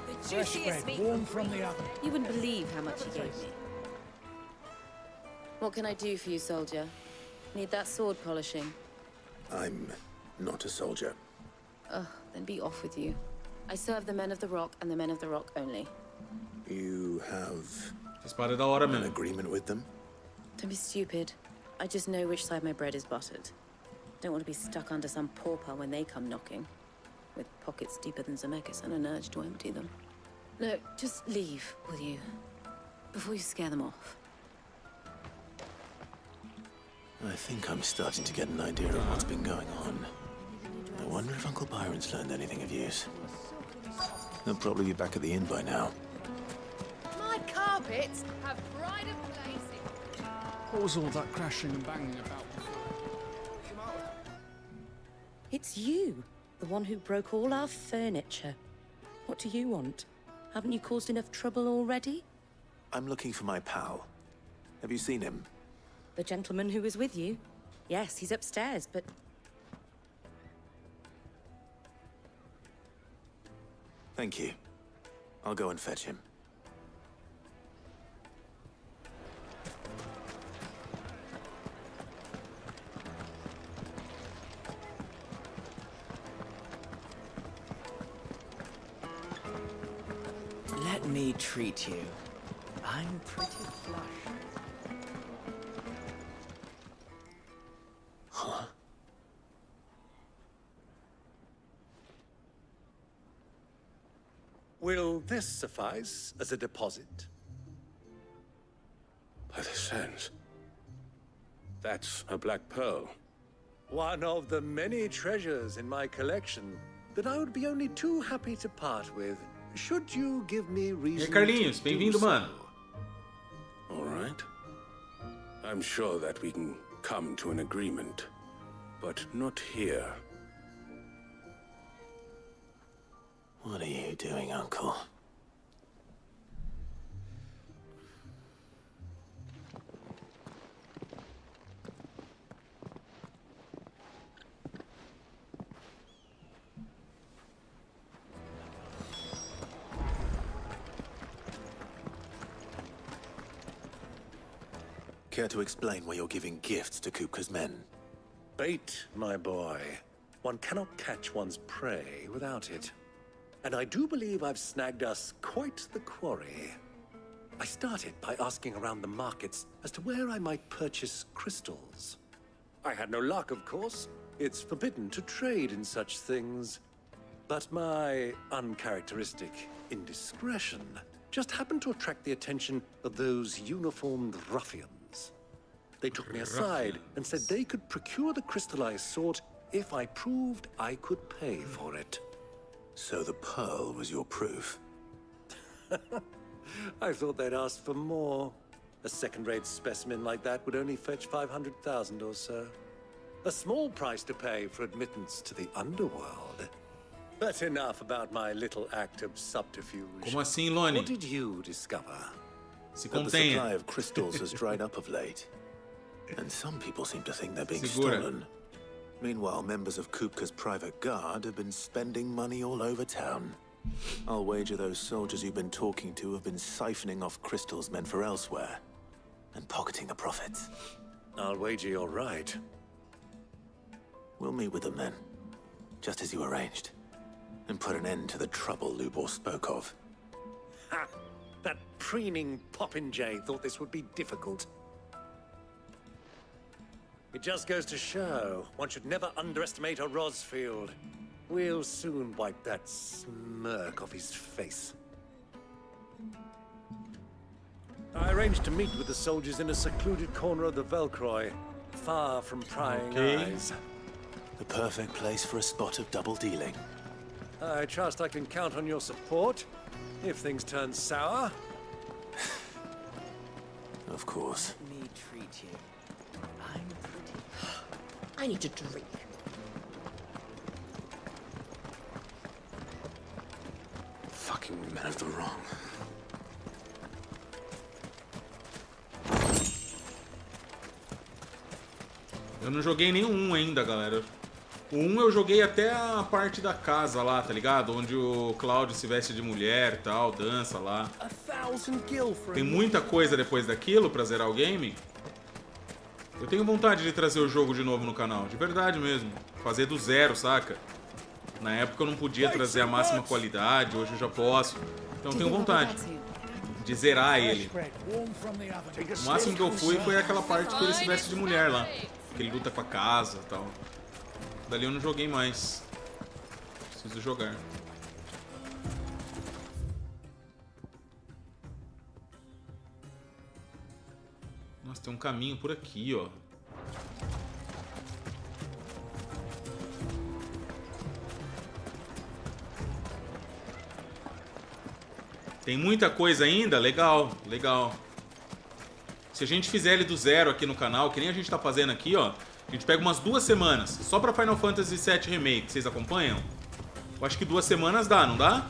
[SPEAKER 5] The juiciest meat warm from the oven. You wouldn't believe how much he gave me. What can I do for you, soldier? Need that sword polishing?
[SPEAKER 2] I'm not a soldier.
[SPEAKER 5] Ugh, then be off with you. I serve the men of the Rock and the men of the Rock only.
[SPEAKER 2] You have
[SPEAKER 1] Espada da hora,
[SPEAKER 2] an
[SPEAKER 1] mano.
[SPEAKER 2] agreement with them?
[SPEAKER 5] Don't be stupid. I just know which side my bread is buttered. Don't want to be stuck under some pauper when they come knocking. With pockets deeper than Zemeckis and an urge to empty them. No, just leave, will you? Before you scare them off.
[SPEAKER 2] I think I'm starting to get an idea of what's been going on. I wonder if Uncle Byron's learned anything of use. They'll probably be back at the inn by now.
[SPEAKER 21] My carpets have pride of place.
[SPEAKER 18] What was all that crashing and banging about?
[SPEAKER 8] It's you, the one who broke all our furniture. What do you want? Haven't you caused enough trouble already?
[SPEAKER 2] I'm looking for my pal. Have you seen him?
[SPEAKER 8] The gentleman who was with you? Yes, he's upstairs, but
[SPEAKER 2] Thank you. I'll go and fetch him.
[SPEAKER 10] Let me treat you. I'm pretty flush.
[SPEAKER 2] Huh?
[SPEAKER 13] Will this suffice as a deposit?
[SPEAKER 3] By the sands. That's a black pearl.
[SPEAKER 13] One of the many treasures in my collection that I would be only too happy to part with, should you give me reason.
[SPEAKER 1] E aí, Carlinhos, bem-vindo, mano.
[SPEAKER 3] All right. I'm sure that we can come to an agreement, but not here.
[SPEAKER 2] What are you doing, Uncle? Care to explain why you're giving gifts to Kupka's men?
[SPEAKER 13] Bait, my boy. One cannot catch one's prey without it. And I do believe I've snagged us quite the quarry. I started by asking around the markets as to where I might purchase crystals. I had no luck, of course. It's forbidden to trade in such things. But my uncharacteristic indiscretion just happened to attract the attention of those uniformed ruffians. They took me aside and said they could procure the crystal I sought if I proved I could pay for it.
[SPEAKER 2] So the pearl was your proof?
[SPEAKER 13] I thought they'd asked for more. A second-rate specimen like that would only fetch 500,000 or so. A small price to pay for admittance to the underworld. But enough about my little act of subterfuge.
[SPEAKER 1] Como assim, Lonnie?
[SPEAKER 13] What did you discover?
[SPEAKER 1] Se
[SPEAKER 2] That the
[SPEAKER 1] contenha.
[SPEAKER 2] supply of crystals has dried up of late. And some people seem to think they're being
[SPEAKER 1] Segura.
[SPEAKER 2] stolen. Meanwhile, members of Kupka's private guard have been spending money all over town. I'll wager those soldiers you've been talking to have been siphoning off crystals meant for elsewhere and pocketing the profits.
[SPEAKER 13] I'll wager you're right.
[SPEAKER 2] We'll meet with them then, just as you arranged, and put an end to the trouble Lubor spoke of.
[SPEAKER 13] Ha! That preening popinjay thought this would be difficult. It just goes to show one should never underestimate a Rosfield. We'll soon wipe that smirk off his face. I arranged to meet with the soldiers in a secluded corner of the Velcroy, far from prying eyes.
[SPEAKER 2] The perfect place for a spot of double dealing.
[SPEAKER 13] I trust I can count on your support if things turn sour.
[SPEAKER 2] Of course.
[SPEAKER 10] Let me treat you. I'm pretty.
[SPEAKER 8] I need to drink.
[SPEAKER 3] Fucking men of the wrong.
[SPEAKER 1] Eu não joguei nenhum ainda, galera. O 1 eu joguei até a parte da casa lá, tá ligado? Onde o Cláudio se veste de mulher e tal, dança lá. Tem muita coisa depois daquilo pra zerar o game. Eu tenho vontade de trazer o jogo de novo no canal, de verdade mesmo. Fazer do zero, saca? Na época eu não podia trazer a máxima qualidade, hoje eu já posso. Então eu tenho vontade de zerar ele. O máximo que eu fui foi aquela parte que ele se veste de mulher lá. Que ele luta com a casa e tal. Dali eu não joguei mais. Preciso jogar. Nossa, tem um caminho por aqui, ó. Tem muita coisa ainda? Legal, legal. Se a gente fizer ele do zero aqui no canal, que nem a gente tá fazendo aqui, ó. A gente pega umas 2 semanas, só pra Final Fantasy VII Remake. Vocês acompanham? Eu acho que 2 semanas dá, não dá?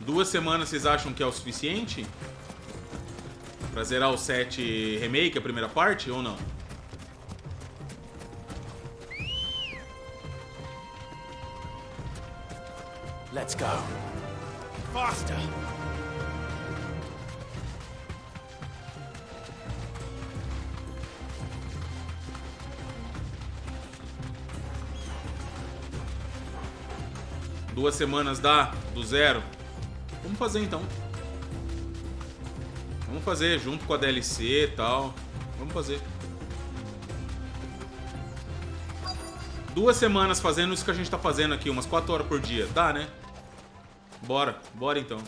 [SPEAKER 1] Duas semanas vocês acham que é o suficiente? Pra zerar o 7 Remake, a primeira parte, ou não?
[SPEAKER 3] Let's go.
[SPEAKER 14] Faster!
[SPEAKER 1] Duas semanas dá? Do zero? Vamos fazer então. Vamos fazer junto com a DLC e tal. Vamos fazer. 2 semanas fazendo isso que a gente tá fazendo aqui, umas 4 horas por dia. Dá, né? Bora, bora então.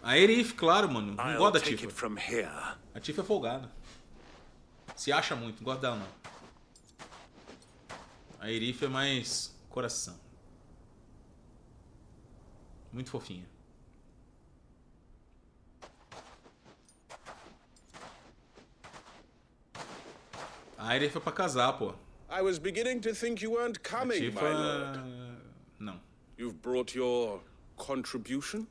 [SPEAKER 1] A Erif, claro, mano. Não gosto da Tifa. A Tifa é folgada. Se acha muito, não gosto dela não. A Erif é mais coração. Muito fofinha. A Erif foi pra casar, pô.
[SPEAKER 11] I was beginning to think you weren't coming, my lord.
[SPEAKER 1] Não.
[SPEAKER 11] You've brought your contribution?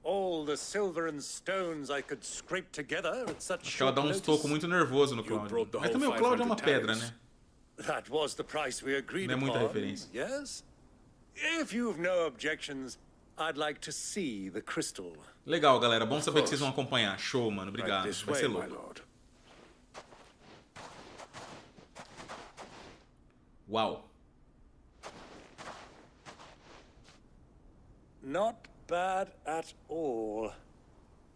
[SPEAKER 13] All the silver and stones I could scrape together at such
[SPEAKER 1] Acho que ela dá uns tocos muito nervoso no Cláudio. Mas também o Cláudio é uma pedra, né?
[SPEAKER 13] That was the price we agreed
[SPEAKER 1] Não é muita
[SPEAKER 13] upon.
[SPEAKER 1] referência.
[SPEAKER 13] Yes? If you've no objections, I'd like to see the crystal.
[SPEAKER 1] Legal, galera. Bom saber que vocês vão acompanhar. Show, mano. Obrigado. Vai ser louco. Uau.
[SPEAKER 13] Not bad at all.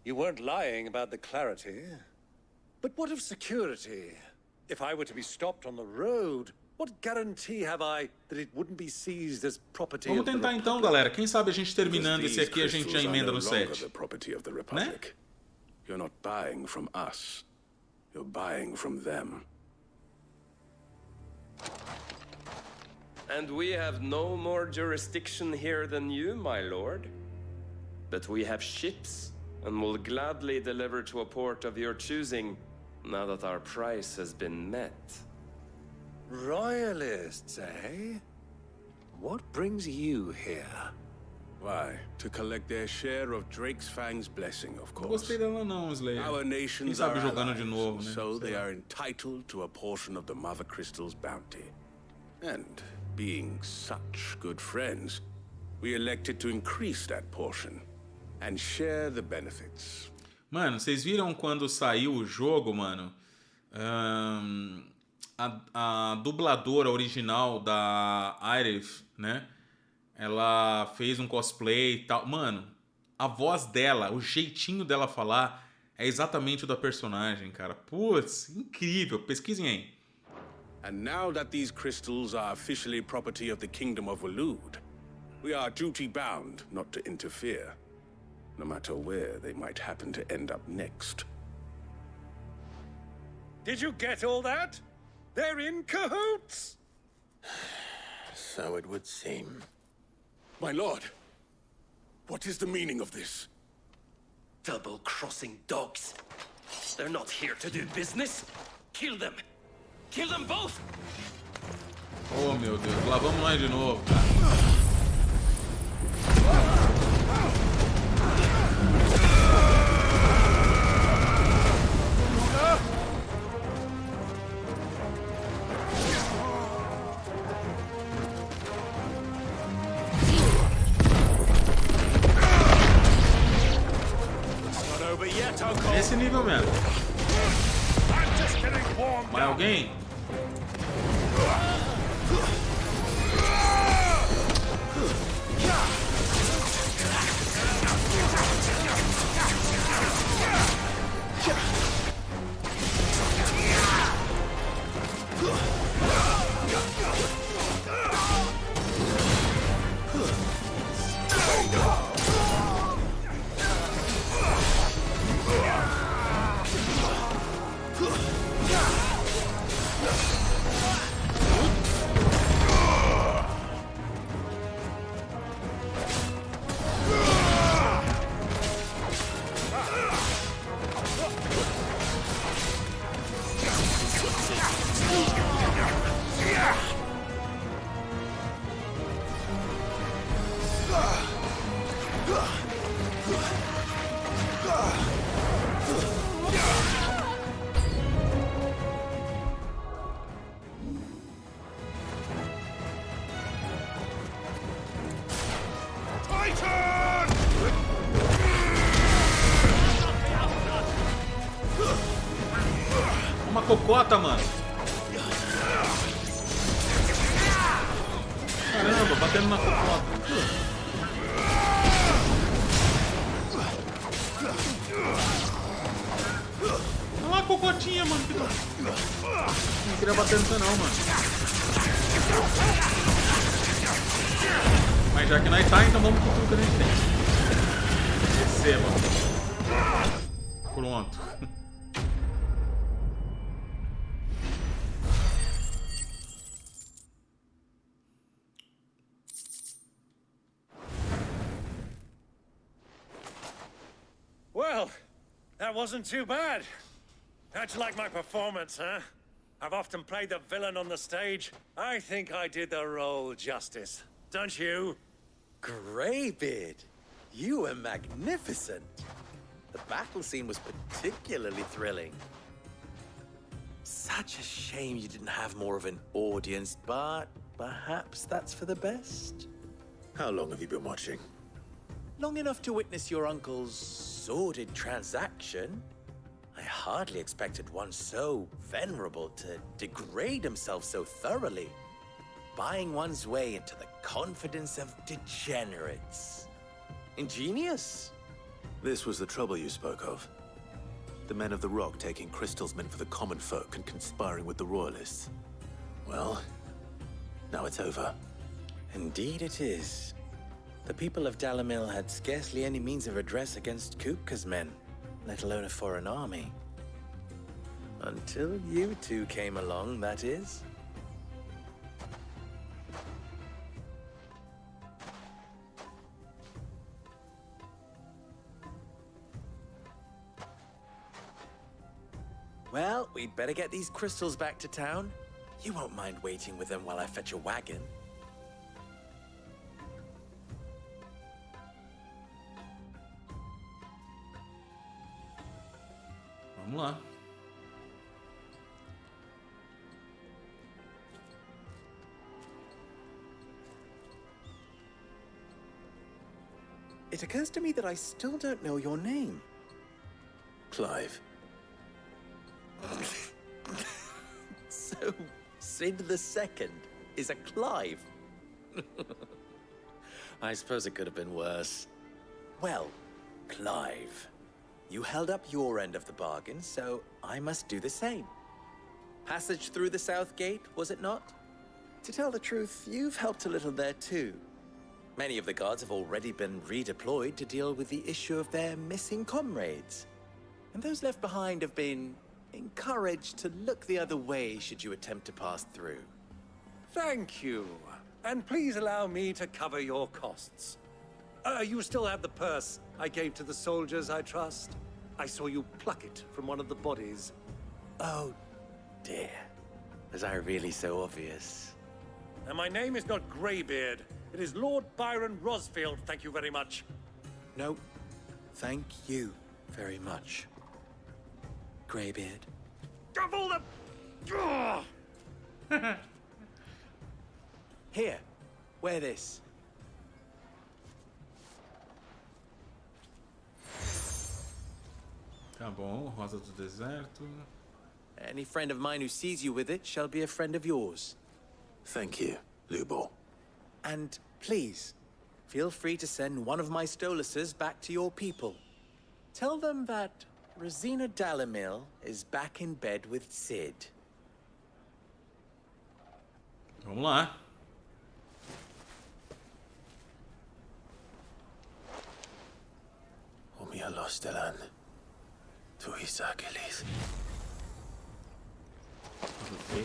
[SPEAKER 13] You weren't lying about the clarity. But what of security? If I were to be stopped on the road, what guarantee have I that it wouldn't be seized as property
[SPEAKER 1] Vamos
[SPEAKER 13] of the
[SPEAKER 1] tentar
[SPEAKER 13] Republic?
[SPEAKER 1] então, galera. Quem sabe a gente terminando esse aqui, a gente já emenda no 7. Né?
[SPEAKER 3] You're not buying from us. You're buying from them.
[SPEAKER 16] And we have no more jurisdiction here than you, my lord. But we have ships, and will gladly deliver to a port of your choosing, now that our price has been met.
[SPEAKER 13] Royalists, eh? What brings you here?
[SPEAKER 3] Why? To collect their share of Drake's Fang's blessing, of
[SPEAKER 1] Não
[SPEAKER 3] course.
[SPEAKER 1] gostei dela não, Slayer.
[SPEAKER 3] Our
[SPEAKER 1] Quem
[SPEAKER 3] nations
[SPEAKER 1] sabe
[SPEAKER 3] are
[SPEAKER 1] jogando de
[SPEAKER 3] allies,
[SPEAKER 1] novo, né?
[SPEAKER 3] so
[SPEAKER 1] Sei
[SPEAKER 3] they
[SPEAKER 1] lá.
[SPEAKER 3] are entitled to a portion of the Mother Crystal's bounty. And being such good friends, we elected to increase that portion and share the benefits.
[SPEAKER 1] Mano, vocês viram quando saiu o jogo, mano? A dubladora original da Aerith, né? Ela fez um cosplay e tal. Mano, a voz dela, o jeitinho dela falar é exatamente o da personagem, cara. Putz, incrível. Pesquisem aí.
[SPEAKER 3] And now that these crystals are officially property of the Kingdom of Waloed, we are duty-bound not to interfere, no matter where they might happen to end up next.
[SPEAKER 13] Did you get all that? They're in cahoots!
[SPEAKER 2] So it would seem.
[SPEAKER 3] My lord, what is the meaning of this?
[SPEAKER 16] Double-crossing dogs. They're not here to do business. Kill them. Kill them both.
[SPEAKER 1] Oh, meu Deus. Lá vamos nós de novo, cara. Esse nível mesmo. Mais alguém? Toma cocota, mano. Caramba, batendo na cocota. Olha lá a cocotinha, mano. Não queria bater nisso não, mano. Mas já que nós tá, então vamos com tudo que a gente tem. Receba. Pronto.
[SPEAKER 13] Well, that wasn't too bad. How'd you like my performance, huh? I've often played the villain on the stage. I think I did the role justice. Don't you?
[SPEAKER 10] Greybeard, you were magnificent. The battle scene was particularly thrilling. Such a shame you didn't have more of an audience, but perhaps that's for the best.
[SPEAKER 2] How long have you been watching?
[SPEAKER 10] Long enough to witness your uncle's sordid transaction. I hardly expected one so venerable to degrade himself so thoroughly, buying one's way into the confidence of degenerates. Ingenious.
[SPEAKER 2] This was the trouble you spoke of. The men of the Rock taking Crystal's men for the common folk and conspiring with the Royalists. Well, now it's over.
[SPEAKER 10] Indeed it is. The people of Dalamil had scarcely any means of redress against Kupka's men, let alone a foreign army. Until you two came along, that is. Well, we'd better get these crystals back to town. You won't mind waiting with them while I fetch a wagon.
[SPEAKER 1] Vamos lá.
[SPEAKER 10] It occurs to me that I still don't know your name.
[SPEAKER 2] Clive.
[SPEAKER 10] So, Sid the Second is a Clive. I suppose it could have been worse. Well, Clive, you held up your end of the bargain, so I must do the same. Passage through the South Gate, was it not? To tell the truth, you've helped a little there too. Many of the guards have already been redeployed to deal with the issue of their missing comrades. And those left behind have been encouraged to look the other way should you attempt to pass through.
[SPEAKER 13] Thank you. And please allow me to cover your costs. You still have the purse I gave to the soldiers, I trust? I saw you pluck it from one of the bodies.
[SPEAKER 10] Oh, dear. Was I really so obvious?
[SPEAKER 13] And my name is not Greybeard. It is Lord Byron Rosfield, thank you very much.
[SPEAKER 10] No, thank you very much, Greybeard.
[SPEAKER 13] Of all the...
[SPEAKER 10] Here, wear this.
[SPEAKER 1] Tá bom, Rosa do Deserto.
[SPEAKER 10] Any friend of mine who sees you with it shall be a friend of yours.
[SPEAKER 2] Thank you, Lubo.
[SPEAKER 10] And please, feel free to send one of my Stoluses back to your people. Tell them that Rosina Dalamil is back in bed with Sid.
[SPEAKER 1] Vamos lá.
[SPEAKER 2] Omia Lostelan. Tu Isaac Elith.
[SPEAKER 1] Okay.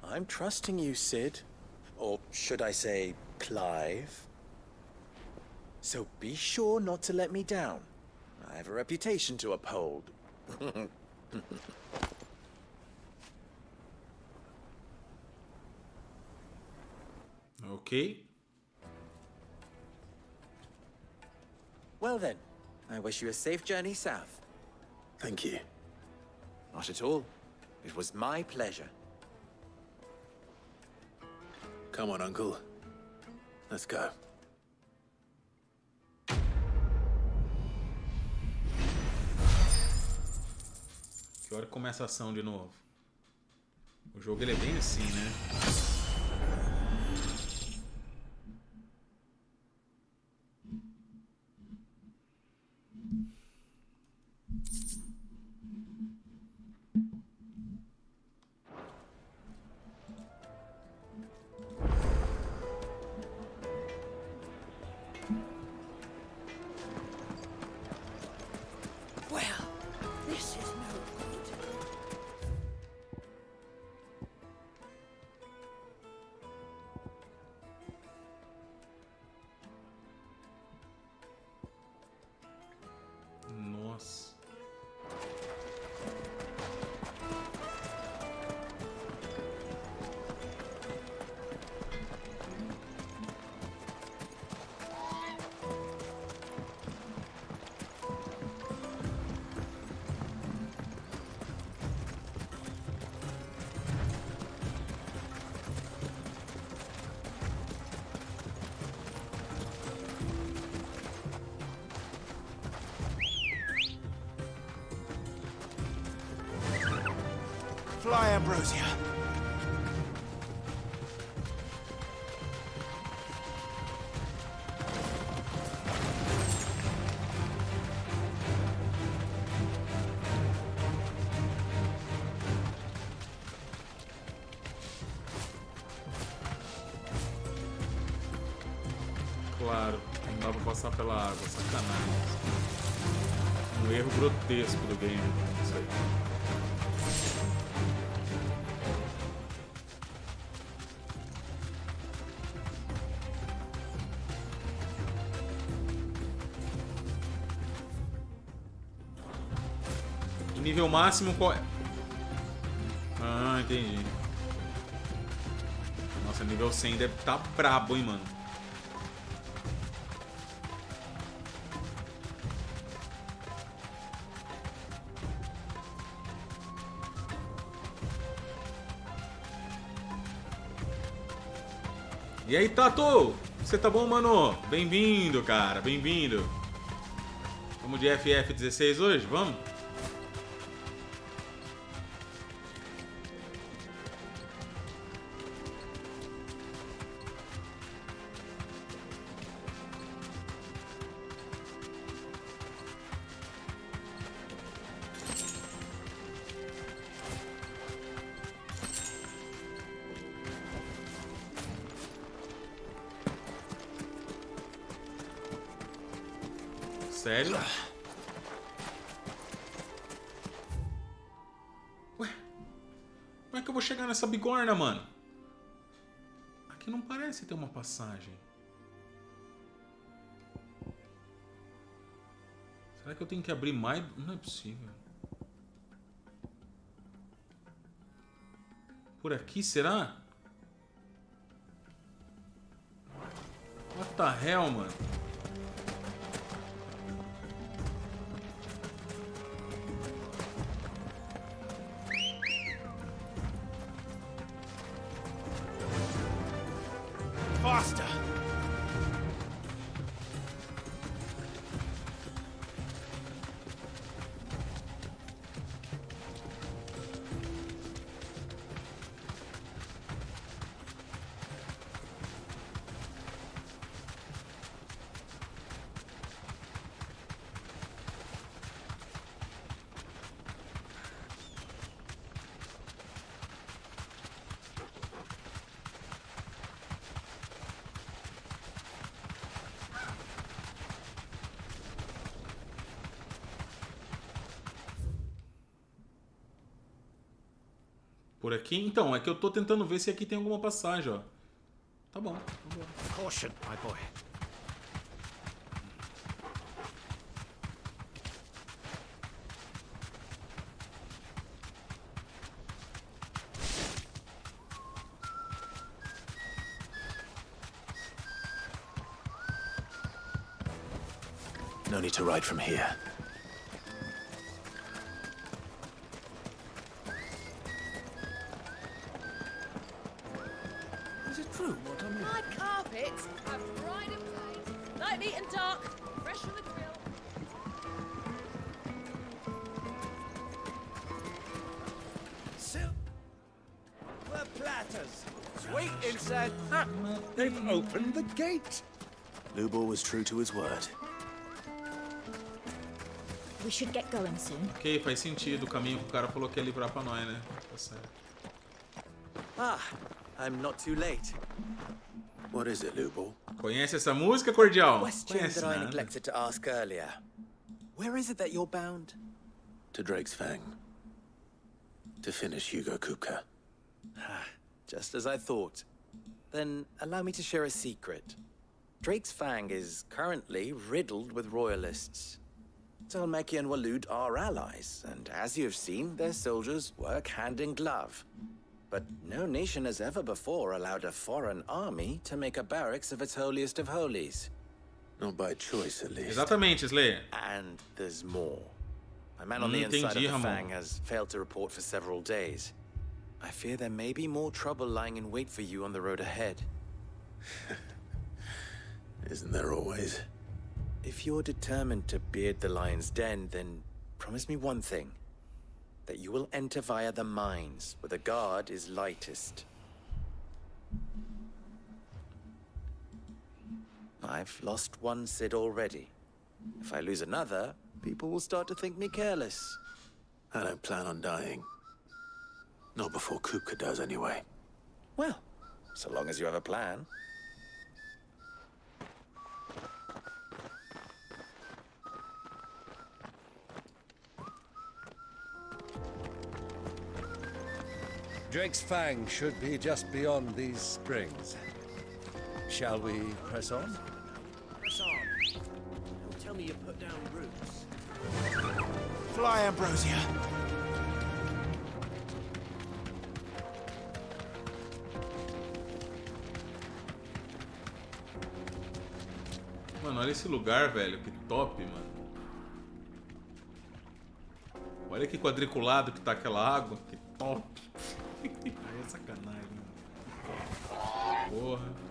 [SPEAKER 10] I'm trusting you, Sid. Or should I say, Clive. So be sure not to let me down. I have a reputation to uphold.
[SPEAKER 1] Okay.
[SPEAKER 10] Well then, I wish you a safe journey south.
[SPEAKER 2] Thank you.
[SPEAKER 10] Not at all. It was my pleasure.
[SPEAKER 2] Come on, Uncle. Let's go.
[SPEAKER 1] Que hora que começa a ação de novo? O jogo ele é bem assim, né? Nossa.
[SPEAKER 14] Fly, Ambrosia.
[SPEAKER 1] Claro, não dá pra passar pela água, sacanagem. Um erro grotesco do game, isso aí. Nível máximo qual é? Ah, entendi. Nossa, nível 100 deve estar brabo, hein, mano. E aí, Tato? Você tá bom, mano? Bem-vindo, cara. Bem-vindo. Vamos de FF16 hoje? Vamos? Sério? Ué? Como é que eu vou chegar nessa bigorna, mano? Aqui não parece ter uma passagem. Será que eu tenho que abrir mais? Não é possível. Por aqui, será? What the hell, mano?
[SPEAKER 14] Faster!
[SPEAKER 1] Por aqui? Então, é que eu tô tentando ver se aqui tem alguma passagem, ó. Tá bom, tá bom.
[SPEAKER 14] Caution, my boy.
[SPEAKER 2] No need to ride from here.
[SPEAKER 14] Is it true what I'm...
[SPEAKER 8] My carpets have pride of place. Light, neat and dark. Fresh from the grill.
[SPEAKER 13] matters. Sweet incense. They've opened the gate.
[SPEAKER 3] Lubor was true to his word.
[SPEAKER 17] We should get going soon.
[SPEAKER 1] Ok, faz sentido. O caminho que o cara falou que ia livrar pra nós, né? Tá certo.
[SPEAKER 10] Ah, I'm not too late.
[SPEAKER 3] What is it, Lubor?
[SPEAKER 1] Conhece essa música, Cordial?
[SPEAKER 10] Question
[SPEAKER 1] Conhece
[SPEAKER 10] that I
[SPEAKER 1] nada.
[SPEAKER 10] neglected to ask earlier. Where is it that you're bound?
[SPEAKER 3] To Drake's Fang. To finish Hugo Kupka.
[SPEAKER 10] Just as I thought. Then allow me to share a secret. Drake's Fang is currently riddled with royalists. Tolmeki and Walud are allies, and as you have seen, their soldiers work hand in glove. But no nation has ever before allowed a foreign army to make a barracks of its holiest of holies.
[SPEAKER 3] Not by choice, at least.
[SPEAKER 1] Exatamente, Slayer.
[SPEAKER 10] And there's more. My man on the inside of
[SPEAKER 1] Entendi,
[SPEAKER 10] the
[SPEAKER 1] Ramon.
[SPEAKER 10] Fang has failed to report for several days. I fear there may be more trouble lying in wait for you on the road ahead.
[SPEAKER 3] Isn't there always?
[SPEAKER 10] If you're determined to beard the lion's den, then promise me one thing. That you will enter via the mines, where the guard is lightest. I've lost one Cid already. If I lose another, people will start to think me careless.
[SPEAKER 3] I don't plan on dying. Not before Kupka does, anyway.
[SPEAKER 10] Well, so long as you have a plan.
[SPEAKER 13] Drake's Fang should be just beyond these springs. Shall we press on?
[SPEAKER 14] Press on. Don't tell me you put down roots. Fly, Ambrosia.
[SPEAKER 1] Mano, olha esse lugar, velho. Que top, mano. Olha que quadriculado que tá aquela água. Que top. Aí é sacanagem, mano. Porra.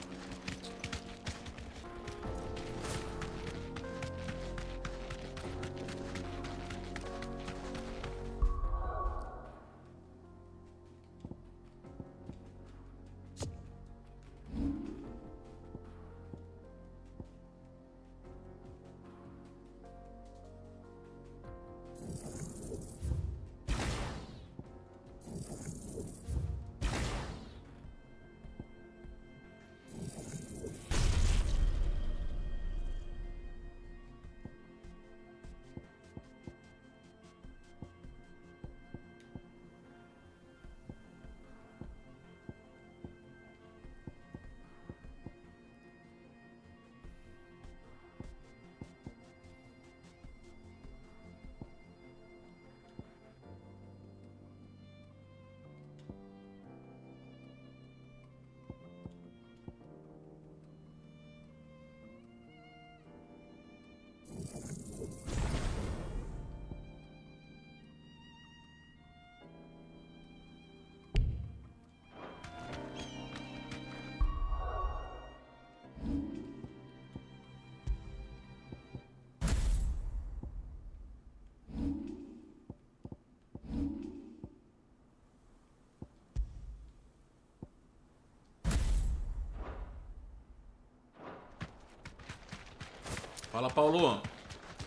[SPEAKER 1] Fala, Paulo.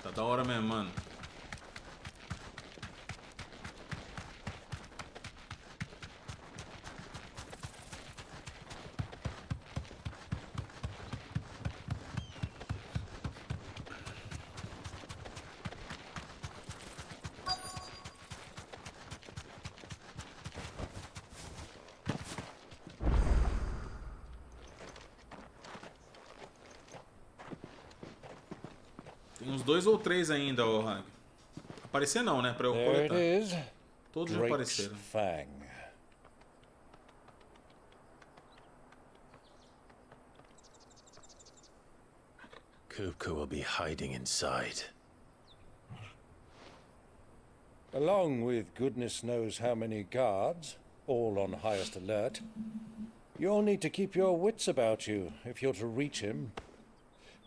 [SPEAKER 1] Tá da hora mesmo, mano. Tem uns 2 ou 3 ainda, ô Hag. Aparecer não, né? Pra eu
[SPEAKER 13] There
[SPEAKER 1] coletar.
[SPEAKER 13] it is.
[SPEAKER 1] Todos já
[SPEAKER 13] Drake's
[SPEAKER 1] apareceram.
[SPEAKER 13] Fang.
[SPEAKER 3] Kupka will be hiding inside.
[SPEAKER 13] Along with goodness knows how many guards, all on highest alert, you'll need to keep your wits about you if you're to reach him.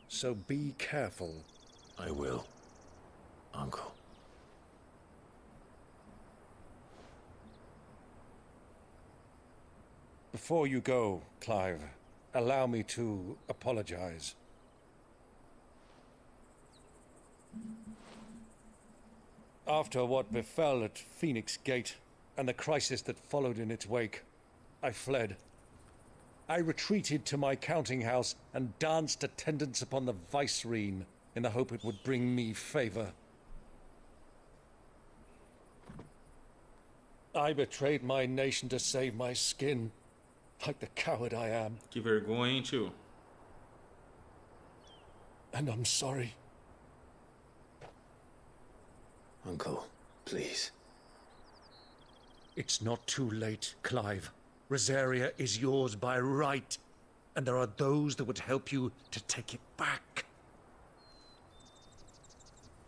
[SPEAKER 13] So be careful.
[SPEAKER 3] I will, Uncle.
[SPEAKER 13] Before you go, Clive, allow me to apologize. After what befell at Phoenix Gate and the crisis that followed in its wake, I fled. I retreated to my counting house and danced attendance upon the vicereine in the hope it would bring me favor. I betrayed my nation to save my skin, like the coward I am.
[SPEAKER 1] Que vergonha, hein, tio?
[SPEAKER 13] And I'm sorry.
[SPEAKER 2] Uncle, please.
[SPEAKER 13] It's not too late, Clive. Rosaria is yours by right, and there are those that would help you to take it back.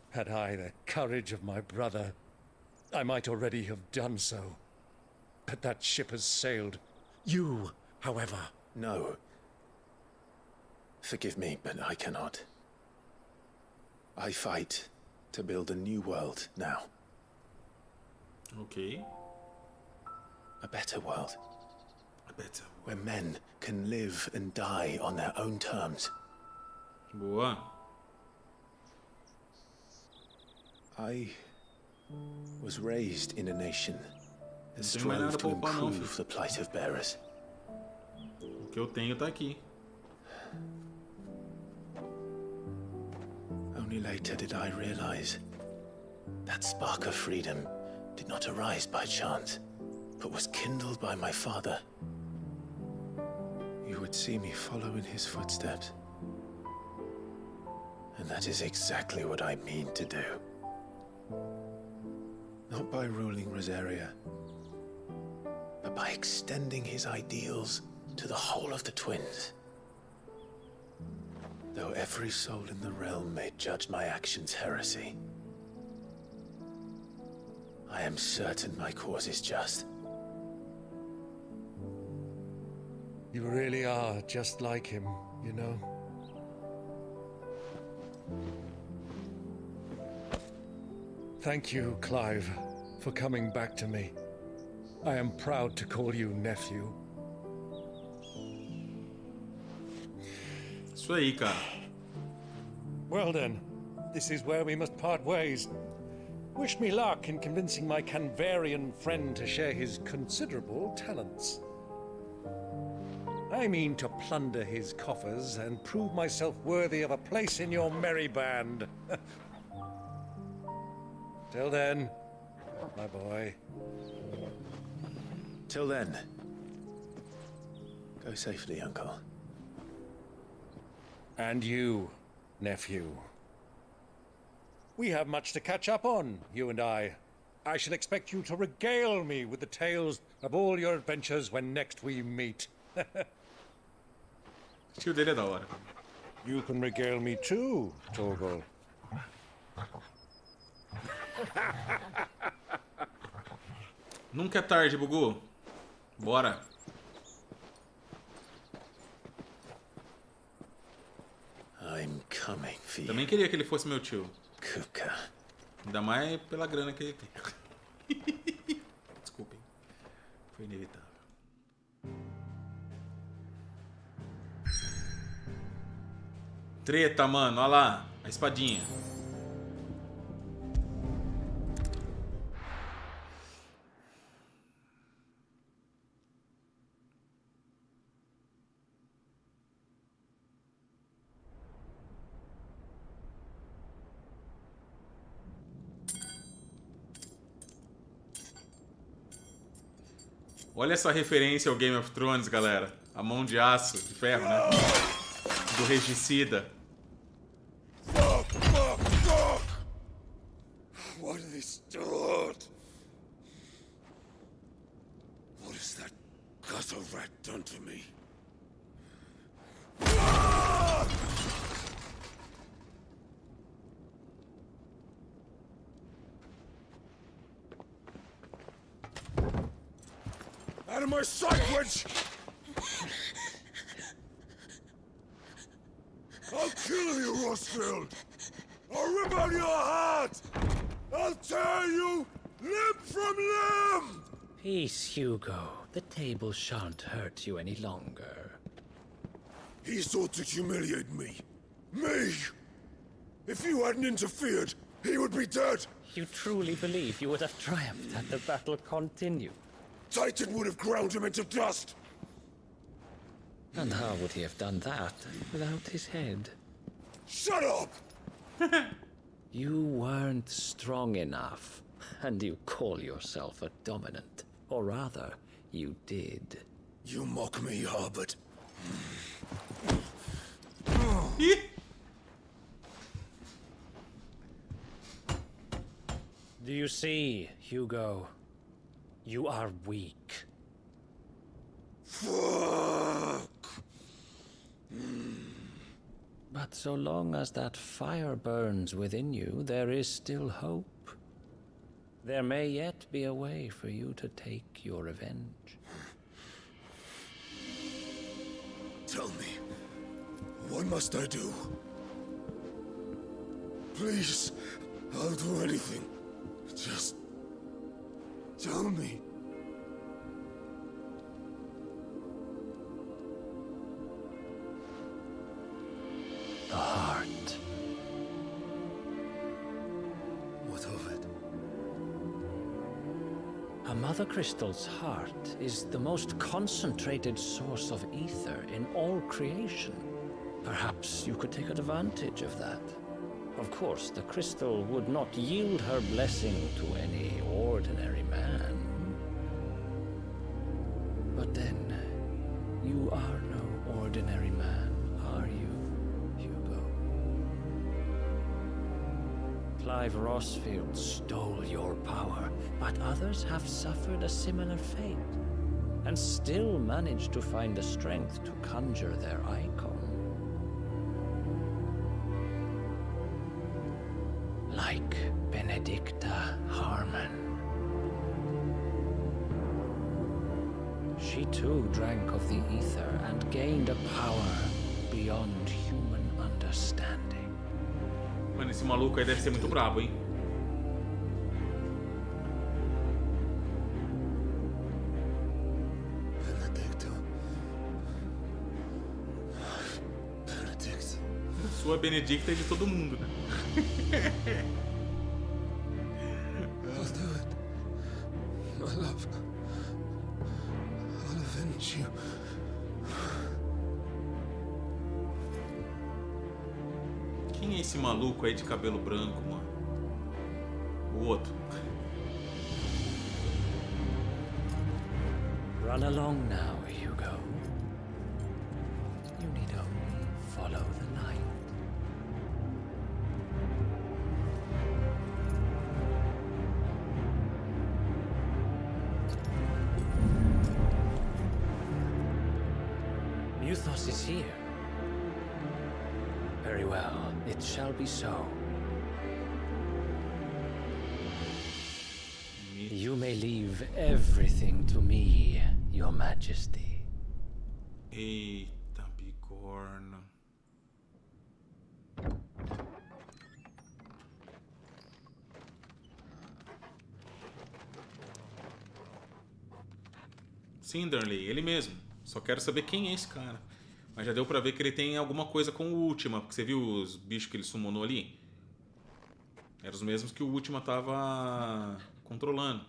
[SPEAKER 13] Had I the courage of my brother, I might already have done so. But that ship has sailed. You, however...
[SPEAKER 2] No. Forgive me, but I cannot. I fight to build a new world now.
[SPEAKER 1] Okay.
[SPEAKER 2] A better world.
[SPEAKER 1] A better.
[SPEAKER 2] Where men can live and die on their own terms.
[SPEAKER 1] Boa.
[SPEAKER 2] I was raised in a nation that strove to improve the plight of bearers.
[SPEAKER 1] O que eu tenho tá aqui.
[SPEAKER 2] Only later did I realize that spark of freedom did not arise by chance, but was kindled by my father. You would see me follow in his footsteps. And that is exactly what I mean to do. Not by ruling Rosaria, but by extending his ideals to the whole of the twins. Though every soul in the realm may judge my actions heresy, I am certain my cause is just.
[SPEAKER 13] You really are just like him, you know? Thank you, Clive, for coming back to me. I am proud to call you nephew.
[SPEAKER 1] Isso aí, cara.
[SPEAKER 13] Well then, this is where we must part ways. Wish me luck in convincing my Canvarian friend to share his considerable talents. I mean to plunder his coffers and prove myself worthy of a place in your merry band. Till then, my boy.
[SPEAKER 2] Till then, go safely, Uncle.
[SPEAKER 13] And you, nephew. We have much to catch up on, you and I. I shall expect you to regale me with the tales of all your adventures when next we meet.
[SPEAKER 1] Tio dele é da hora.
[SPEAKER 13] You can regale me too, Torgal.
[SPEAKER 1] Nunca é tarde, Bugu. Bora.
[SPEAKER 2] I'm coming for you.
[SPEAKER 1] Também queria que ele fosse meu tio.
[SPEAKER 2] Kuka.
[SPEAKER 1] Ainda mais pela grana que ele tem. Desculpem. Foi inevitável. Treta, mano. Olha lá. A espadinha. Olha essa referência ao Game of Thrones, galera. A mão de aço, de ferro, né? Do regicida.
[SPEAKER 3] What have they stored? What has that gutter rat done to me? Out of my sight, witch! I'll kill you, Rosfield! I'll rip out your heart! I'll tear you limb from limb!
[SPEAKER 7] Peace, Hugo. The table shan't hurt you any longer.
[SPEAKER 3] He sought to humiliate me. Me! If you hadn't interfered, he would be dead!
[SPEAKER 7] You truly believe you would have triumphed had the battle continued?
[SPEAKER 3] Titan would have ground him into dust!
[SPEAKER 7] And how would he have done that without his head?
[SPEAKER 3] Shut up!
[SPEAKER 7] You weren't strong enough, and you call yourself a dominant. Or rather, you did.
[SPEAKER 3] You mock me, Harbert.
[SPEAKER 7] Do you see, Hugo? You are weak.
[SPEAKER 3] Fuck!
[SPEAKER 7] But so long as that fire burns within you, there is still hope. There may yet be a way for you to take your revenge.
[SPEAKER 3] Tell me, what must I do? Please, I'll do anything. Just tell me.
[SPEAKER 7] The heart.
[SPEAKER 3] What of it?
[SPEAKER 7] A Mother Crystal's heart is the most concentrated source of ether in all creation. Perhaps you could take advantage of that. Of course, the crystal would not yield her blessing to any ordinary man. But then, you are no ordinary man, are you, Hugo? Clive Rossfield stole your power, but others have suffered a similar fate, and still managed to find the strength to conjure their icon. Like Benedicta Harmon. She too drank of the ether and gained a power beyond human understanding.
[SPEAKER 1] Mano, esse maluco aí deve ser muito brabo, hein? Sua Benedicta é de todo mundo, né?
[SPEAKER 3] I'll do it. My love. I'll avenge you.
[SPEAKER 1] Quem é esse maluco aí de cabelo branco, mano? O outro.
[SPEAKER 7] Run along now, Hugo. You need only follow the light. Muthos is here. Very well, it shall be so. You may leave everything to me, Your Majesty.
[SPEAKER 1] Eita, bigorna. Cinderly, ele mesmo. Só quero saber quem é esse cara. Mas já deu pra ver que ele tem alguma coisa com o Ultima. Porque você viu os bichos que ele summonou ali? Eram os mesmos que o Ultima tava controlando.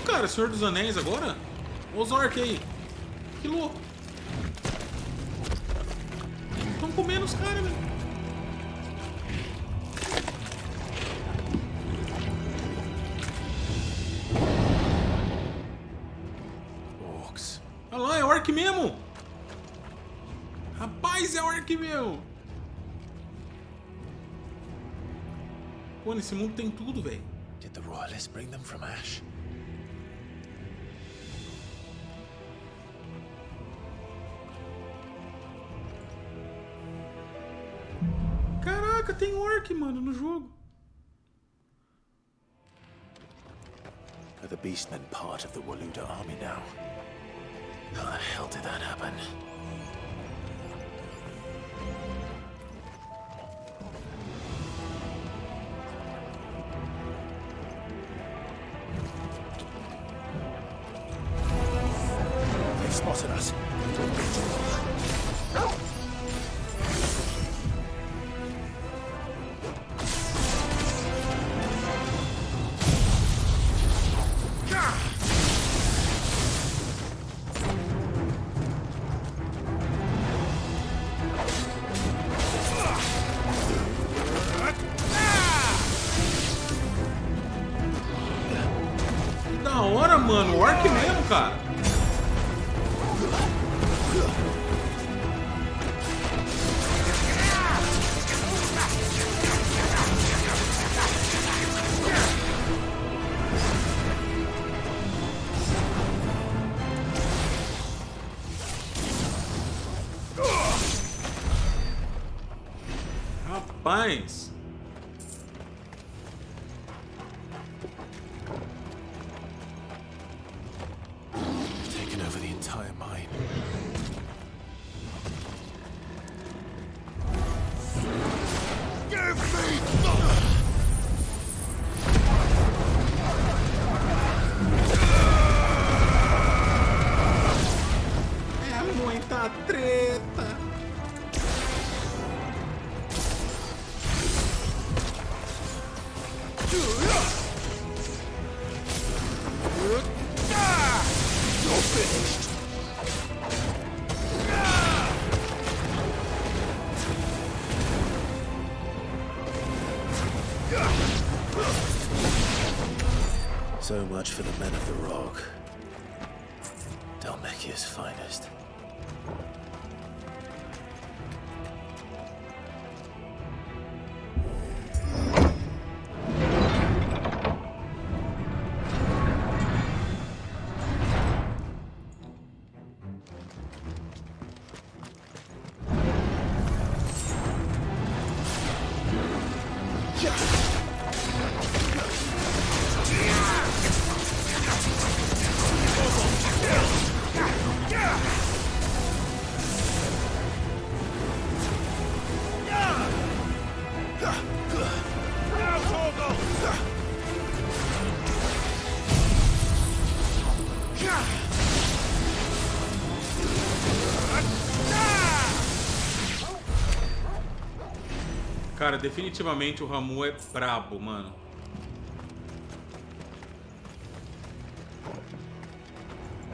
[SPEAKER 1] Cara, Senhor dos Anéis agora? Olha os orcs aí. Que louco. Estão comendo os caras, velho.
[SPEAKER 3] Orcs.
[SPEAKER 1] Olha lá, é orc mesmo. Rapaz, é orc mesmo. Pô, nesse mundo tem tudo, velho.
[SPEAKER 2] Did the royalists bring them from Ash?
[SPEAKER 1] Caraca, tem orc, mano, no jogo.
[SPEAKER 2] Are the beastmen part of the Waluda army now? How the hell did that happen? They've spotted us.
[SPEAKER 1] Da hora, mano. Orc mesmo, cara. Rapaz.
[SPEAKER 2] Taken over the entire mine.
[SPEAKER 3] Give me
[SPEAKER 1] É muita treta.
[SPEAKER 3] You're finished.
[SPEAKER 2] So much for the men of the rock. Dalmekia's finest.
[SPEAKER 1] Cara, definitivamente o Ramu é brabo, mano.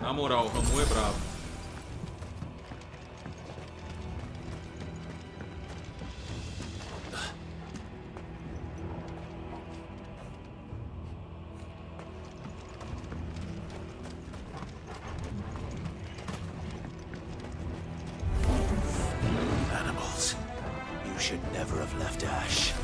[SPEAKER 1] Na moral, o Ramu é brabo.
[SPEAKER 2] Animals. You should never have left Ash.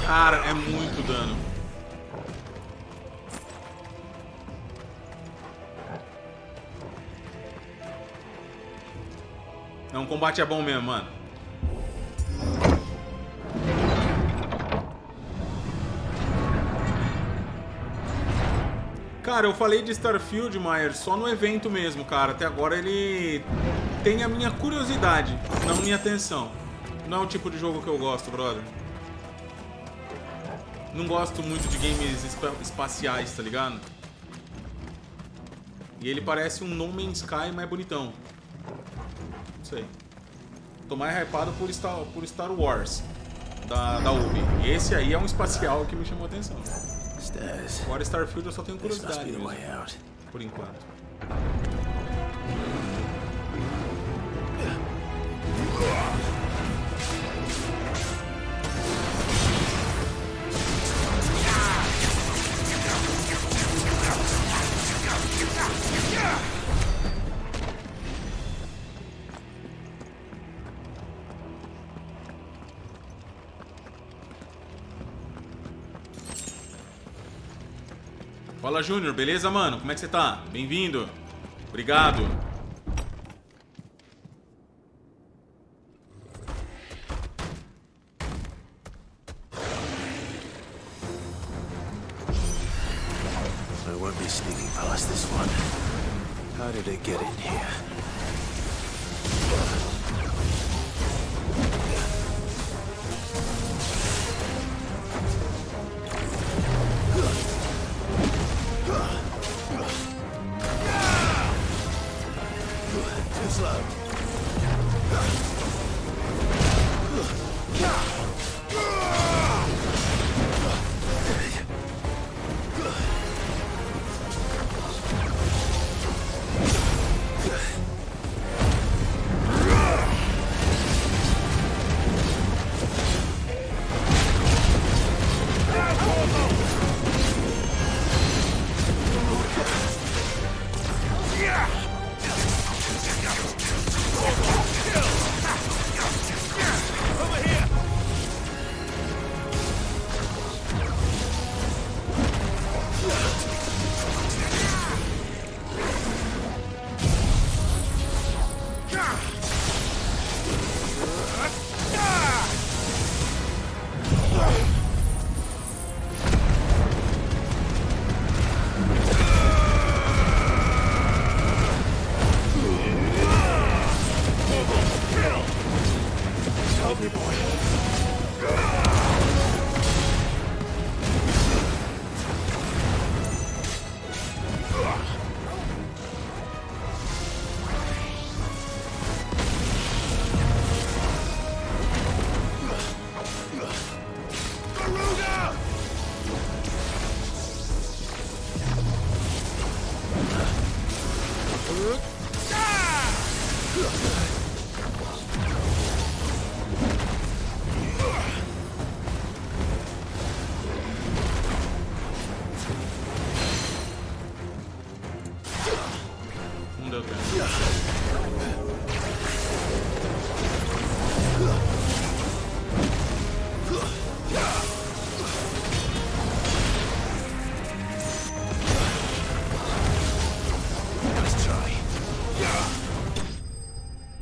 [SPEAKER 1] Cara, é muito dano. Não, o combate é bom mesmo, mano. Cara, eu falei de Starfield, Maier, só no evento mesmo, cara. Até agora ele tem a minha curiosidade, não minha atenção. Não é o tipo de jogo que eu gosto, brother. Não gosto muito de games espaciais, tá ligado? E ele parece um No Man's Sky mais bonitão. Não sei. Tô mais hypado por Star Wars da Ubi. E esse aí é um espacial que me chamou a atenção. Agora Starfield eu só tenho curiosidade mesmo, por enquanto. Fala, Júnior, beleza, mano? Como é que você tá? Bem-vindo. Obrigado.
[SPEAKER 3] I won't be sneaking past this one. How did it get in here?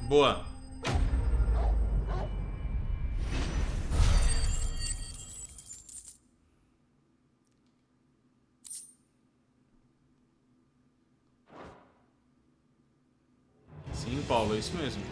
[SPEAKER 1] Boa. Sim, Paulo, é isso mesmo.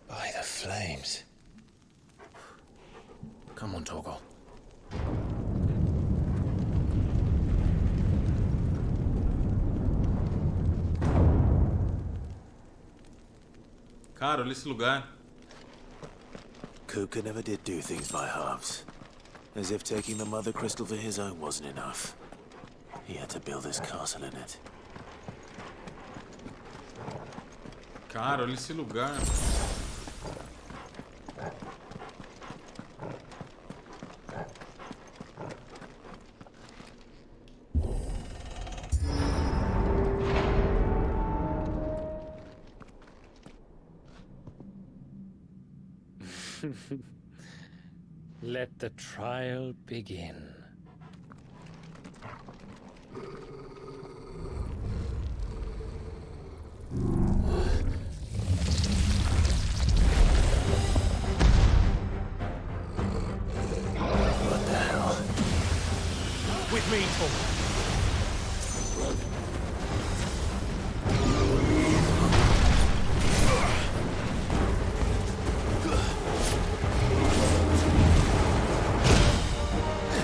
[SPEAKER 2] By the flames.
[SPEAKER 7] Come on, Torgal.
[SPEAKER 1] Cara, olha esse lugar.
[SPEAKER 2] Kupka never did do things by halves. As if taking the Mother Crystal for his own wasn't enough. He had to build his castle in it.
[SPEAKER 1] Cara, olha esse lugar.
[SPEAKER 7] Let the trial begin.
[SPEAKER 2] What the hell?
[SPEAKER 13] With me, Torgal.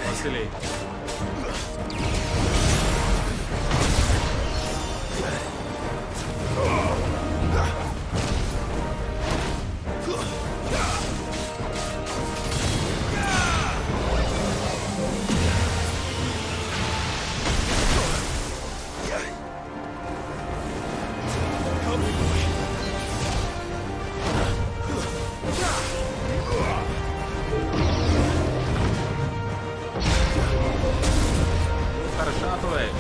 [SPEAKER 1] Vacilei. Cara chato, velho.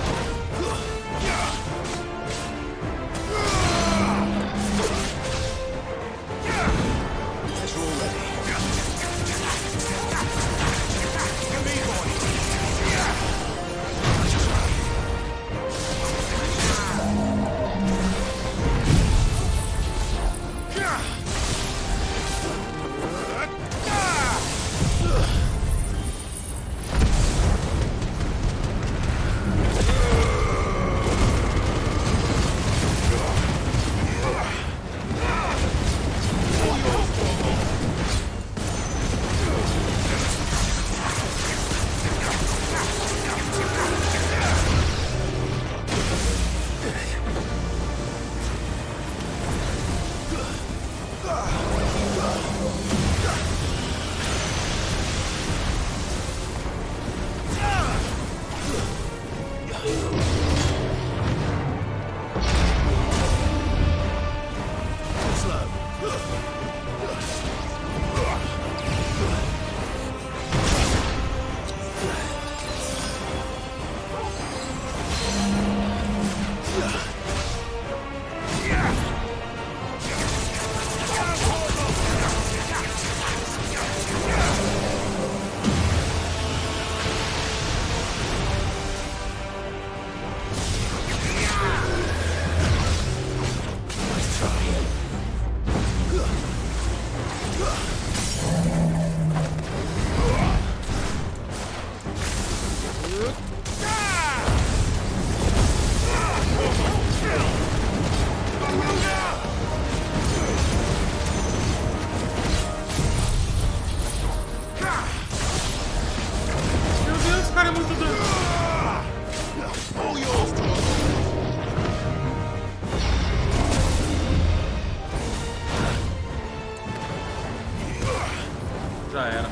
[SPEAKER 1] Já era.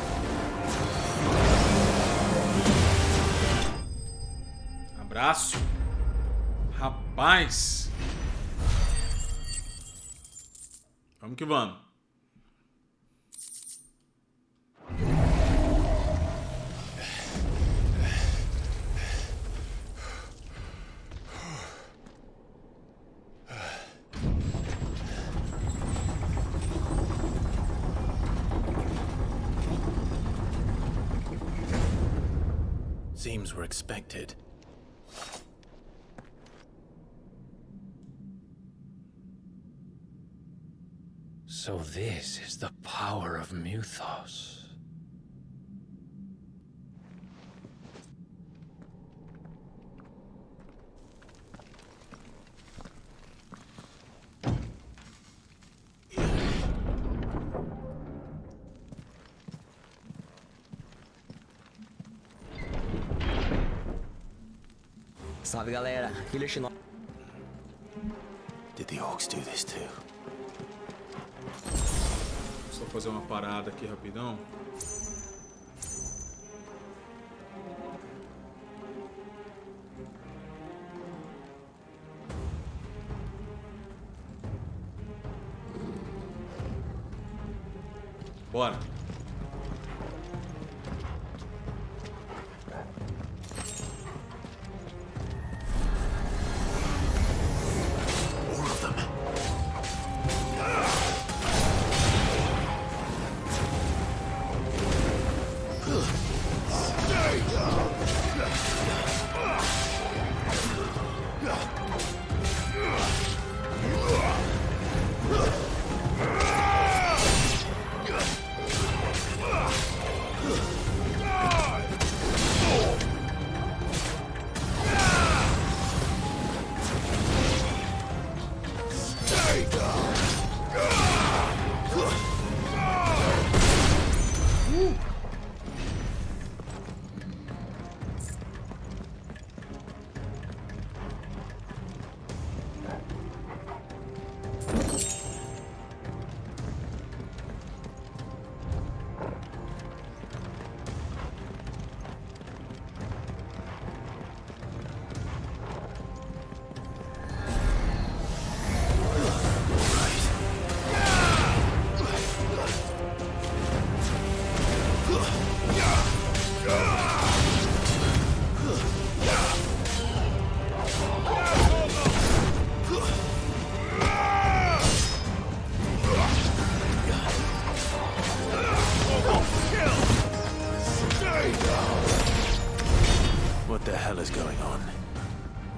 [SPEAKER 1] Abraço. Rapaz. Vamos que vamos.
[SPEAKER 2] Seems we're expected.
[SPEAKER 7] So this is the power of Mythos.
[SPEAKER 4] Salve, galera. Killer Shino...
[SPEAKER 2] Did the orcs do this too?
[SPEAKER 1] Só fazer uma parada aqui rapidão. Bora.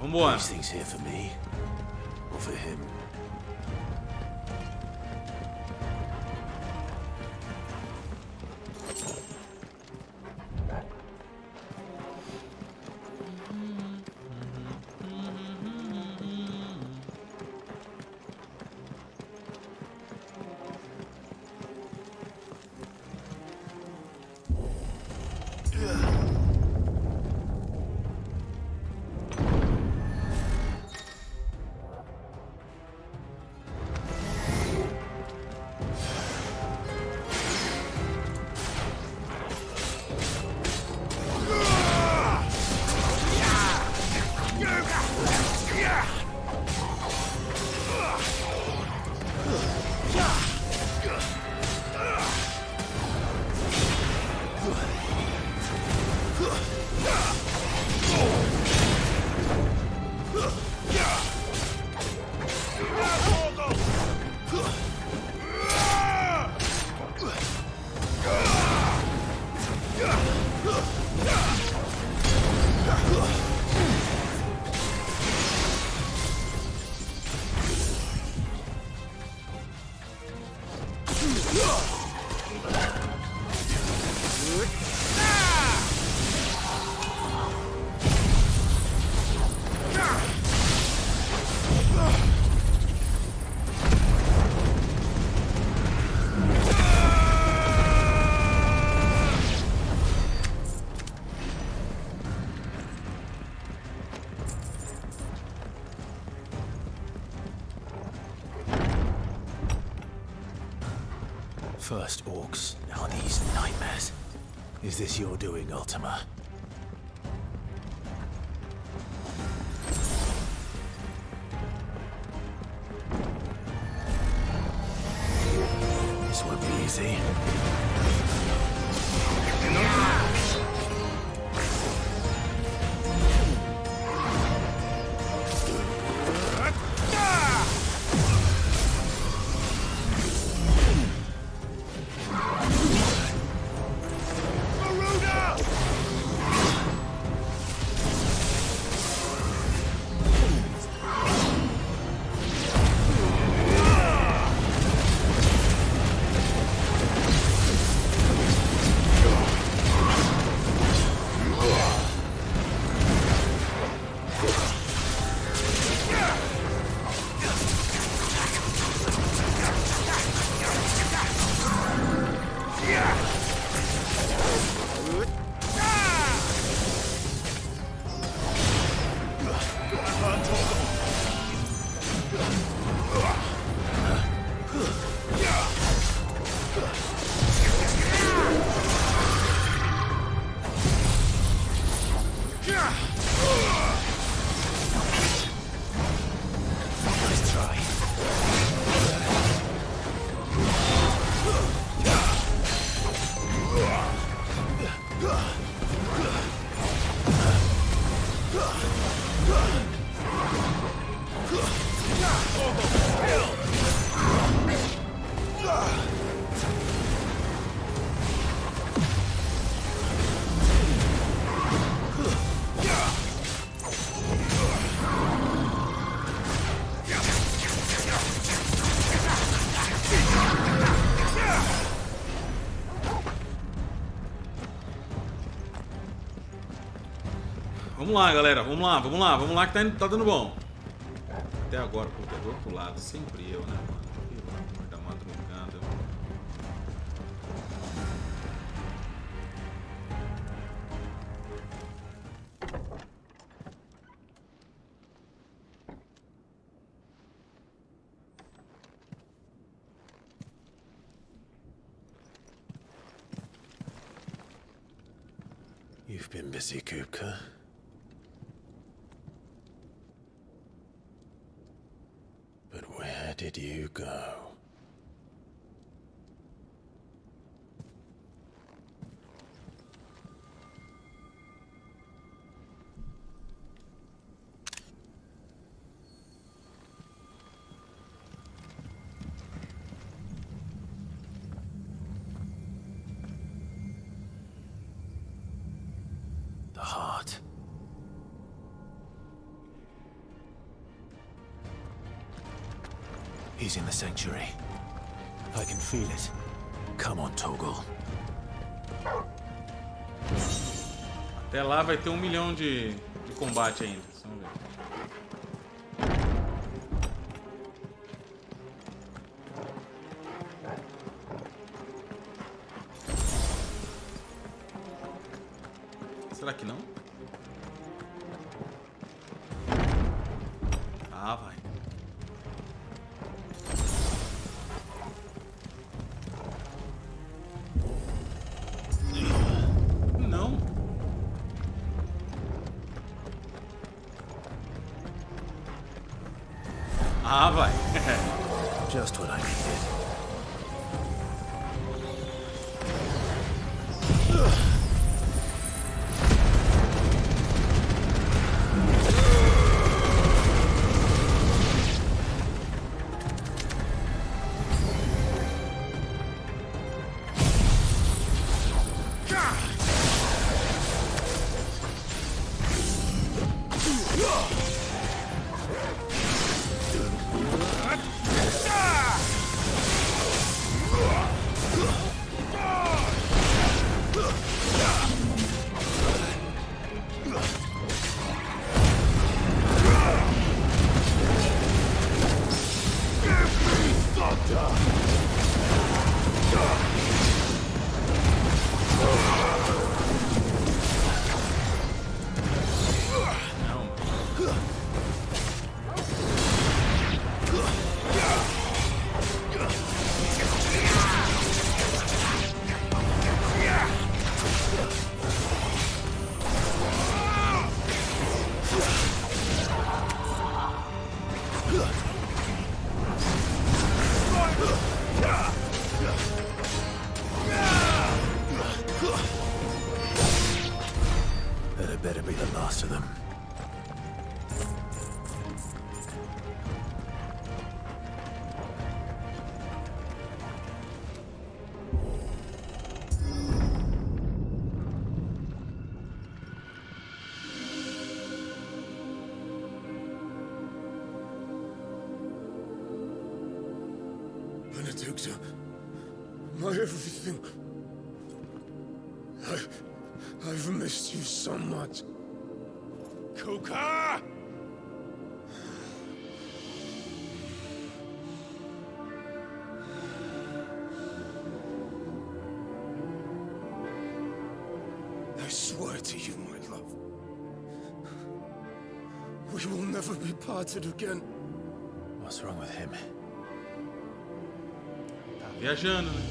[SPEAKER 1] Vambora.
[SPEAKER 2] These things here for me or for him? First orcs, now these nightmares. Is this your doing, Ultima? This won't be easy.
[SPEAKER 1] Vamos lá, galera. Vamos lá que tá dando bom. Até agora, pô, do outro lado. Sempre eu, né, mano? Pelo amor da madrugada.
[SPEAKER 2] You've been busy, Kupka. But where did you go? The heart. He's in the sanctuary. I can feel it. Come on, Toggle.
[SPEAKER 1] Até lá vai ter 1 milhão de combate ainda. Vamos ver. Será que não? Ah, vai. Não. Ah, vai.
[SPEAKER 2] Just what I needed. That better be the last of them.
[SPEAKER 3] Benedicta, my everything. I've missed you so much. Kuka! I swear to you, my love, we will never be parted again.
[SPEAKER 2] What's wrong with him?
[SPEAKER 1] Tá viajando, né?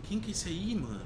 [SPEAKER 1] Quem que é esse aí, mano?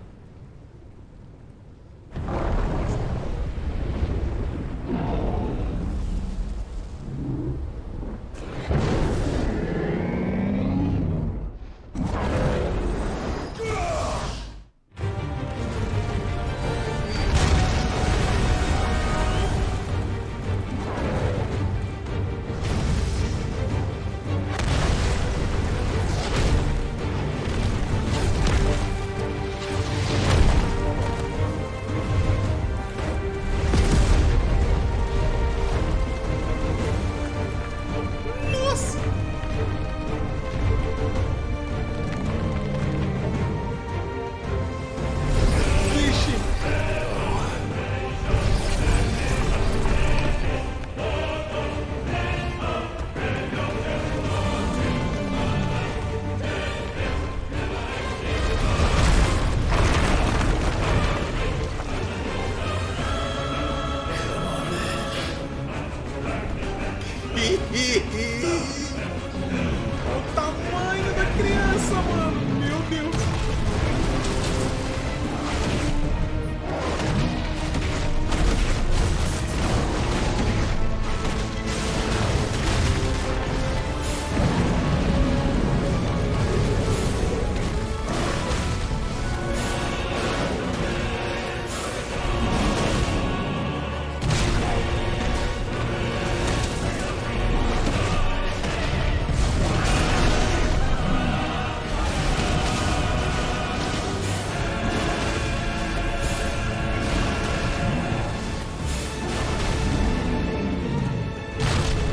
[SPEAKER 1] O tamanho da criança, mano. Meu Deus.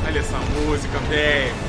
[SPEAKER 1] Olha essa música, velho.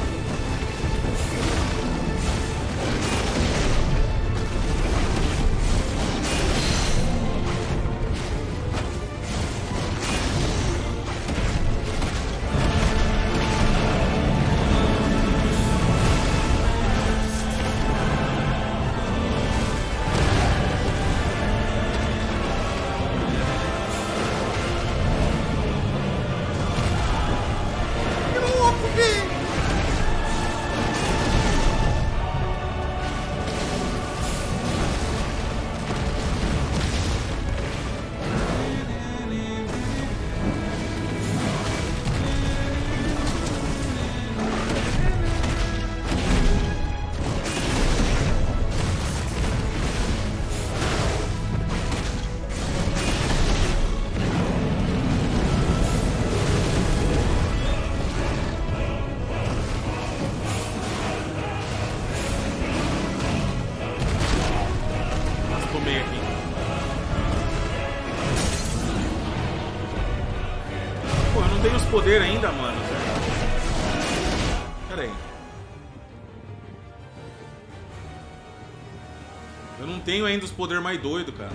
[SPEAKER 1] Poder ainda, mano. Pera aí. Eu não tenho ainda os poderes mais doidos, cara.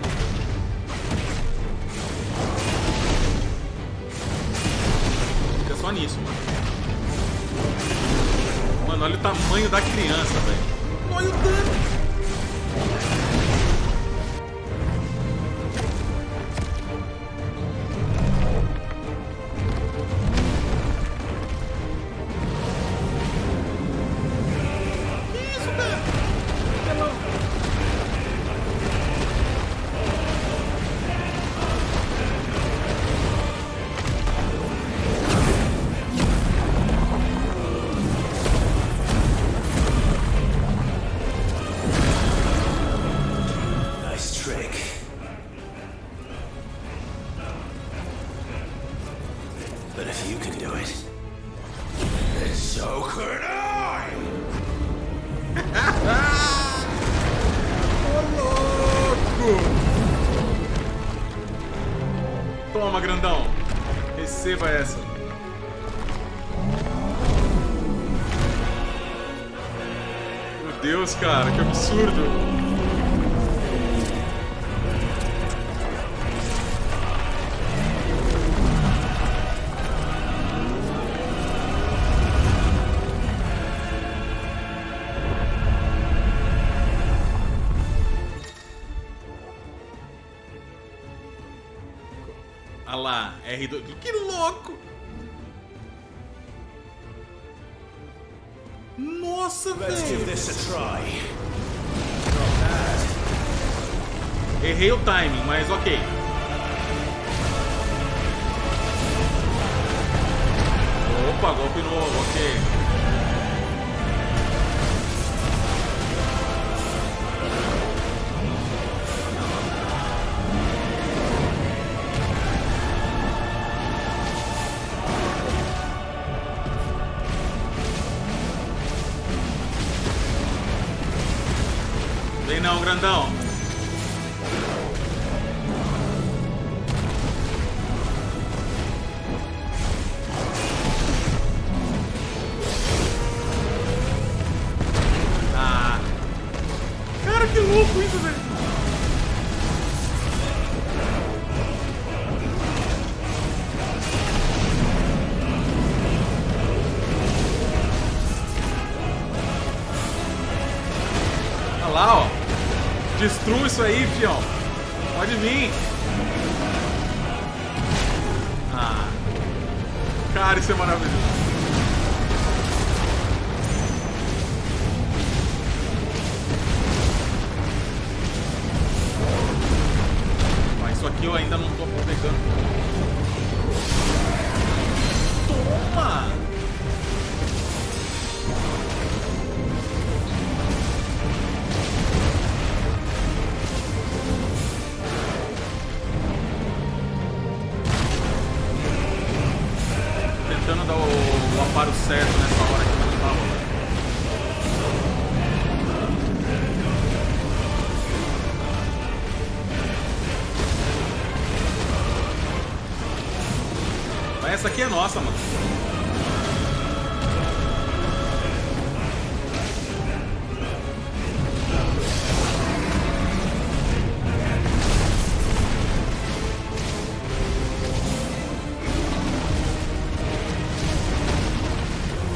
[SPEAKER 1] Fica só nisso, mano. Mano, olha o tamanho da criança, velho. Olha o dano.
[SPEAKER 2] If you can do it, then so could I!
[SPEAKER 1] Ô, louco! Toma, grandão. Receba essa. Meu Deus, cara, que absurdo. Ah lá, R2. Que louco! Nossa, velho! Errei o timing, mas ok. Opa, golpe novo, ok. Vem não, grandão. Ah. Cara, que louco isso, velho. Olha lá, ó. Destrua isso aí, fião. Pode vir. Ah. Cara, isso é maravilhoso. Mas isso aqui eu ainda não tô pegando. Toma! Tentando dar o aparo certo nessa hora que eu não tava. Mas essa aqui é nossa, mano.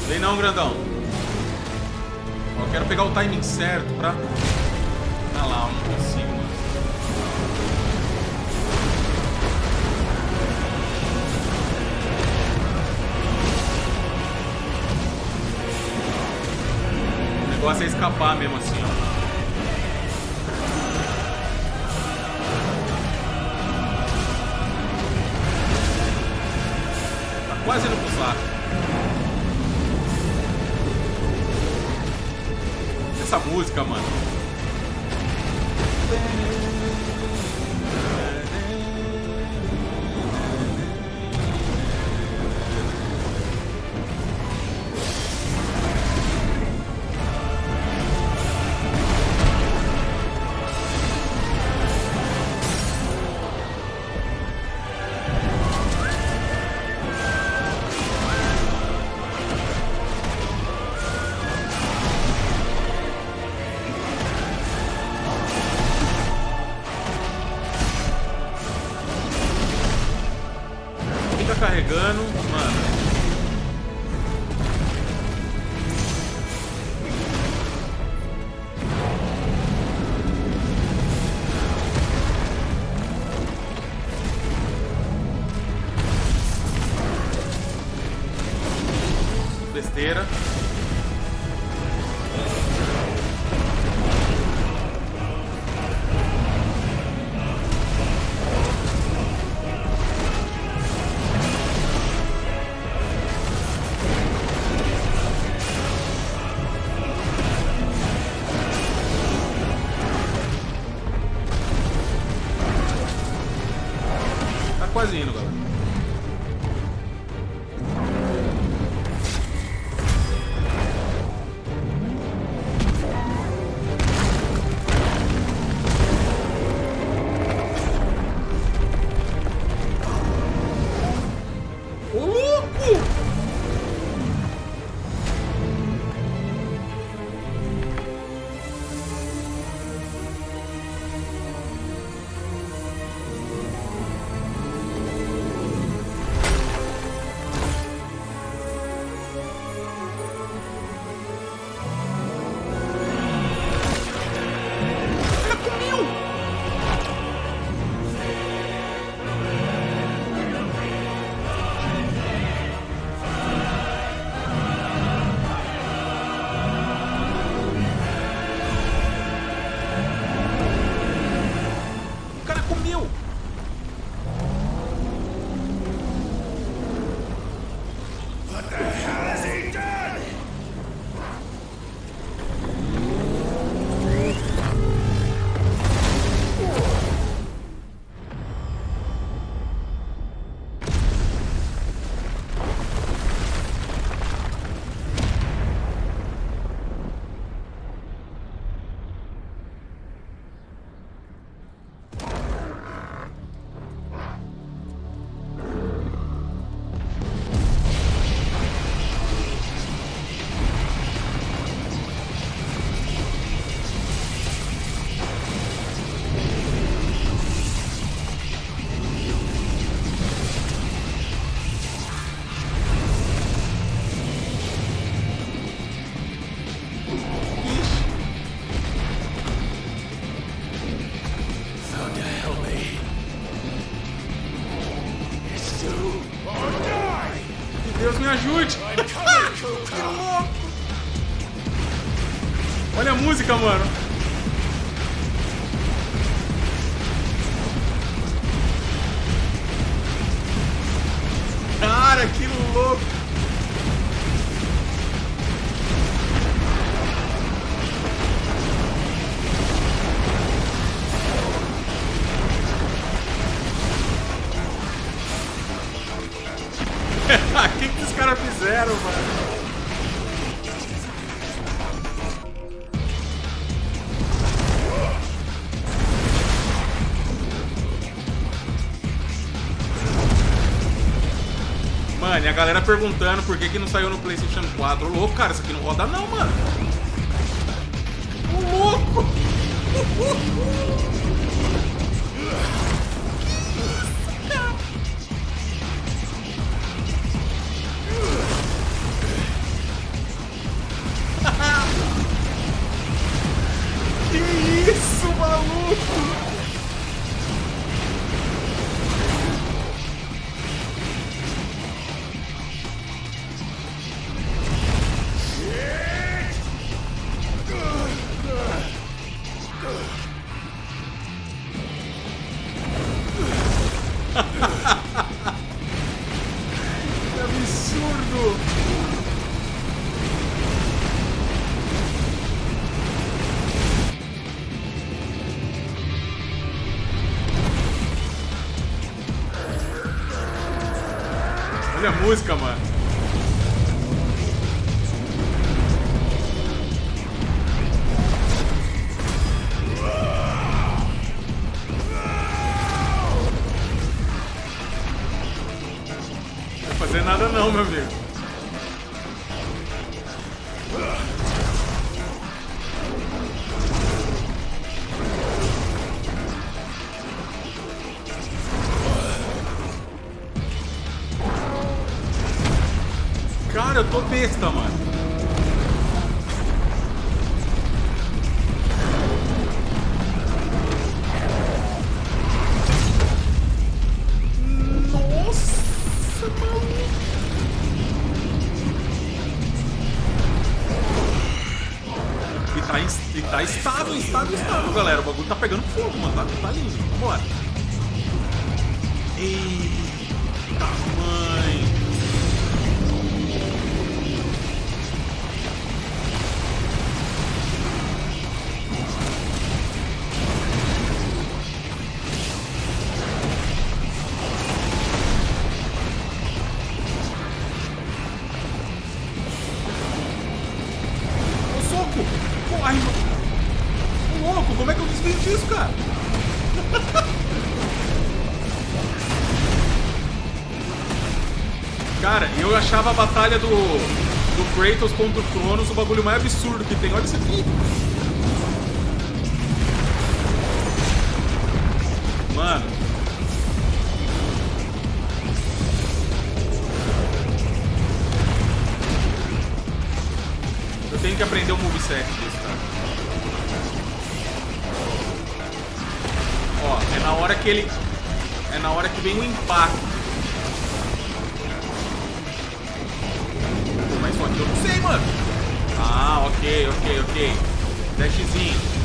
[SPEAKER 1] Vem não, grandão. Eu quero pegar o timing certo pra... Ah lá, eu não consigo, mano. O negócio é escapar mesmo assim, ó. Tá quase indo pro saco. Essa música, mano. Carregando, mano. Besteira. Quase indo, galera. Que Deus me ajude. Que louco. Olha a música, mano. Cara, que louco. O que esses caras fizeram, mano? Mano, e a galera perguntando por que não saiu no PlayStation 4. Ô, louco, cara, isso aqui não roda não, mano. Ô, louco! Que isso, maluco? Que absurdo! Olha a música, mano. Não vai fazer nada não, meu amigo. Cara, eu tô besta, mano. Nossa, maluco. E tá estável, galera. O bagulho tá pegando fogo, mano. Tá lindo. Vambora. Eita, mãe. Corre, ô louco, como é que eu desvio disso, cara? Cara, eu achava a batalha do Kratos contra o Cronos o bagulho mais absurdo que tem. Olha isso aqui. Mano. Eu tenho que aprender o moveset disso, cara. Ó, é na hora que ele... É na hora que vem o impacto. Pô, mas só que eu não sei, mano. Ah, ok. Dashzinho.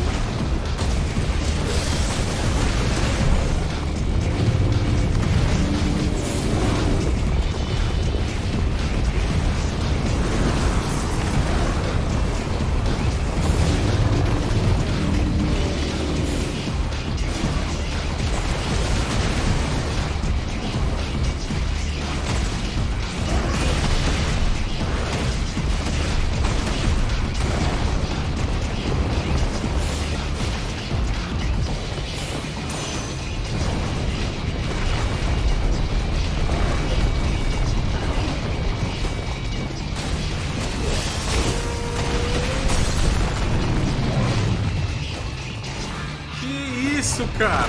[SPEAKER 1] Isso, cara.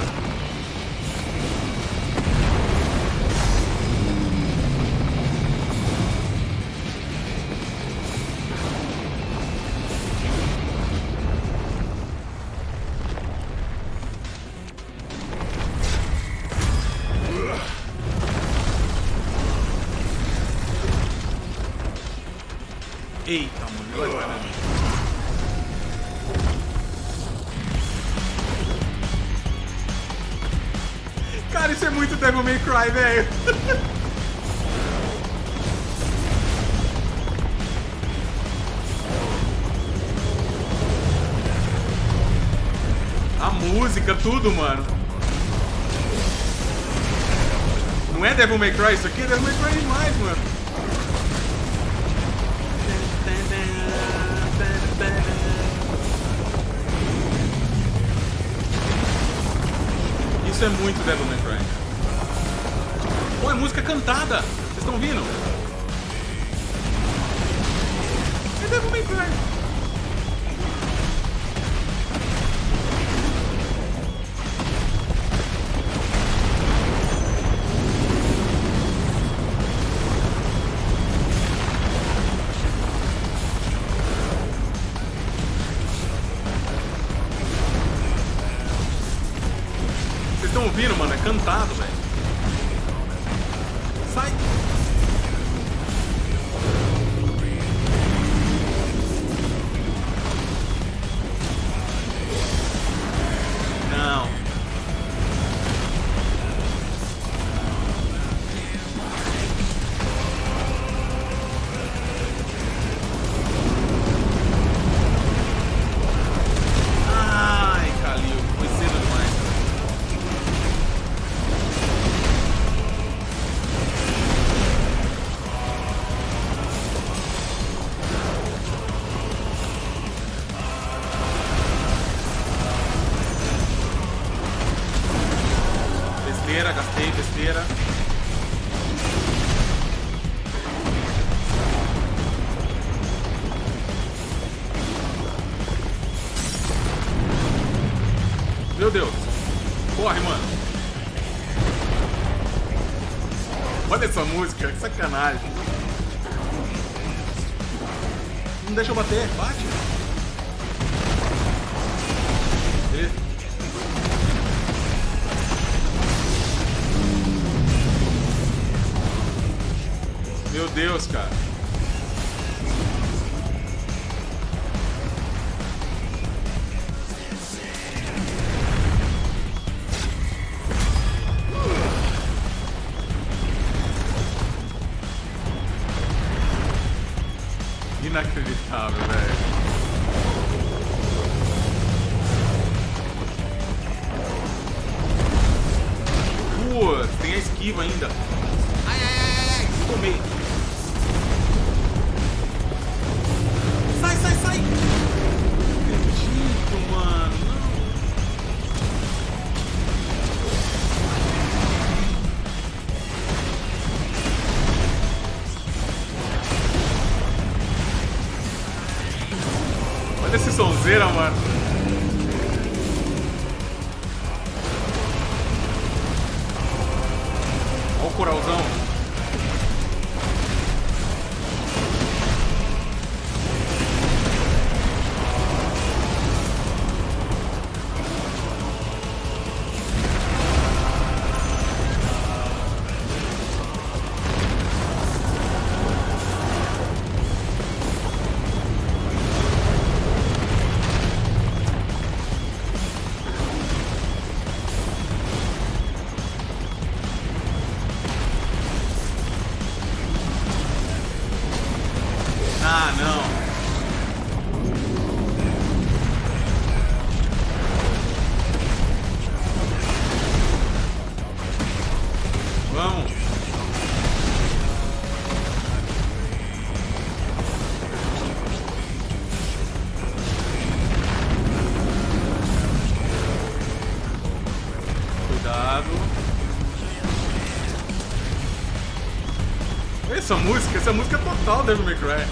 [SPEAKER 1] Eita, mano, agora vai na minha. Cara, isso é muito Devil May Cry, velho. A música, tudo, mano. Não é Devil May Cry isso aqui? É Devil May Cry demais, mano. Isso é muito Devil May Cry. Pô, é música cantada. Vocês estão ouvindo? É Devil May Cry. Estão ouvindo, mano? É cantado, velho. Sai! Não. Ai, Calil, foi cedo demais. Gastei besteira. Meu Deus. Corre, mano. Olha essa música, que sacanagem. Não deixa eu bater, bate. Beleza. Meu Deus, cara. Inacreditável, velho. Putz, tem a esquiva ainda. Ai, ai, ai, ai, tomei. Sai, sai, sai! Não acredito, mano. Não. Olha esse sonzeira, mano. Olha o coralzão. Ah, não. Vamos. Cuidado. Essa música é total Devil May Cry.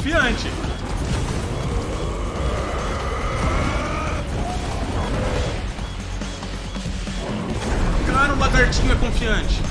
[SPEAKER 1] confiante. Cara, o lagartinho é confiante.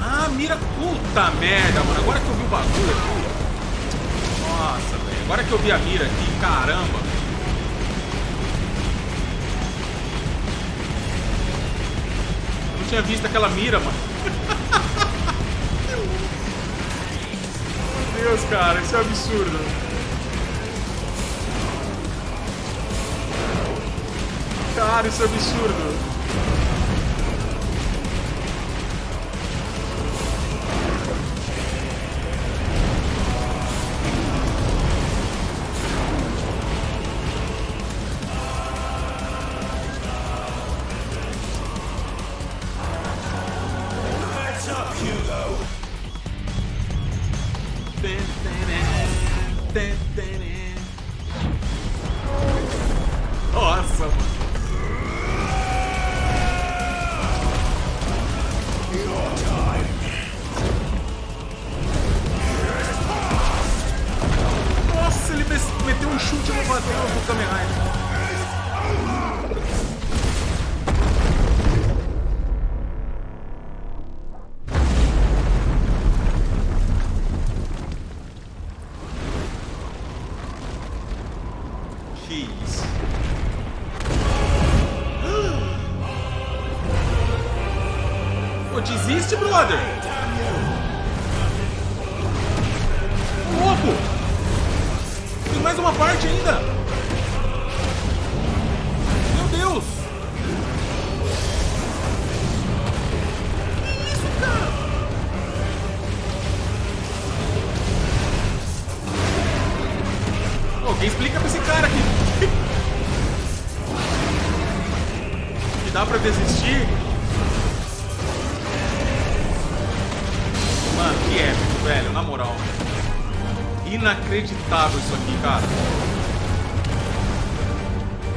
[SPEAKER 1] Ah, mira. Puta merda, mano. Agora que eu vi o bagulho aqui. Nossa, velho. Agora que eu vi a mira aqui, caramba. Eu não tinha visto aquela mira, mano. Meu Deus, cara. Isso é absurdo. Cara, isso é absurdo. Nossa, mano. Nossa, ele meteu um chute no bateu do Kamen Rider. Que isso? Pô, desiste, brother! Louco! Tem mais uma parte ainda! Meu Deus! Que isso, cara? Alguém explica pra esse cara aqui. Que dá pra desistir? Mano, que épico, velho, na moral. Inacreditável isso aqui, cara.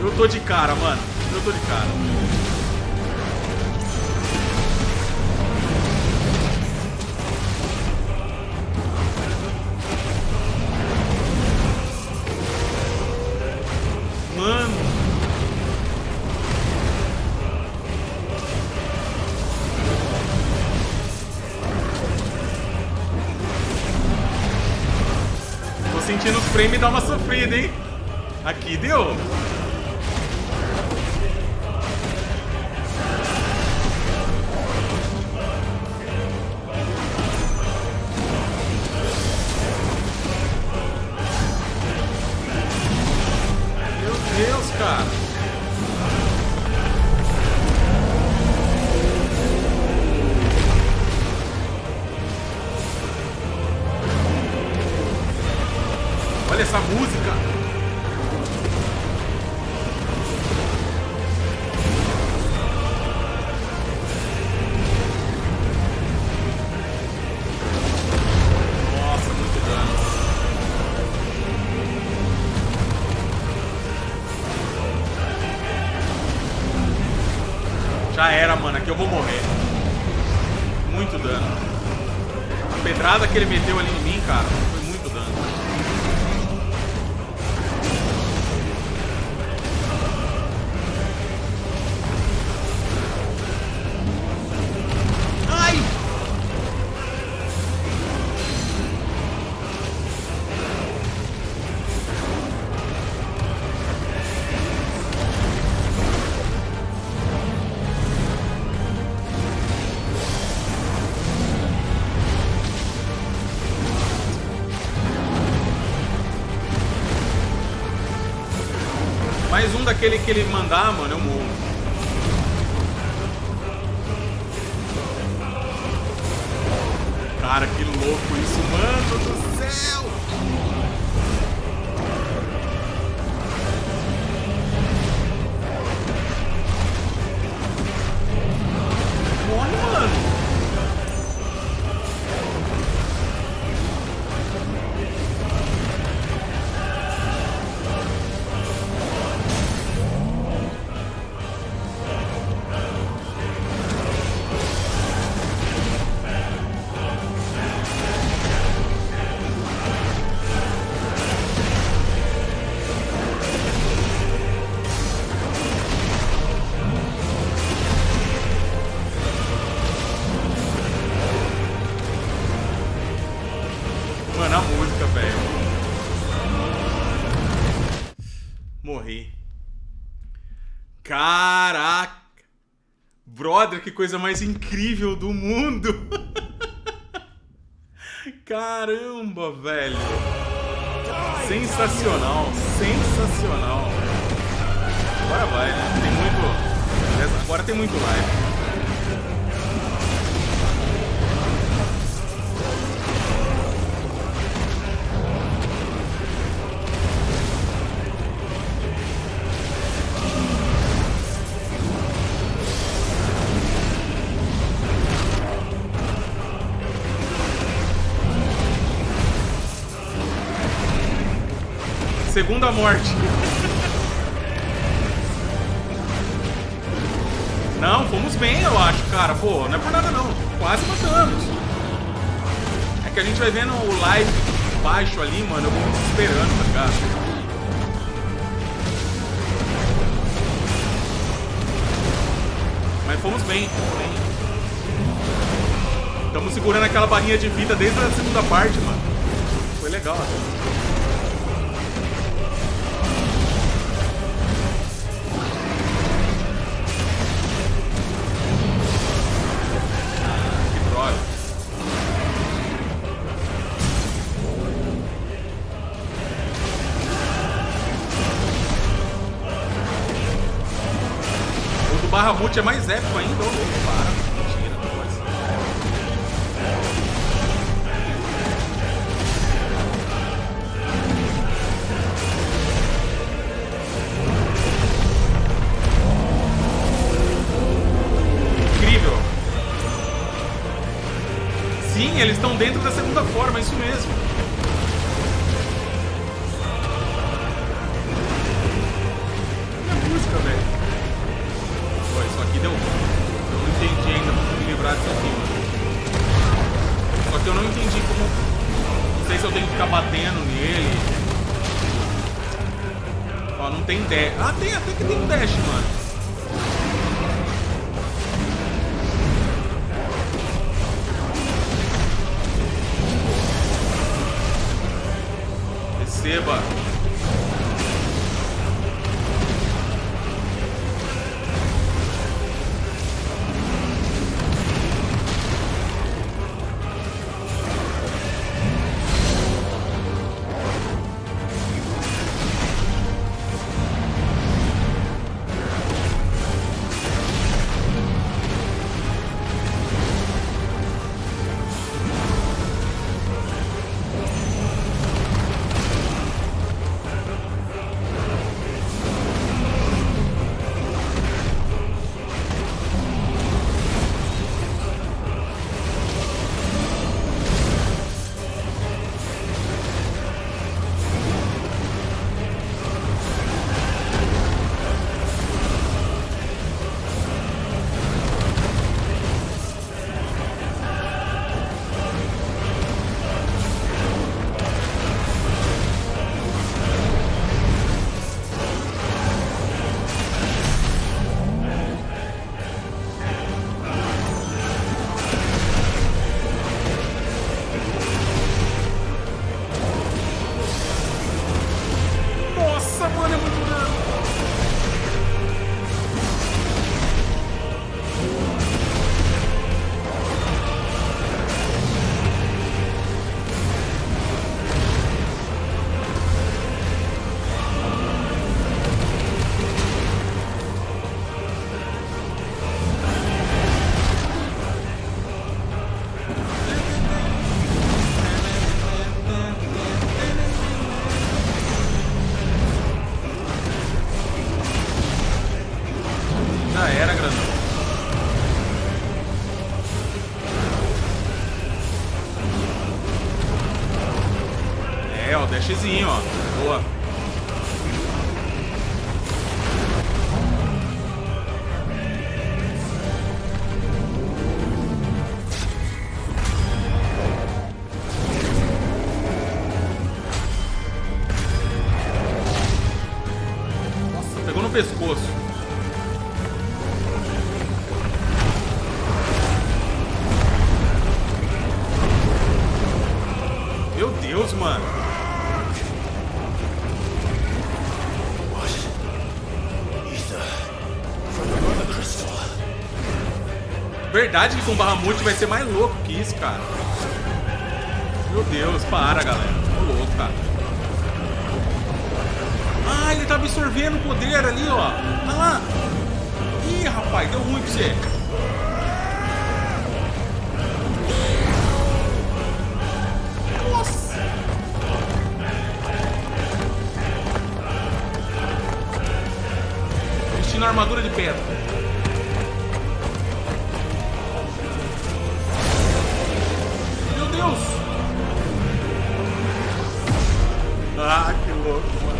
[SPEAKER 1] Eu tô de cara, mano. Eu tô de cara. Mano. Tô sentindo os frames dar uma sofrida, hein? Aqui deu. Meu Deus, cara. Olha essa música. Nossa, muito dano. Já era, mano. Aqui eu vou morrer. Muito dano. A pedrada que ele meteu ali em mim, cara, foi muito dano. Ai! Mais um daquele que ele mandar, mano, eu morro. Cara, que louco isso, mano do céu! Morre, mano! Mano, a música, velho. Morri. Caraca. Brother, que coisa mais incrível do mundo. Caramba, velho. Sensacional, sensacional. Agora vai, né? Tem muito... Agora tem muito live. Segunda morte. Não, fomos bem, eu acho, cara. Pô, não é por nada não. Quase matamos. É que a gente vai vendo o live baixo ali, mano. Eu vou me desesperando, tá ligado? Mas fomos bem, fomos bem. Estamos segurando aquela barrinha de vida desde a segunda parte, mano. Foi legal até. Bahamut é mais épico ainda, ô louco, para. Mentira, não pode ser. Incrível. Sim, eles estão dentro da segunda forma, isso mesmo. Olha a música, velho. Isso aqui deu. Eu não entendi ainda como me livrar disso aqui, mano. Só que eu não entendi como. Não sei se eu tenho que ficar batendo nele. Ó, não tem dash. Ah, tem até que tem dash, mano. Receba. É, ó, dashzinho, ó. Boa. Nossa, pegou no pescoço. Meu Deus, mano. Verdade que com Bahamut vai ser mais louco que isso, cara. Meu Deus, para, galera. Tô louco, cara. Ah, ele tá absorvendo o poder ali, ó. Olha lá. Ih, rapaz, deu ruim pra você. Nossa. Vestindo a armadura de pedra. Deus! Ah, que louco, mano.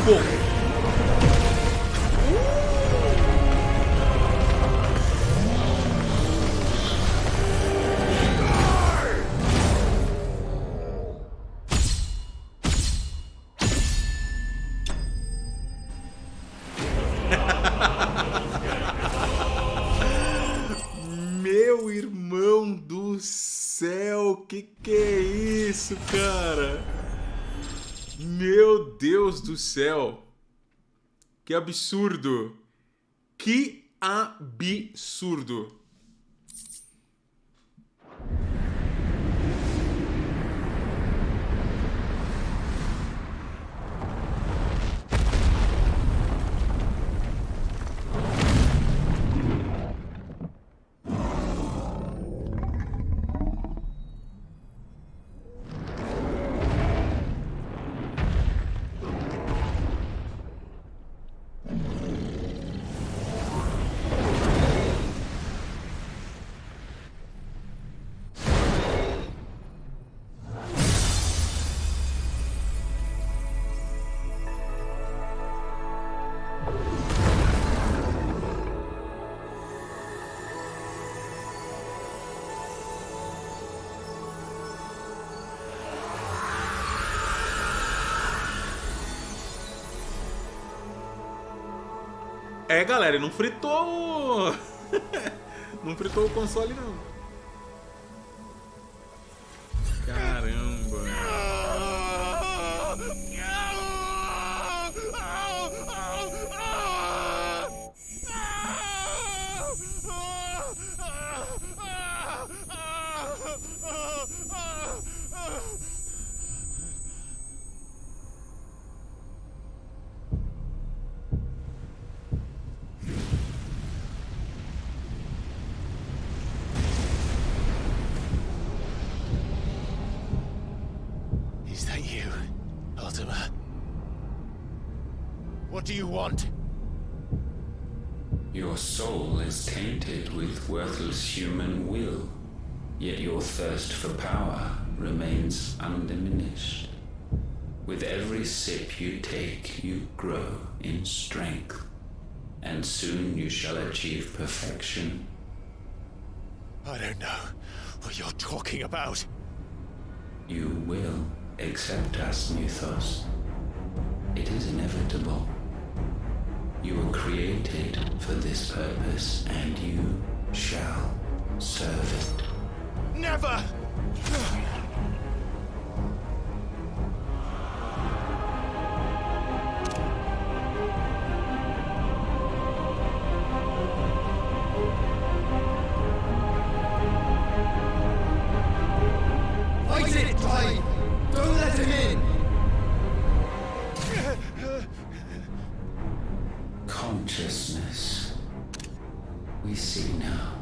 [SPEAKER 1] Pô. Meu irmão do céu, que é isso, cara? Meu Deus do céu. Que absurdo. Que absurdo. É, galera, não fritou o... não fritou o console, não. Caramba.
[SPEAKER 4] What do you want?
[SPEAKER 19] Your soul is tainted with worthless human will, yet your thirst for power remains undiminished. With every sip you take, you grow in strength, and soon you shall achieve perfection.
[SPEAKER 4] I don't know what you're talking about.
[SPEAKER 19] You will accept us, Mythos. It is inevitable. You were created for this purpose, and you shall serve it.
[SPEAKER 4] Never!
[SPEAKER 23] Fight it, Clive! Don't let him in!
[SPEAKER 19] Consciousness. We see now.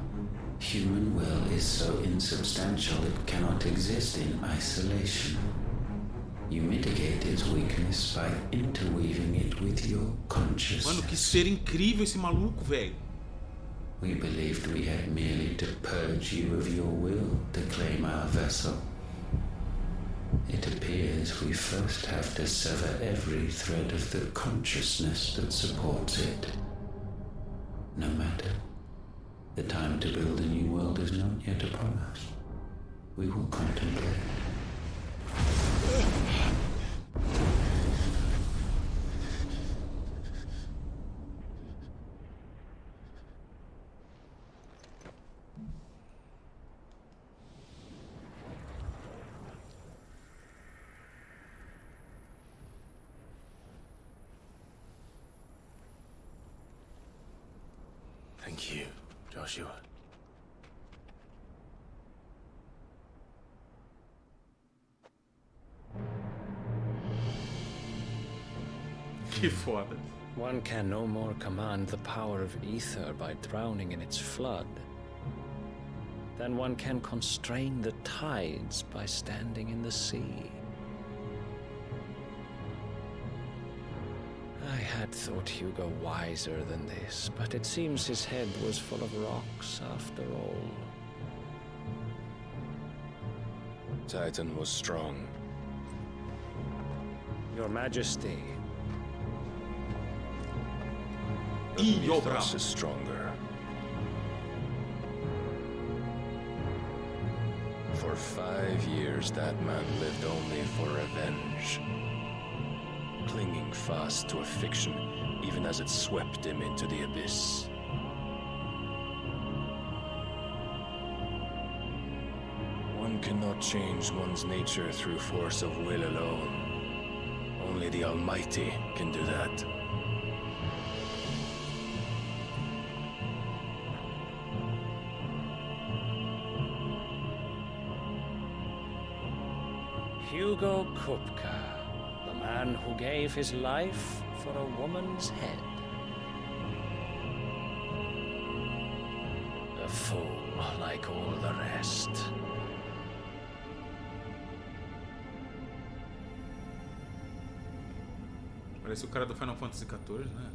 [SPEAKER 19] Human will is is so insubstantial it cannot exist in isolation. You mitigate its weakness by interweaving it with your consciousness.
[SPEAKER 1] Mano, que ser incrível esse maluco, velho.
[SPEAKER 19] We believed we had merely to purge you of your will to claim our vessel. It appears we first have to sever every thread of the consciousness that supports it. No matter. The time to build a new world is not yet upon us. We will contemplate.
[SPEAKER 2] Thank you, Joshua.
[SPEAKER 1] Que foda.
[SPEAKER 7] One can no more command the power of ether by drowning in its flood than one can constrain the tides by standing in the sea. I had thought Hugo wiser than this, but it seems his head was full of rocks after all.
[SPEAKER 2] Titan was strong.
[SPEAKER 7] Your Majesty.
[SPEAKER 2] Ethos is stronger. For 5 years, that man lived only for revenge. Clinging fast to a fiction, even as it swept him into the abyss. One cannot change one's nature through force of will alone. Only the Almighty can do that.
[SPEAKER 7] Hugo Kupka, the man who gave his life for a woman's head. A fool like all the rest.
[SPEAKER 1] Parece o cara do Final Fantasy XIV, né?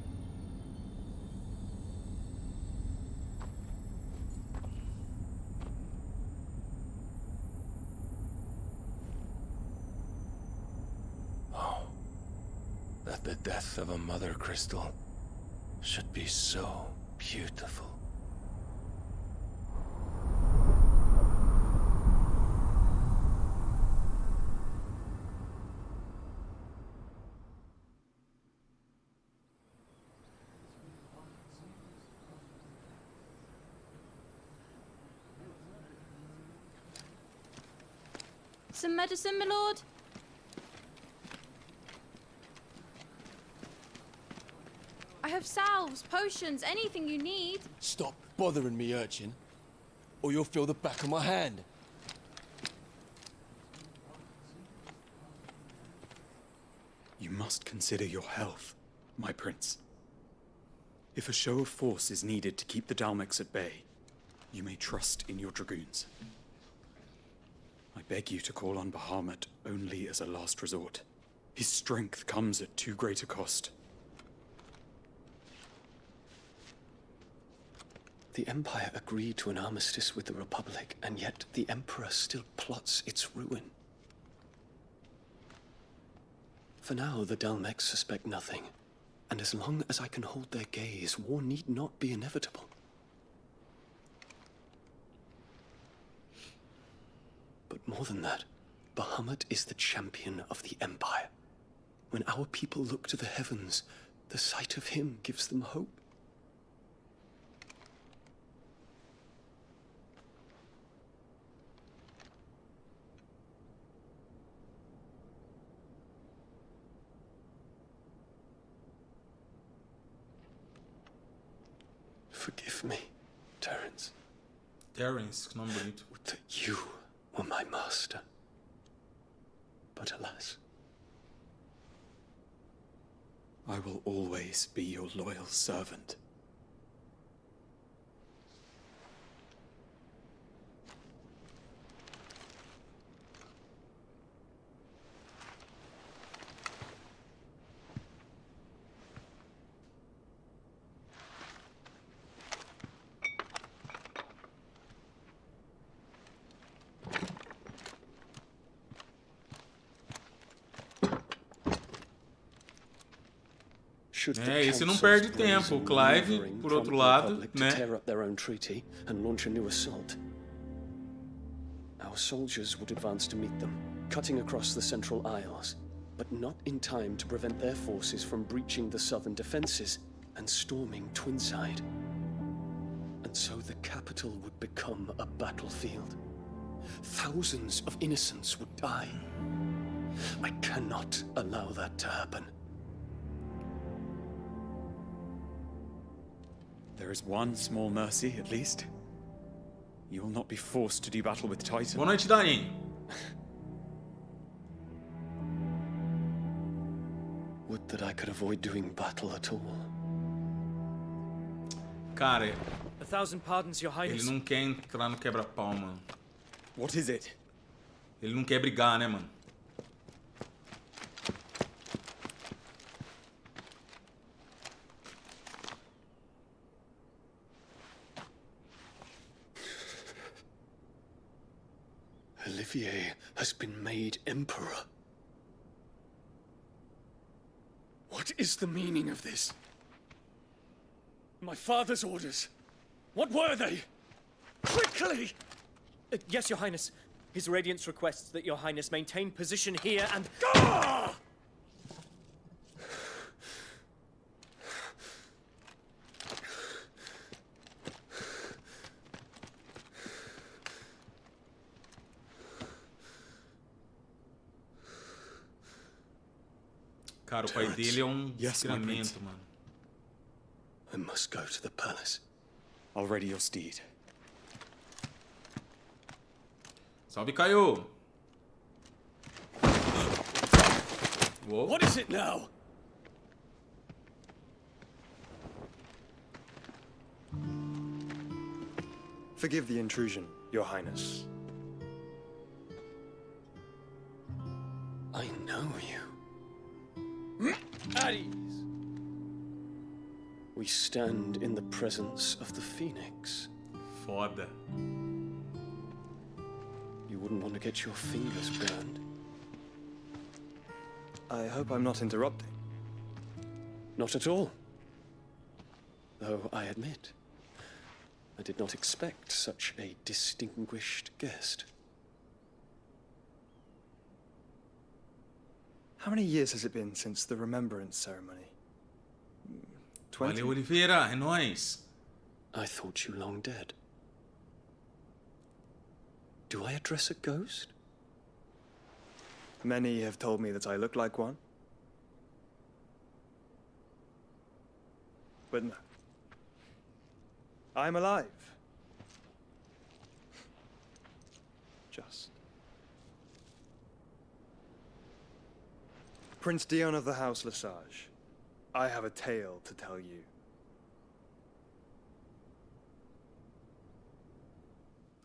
[SPEAKER 2] That the death of a mother crystal should be so beautiful.
[SPEAKER 6] Some medicine, my lord? I have salves, potions, anything you need.
[SPEAKER 9] Stop bothering me, urchin, or you'll feel the back of my hand.
[SPEAKER 20] You must consider your health, my prince. If a show of force is needed to keep the Dalmex at bay, you may trust in your dragoons. I beg you to call on Bahamut only as a last resort. His strength comes at too great a cost.
[SPEAKER 2] The Empire agreed to an armistice with the Republic, and yet the Emperor still plots its ruin. For now, the Dalmex suspect nothing, and as long as I can hold their gaze, war need not be inevitable. But more than that, Bahamut is the champion of the Empire. When our people look to the heavens, the sight of him gives them hope. Forgive me, Terence.
[SPEAKER 1] Terence, que nome bonito.
[SPEAKER 2] That you were my master. But alas.
[SPEAKER 20] I will always be your loyal servant.
[SPEAKER 1] esse não perde tempo. O Clive, por outro lado, né?
[SPEAKER 12] Tear up their own treaty and launch a new assault. Our soldiers would advance to meet them, cutting across the Central Isles, but not in time to prevent their forces from breaching the southern defenses and storming Twinside. And so the capital would become a battlefield. Thousands of innocents would die. I cannot allow that to happen.
[SPEAKER 20] There is one small mercy, at least. You will not be forced to do battle with Titan.
[SPEAKER 1] Boa noite, Dani.
[SPEAKER 12] Would that I could avoid doing battle at all.
[SPEAKER 1] Cara,
[SPEAKER 15] A thousand pardons, Your Highness.
[SPEAKER 1] ele não quer entrar no quebra-pau, mano.
[SPEAKER 20] What is it?
[SPEAKER 1] Ele não quer brigar, né, mano?
[SPEAKER 12] Olivier has been made emperor. What is the meaning of this?
[SPEAKER 15] My father's orders. What were they? Quickly! Yes, Your Highness. His Radiance requests that Your Highness maintain position here and... Gah!
[SPEAKER 1] Cara, o pai dele é desgramento, mano.
[SPEAKER 12] I must go to the palace.
[SPEAKER 20] I'll ready your steed.
[SPEAKER 1] Salve, Caio! Whoa.
[SPEAKER 12] What is it now?
[SPEAKER 22] Forgive the intrusion, Your Highness.
[SPEAKER 12] I know you.
[SPEAKER 15] At ease.
[SPEAKER 12] We stand in the presence of the Phoenix.
[SPEAKER 1] Foda.
[SPEAKER 12] You wouldn't want to get your fingers burned.
[SPEAKER 22] I hope I'm not interrupting.
[SPEAKER 12] Not at all. Though I admit, I did not expect such a distinguished guest.
[SPEAKER 22] How many years has it been since the Remembrance ceremony? 20?
[SPEAKER 1] Valeu, Oliveira, é nóis.
[SPEAKER 12] I thought you long dead. Do I address a ghost?
[SPEAKER 22] Many have told me that I look like one. But no. I'm alive. Just. Prince Dion of the House Lesage, I have a tale to tell you.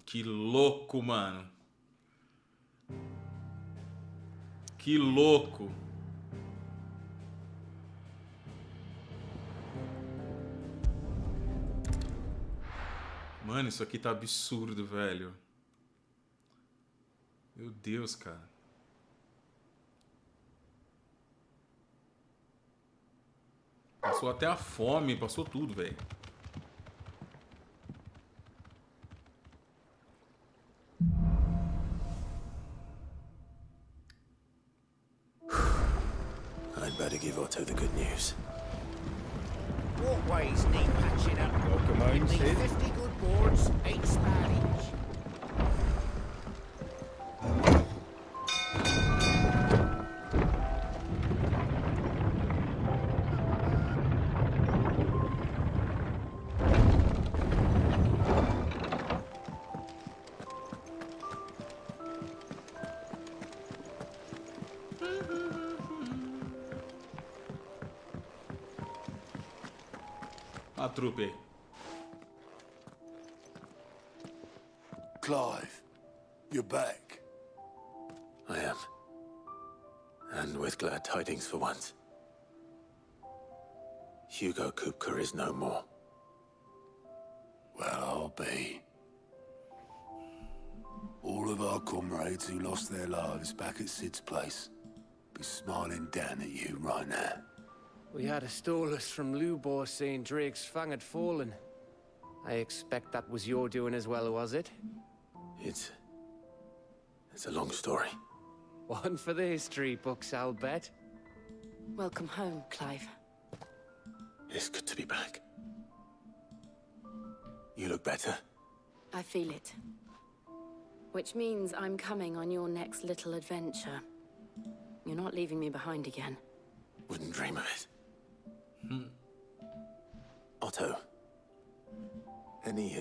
[SPEAKER 1] Que louco, mano. Que louco. Mano, isso aqui tá absurdo, velho. Meu Deus, cara. Passou até a fome, passou tudo, velho.
[SPEAKER 2] I'd better give Otto the good news.
[SPEAKER 24] Walkways need patching up.
[SPEAKER 22] Welcome home,
[SPEAKER 24] You need
[SPEAKER 22] Sid.
[SPEAKER 24] 50 good boards, 8 spare each.
[SPEAKER 1] A trupe aí.
[SPEAKER 3] Clive, you're back.
[SPEAKER 2] I am. And with glad tidings for once. Hugo Kupka is no more.
[SPEAKER 3] Well, I'll be. All of our comrades who lost their lives back at Sid's place be smiling down at you right now.
[SPEAKER 5] We had a stolus from Lubor saying Drake's fang had fallen. I expect that was your doing as well, was it?
[SPEAKER 2] It's a long story.
[SPEAKER 5] One for the history books, I'll bet.
[SPEAKER 8] Welcome home, Clive.
[SPEAKER 2] It's good to be back. You look better.
[SPEAKER 8] I feel it. Which means I'm coming on your next little adventure. You're not leaving me behind again.
[SPEAKER 2] Wouldn't dream of it. Otto, any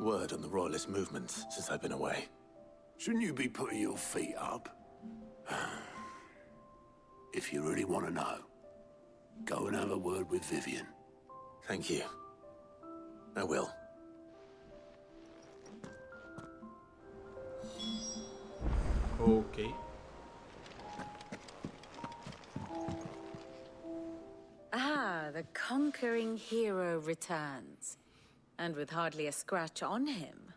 [SPEAKER 2] word on the Royalist movement since I've been away?
[SPEAKER 3] Shouldn't you be putting your feet up? If you really want to know, go and have a word with Vivian.
[SPEAKER 2] Thank you. I will.
[SPEAKER 1] Okay.
[SPEAKER 11] Ah, the conquering hero returns. And with hardly a scratch on him.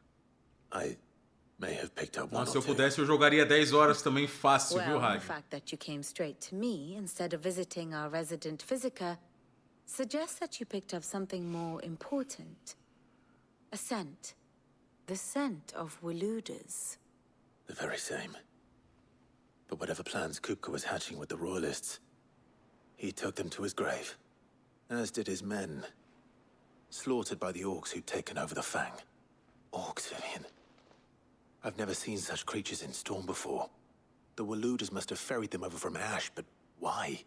[SPEAKER 2] I may have picked up one
[SPEAKER 1] Nossa, se eu
[SPEAKER 2] or two.
[SPEAKER 1] pudesse, eu jogaria 10 horas também fácil, viu,
[SPEAKER 11] Well, the
[SPEAKER 1] Rag?
[SPEAKER 11] fact that you came straight to me instead of visiting our resident physiker suggests that you picked up something more important. A scent. The scent of Waludas.
[SPEAKER 2] The very same. But whatever plans Kupka was hatching with the Royalists, he took them to his grave. As did his men. Slaughtered by the orcs who'd taken over the Fang. Orcs, Vivian. I've never seen such creatures in Storm before. The Waludas must have ferried them over from Ash, but why?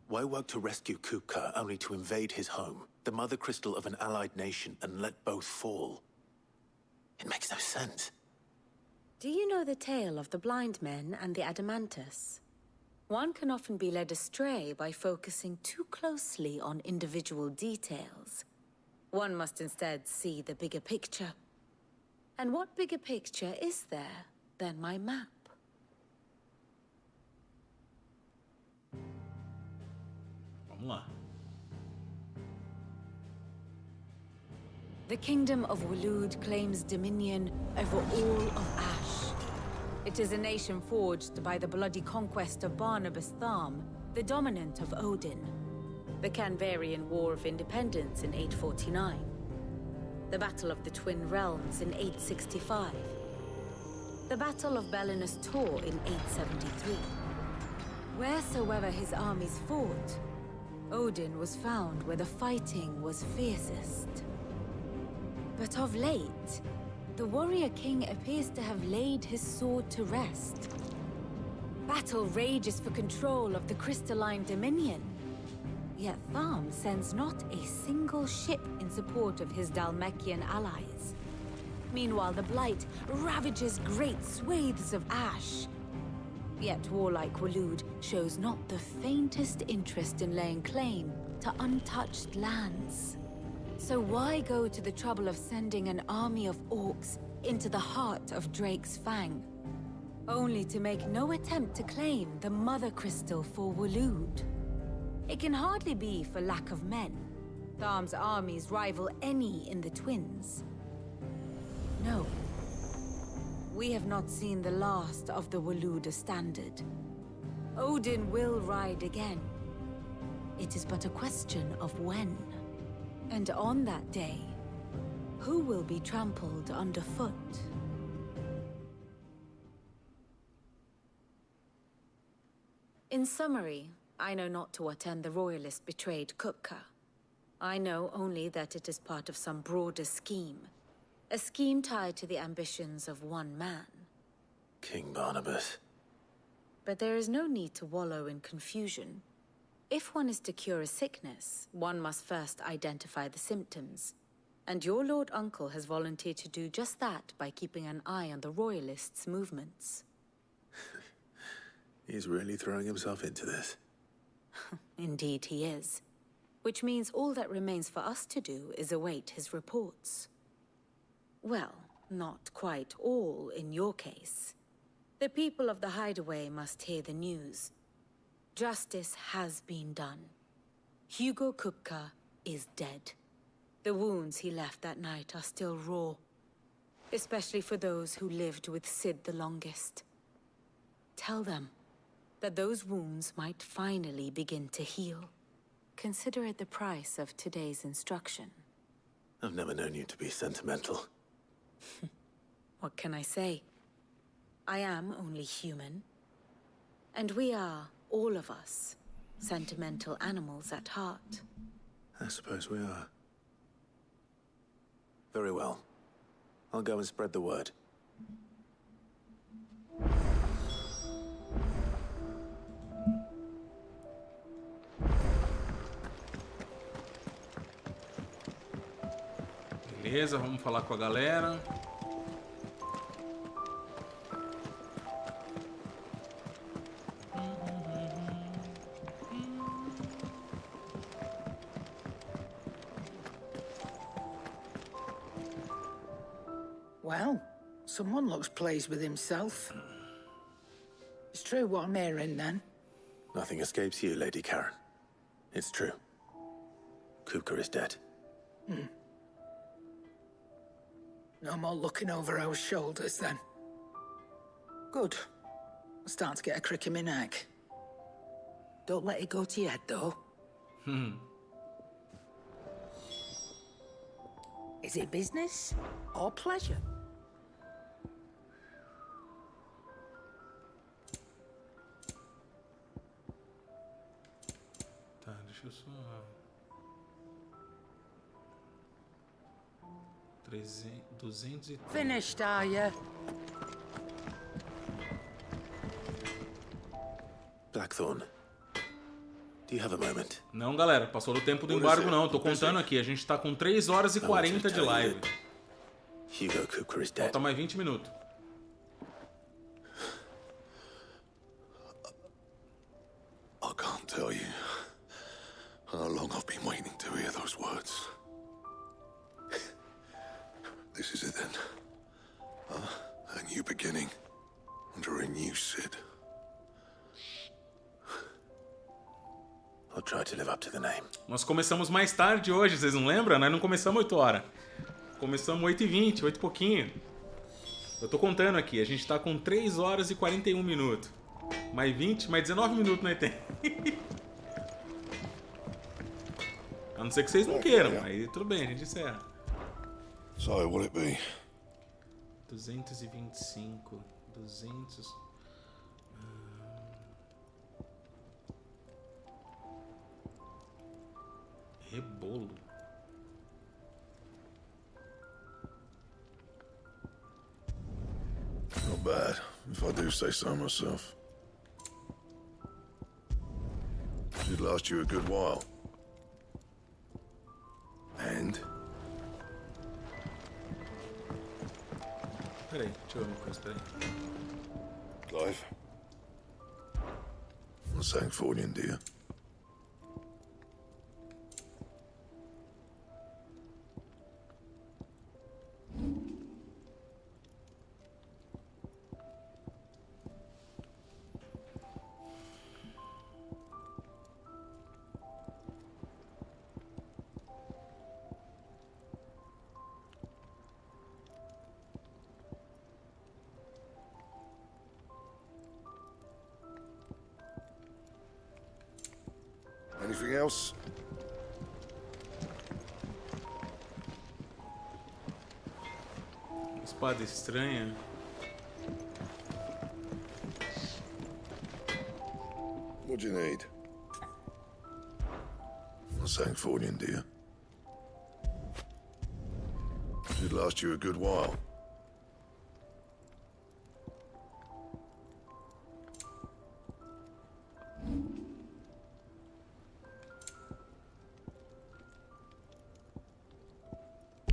[SPEAKER 2] Why work to rescue Kupka only to invade his home, the mother crystal of an allied nation, and let both fall? It makes no sense.
[SPEAKER 11] Do you know the tale of the blind men and the Adamantus? One can often be led astray by focusing too closely on individual details. One must instead see the bigger picture. And what bigger picture is there than my map?
[SPEAKER 1] Vamos lá.
[SPEAKER 11] The kingdom of Walud claims dominion over all of Ash. It is a nation forged by the bloody conquest of Barnabas Tharm, the dominant of Odin. The Canvarian War of Independence in 849. The Battle of the Twin Realms in 865. The Battle of Belinus Tor in 873. Wheresoever his armies fought, Odin was found where the fighting was fiercest. But of late, the warrior king appears to have laid his sword to rest. Battle rages for control of the crystalline dominion. Yet Tharm sends not a single ship in support of his Dhalmekian allies. Meanwhile, the Blight ravages great swathes of Ash. Yet warlike Walud shows not the faintest interest in laying claim to untouched lands. So why go to the trouble of sending an army of orcs into the heart of Drake's Fang, only to make no attempt to claim the Mother Crystal for Walud? It can hardly be for lack of men. Tharm's armies rival any in the Twins. No. We have not seen the last of the Waluda standard. Odin will ride again. It is but a question of when. And on that day, who will be trampled underfoot? In summary, I know not to what end the Royalist betrayed Kupka. I know only that it is part of some broader scheme. A scheme tied to the ambitions of one man.
[SPEAKER 2] King Barnabas.
[SPEAKER 11] But there is no need to wallow in confusion. If one is to cure a sickness, one must first identify the symptoms. And your Lord Uncle has volunteered to do just that by keeping an eye on the Royalists' movements.
[SPEAKER 2] He's really throwing himself into this.
[SPEAKER 11] Indeed he is. Which means all that remains for us to do is await his reports. Well, not quite all in your case. The people of the Hideaway must hear the news. Justice has been done. Hugo Kupka is dead. The wounds he left that night are still raw. Especially for those who lived with Sid the longest. Tell them, that those wounds might finally begin to heal. Consider it the price of today's instruction.
[SPEAKER 2] I've never known you to be sentimental.
[SPEAKER 11] What can I say? I am only human. And we are, all of us, sentimental animals at heart.
[SPEAKER 2] I suppose we are. Very well. I'll go and spread the word.
[SPEAKER 1] Beleza, vamos falar com a galera.
[SPEAKER 24] Well, someone looks pleased with himself. It's true what I'm hearing, then.
[SPEAKER 2] Nothing escapes you, Lady Karen. It's true. Kupka is dead.
[SPEAKER 24] No more looking over our shoulders, then. Good. I'm starting to get a crick in my neck. Don't let it go to your head, though. Is it business or pleasure?
[SPEAKER 1] Tá, deixa eu só... 200 e...
[SPEAKER 24] Finished, are you?
[SPEAKER 2] Blackthorn, do you have a moment?
[SPEAKER 1] Não, galera, passou do tempo do embargo não. Eu tô contando aqui, a gente tá com 3 horas e 40 de live.
[SPEAKER 2] Hugo Kupka is dead.
[SPEAKER 1] Falta mais 20 minutos.
[SPEAKER 3] I can't tell you how long I've been waiting to hear those words. This is it then. A new beginning under a new Sid.
[SPEAKER 2] I'll try to live up to the name.
[SPEAKER 1] Nós começamos mais tarde hoje, vocês não lembram? Nós não começamos 8 horas. Começamos 8h20, 8 e pouquinho. Eu tô contando aqui, a gente tá com 3 horas e 41 minutos. Mais 20, mais 19 minutos nós tem. A não ser que vocês não queiram, aí tudo bem, a gente encerra.
[SPEAKER 3] So, will it be?
[SPEAKER 1] 225, 200... Rebolo.
[SPEAKER 3] Not bad, if I do say so myself. Should last you a good while. And?
[SPEAKER 1] Peraí, deixa eu ver uma coisa, peraí.
[SPEAKER 3] Clive? I'm saying for you, dear. Anything else?
[SPEAKER 1] Espada estranha.
[SPEAKER 3] What do you need? I'm saying for you, dear. Should last you a good while.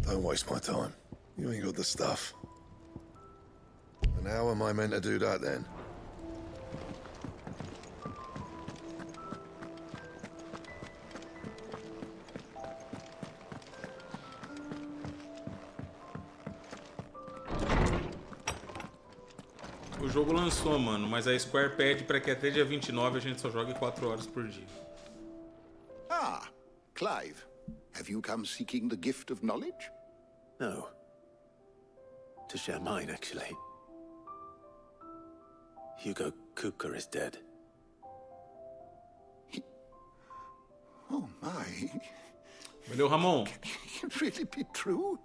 [SPEAKER 3] Don't waste my time. You ain't got the stuff. And how am I meant to do that then?
[SPEAKER 1] O jogo lançou, mano, mas a Square pede pra que até dia 29 a gente só jogue 4 horas por dia.
[SPEAKER 16] Ah, Clive. Have you come seeking the gift of knowledge?
[SPEAKER 2] No. To share mine, actually. Hugo Kupka is dead.
[SPEAKER 16] Oh my.
[SPEAKER 1] Valeu, Ramon.
[SPEAKER 16] Can it really be true?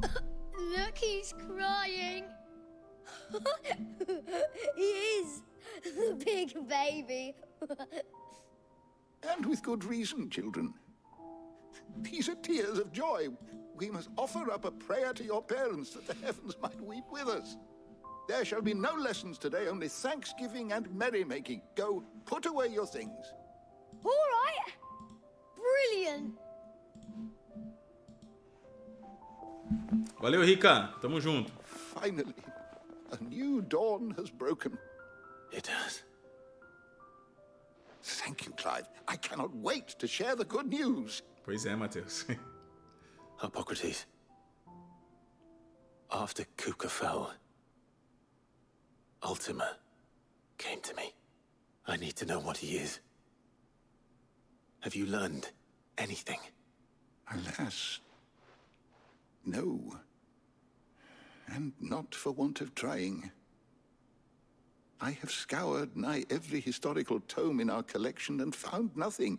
[SPEAKER 10] Look, he's crying. He is. The big baby.
[SPEAKER 16] And with good reason, children. These are tears of joy. We must offer up a prayer to your parents that the heavens might weep with us. There shall be no lessons today, only thanksgiving and merrymaking. Go, put away your things.
[SPEAKER 10] All right. Brilliant.
[SPEAKER 1] Valeu, Rica. Tamo junto.
[SPEAKER 16] Finally, a new dawn has broken.
[SPEAKER 2] It has.
[SPEAKER 16] Thank you, Clive. I cannot wait to share the good news.
[SPEAKER 1] Pois é, Matheus.
[SPEAKER 2] Hippocrates. After Kuka fell, Ultima came to me. I need to know what he is. Have you learned anything?
[SPEAKER 16] Alas, no. And not for want of trying. I have scoured nigh every historical tome in our collection and found nothing.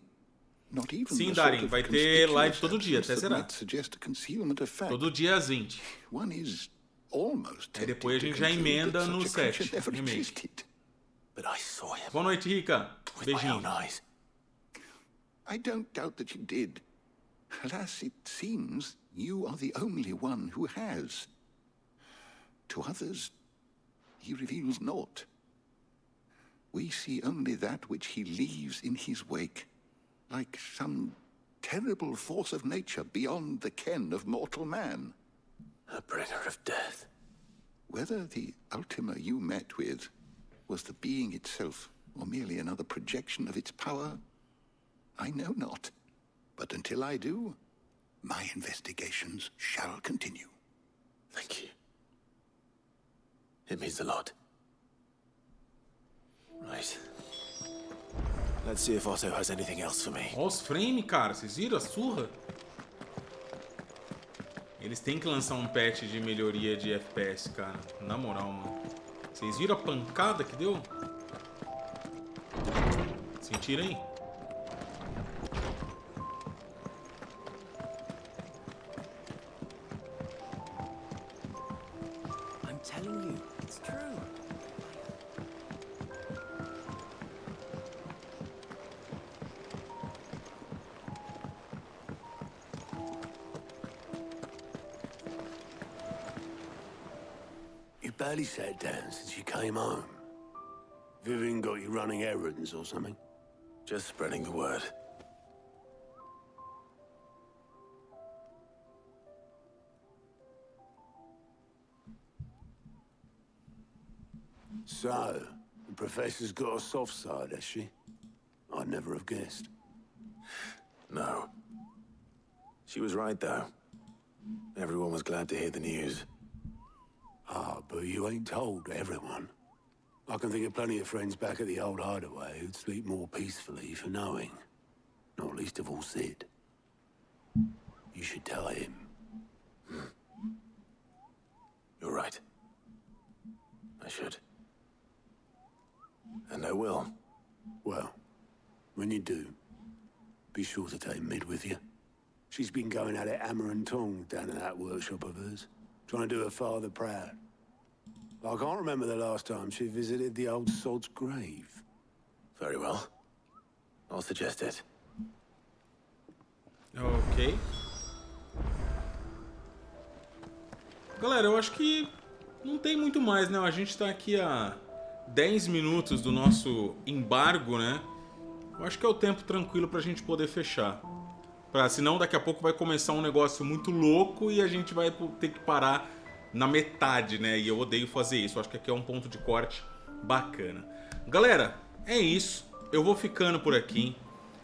[SPEAKER 16] Not even
[SPEAKER 1] Sim,
[SPEAKER 16] the sort
[SPEAKER 1] Darin,
[SPEAKER 16] of
[SPEAKER 1] vai ter live
[SPEAKER 16] conspicuous
[SPEAKER 1] todo dia, até
[SPEAKER 16] absence that
[SPEAKER 1] será.
[SPEAKER 16] might suggest a concealment of fact.
[SPEAKER 1] Todo dia às 20.
[SPEAKER 16] One is almost
[SPEAKER 1] Aí depois a gente já emenda no 7, remake.
[SPEAKER 16] existed.
[SPEAKER 2] But I saw him.
[SPEAKER 1] Boa noite, Rica.
[SPEAKER 2] With my
[SPEAKER 1] Beijinho.
[SPEAKER 2] own eyes.
[SPEAKER 16] I don't doubt that you did. Alas, it seems you are the only one who has. To others, he reveals naught. We see only that which he leaves in his wake, like some terrible force of nature beyond the ken of mortal man.
[SPEAKER 2] A bringer of death.
[SPEAKER 16] Whether the Ultima you met with was the being itself, or merely another projection of its power, I know not. But until I do, my investigations shall continue.
[SPEAKER 2] Thank you. It means a lot. Right. Let's see if Otto has anything else for me.
[SPEAKER 1] Olha os frames, cara. Vocês viram a surra? Eles têm que lançar um patch de melhoria de FPS, cara. Na moral, mano. Vocês viram a pancada que deu? Sentiram aí?
[SPEAKER 5] I'm telling you, it's true.
[SPEAKER 3] You barely sat down since you came home. Vivian got you running errands or something?
[SPEAKER 2] Just spreading the word.
[SPEAKER 3] So, the professor's got a soft side, has she? I'd never have guessed.
[SPEAKER 2] No. She was right, though. Everyone was glad to hear the news.
[SPEAKER 3] Ah, but you ain't told everyone. I can think of plenty of friends back at the old hideaway who'd sleep more peacefully for knowing. Not least of all Sid. You should tell him.
[SPEAKER 2] You're right. I should. And I will.
[SPEAKER 3] Well, when you do, be sure to take Mid with you. She's been going at it hammer and tongs down in that workshop of hers, trying to do her father proud. I can't remember the last time she visited the old sod's grave.
[SPEAKER 2] Very well. I'll suggest it.
[SPEAKER 1] Ok. Galera, eu acho que não tem muito mais, né? A gente tá aqui há 10 minutos do nosso embargo, né? Eu acho que é o tempo tranquilo pra gente poder fechar. Senão daqui a pouco vai começar um negócio muito louco e a gente vai ter que parar na metade, né? E eu odeio fazer isso. Eu acho que aqui é um ponto de corte bacana. Galera, é isso. Eu vou ficando por aqui.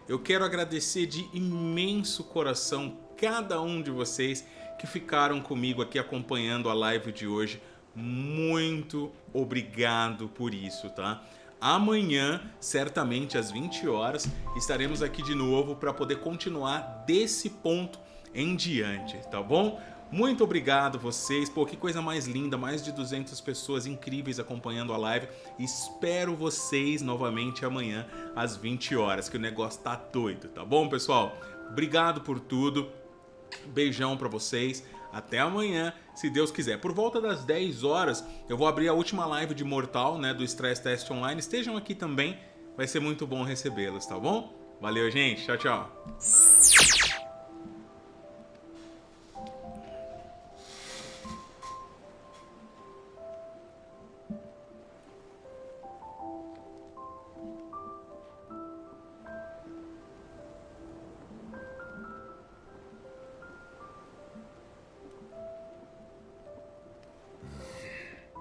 [SPEAKER 1] Eu quero agradecer de imenso coração cada um de vocês que ficaram comigo aqui acompanhando a live de hoje. Muito obrigado por isso, tá? Amanhã, certamente às 20 horas, estaremos aqui de novo para poder continuar desse ponto em diante, tá bom? Muito obrigado vocês, pô, que coisa mais linda, mais de 200 pessoas incríveis acompanhando a live. Espero vocês novamente amanhã às 20 horas, que o negócio tá doido, tá bom, pessoal? Obrigado por tudo, beijão pra vocês, até amanhã, se Deus quiser. Por volta das 10 horas, eu vou abrir a última live de Mortal, né, do Stress Test Online. Estejam aqui também, vai ser muito bom recebê-los, tá bom? Valeu, gente, tchau, tchau.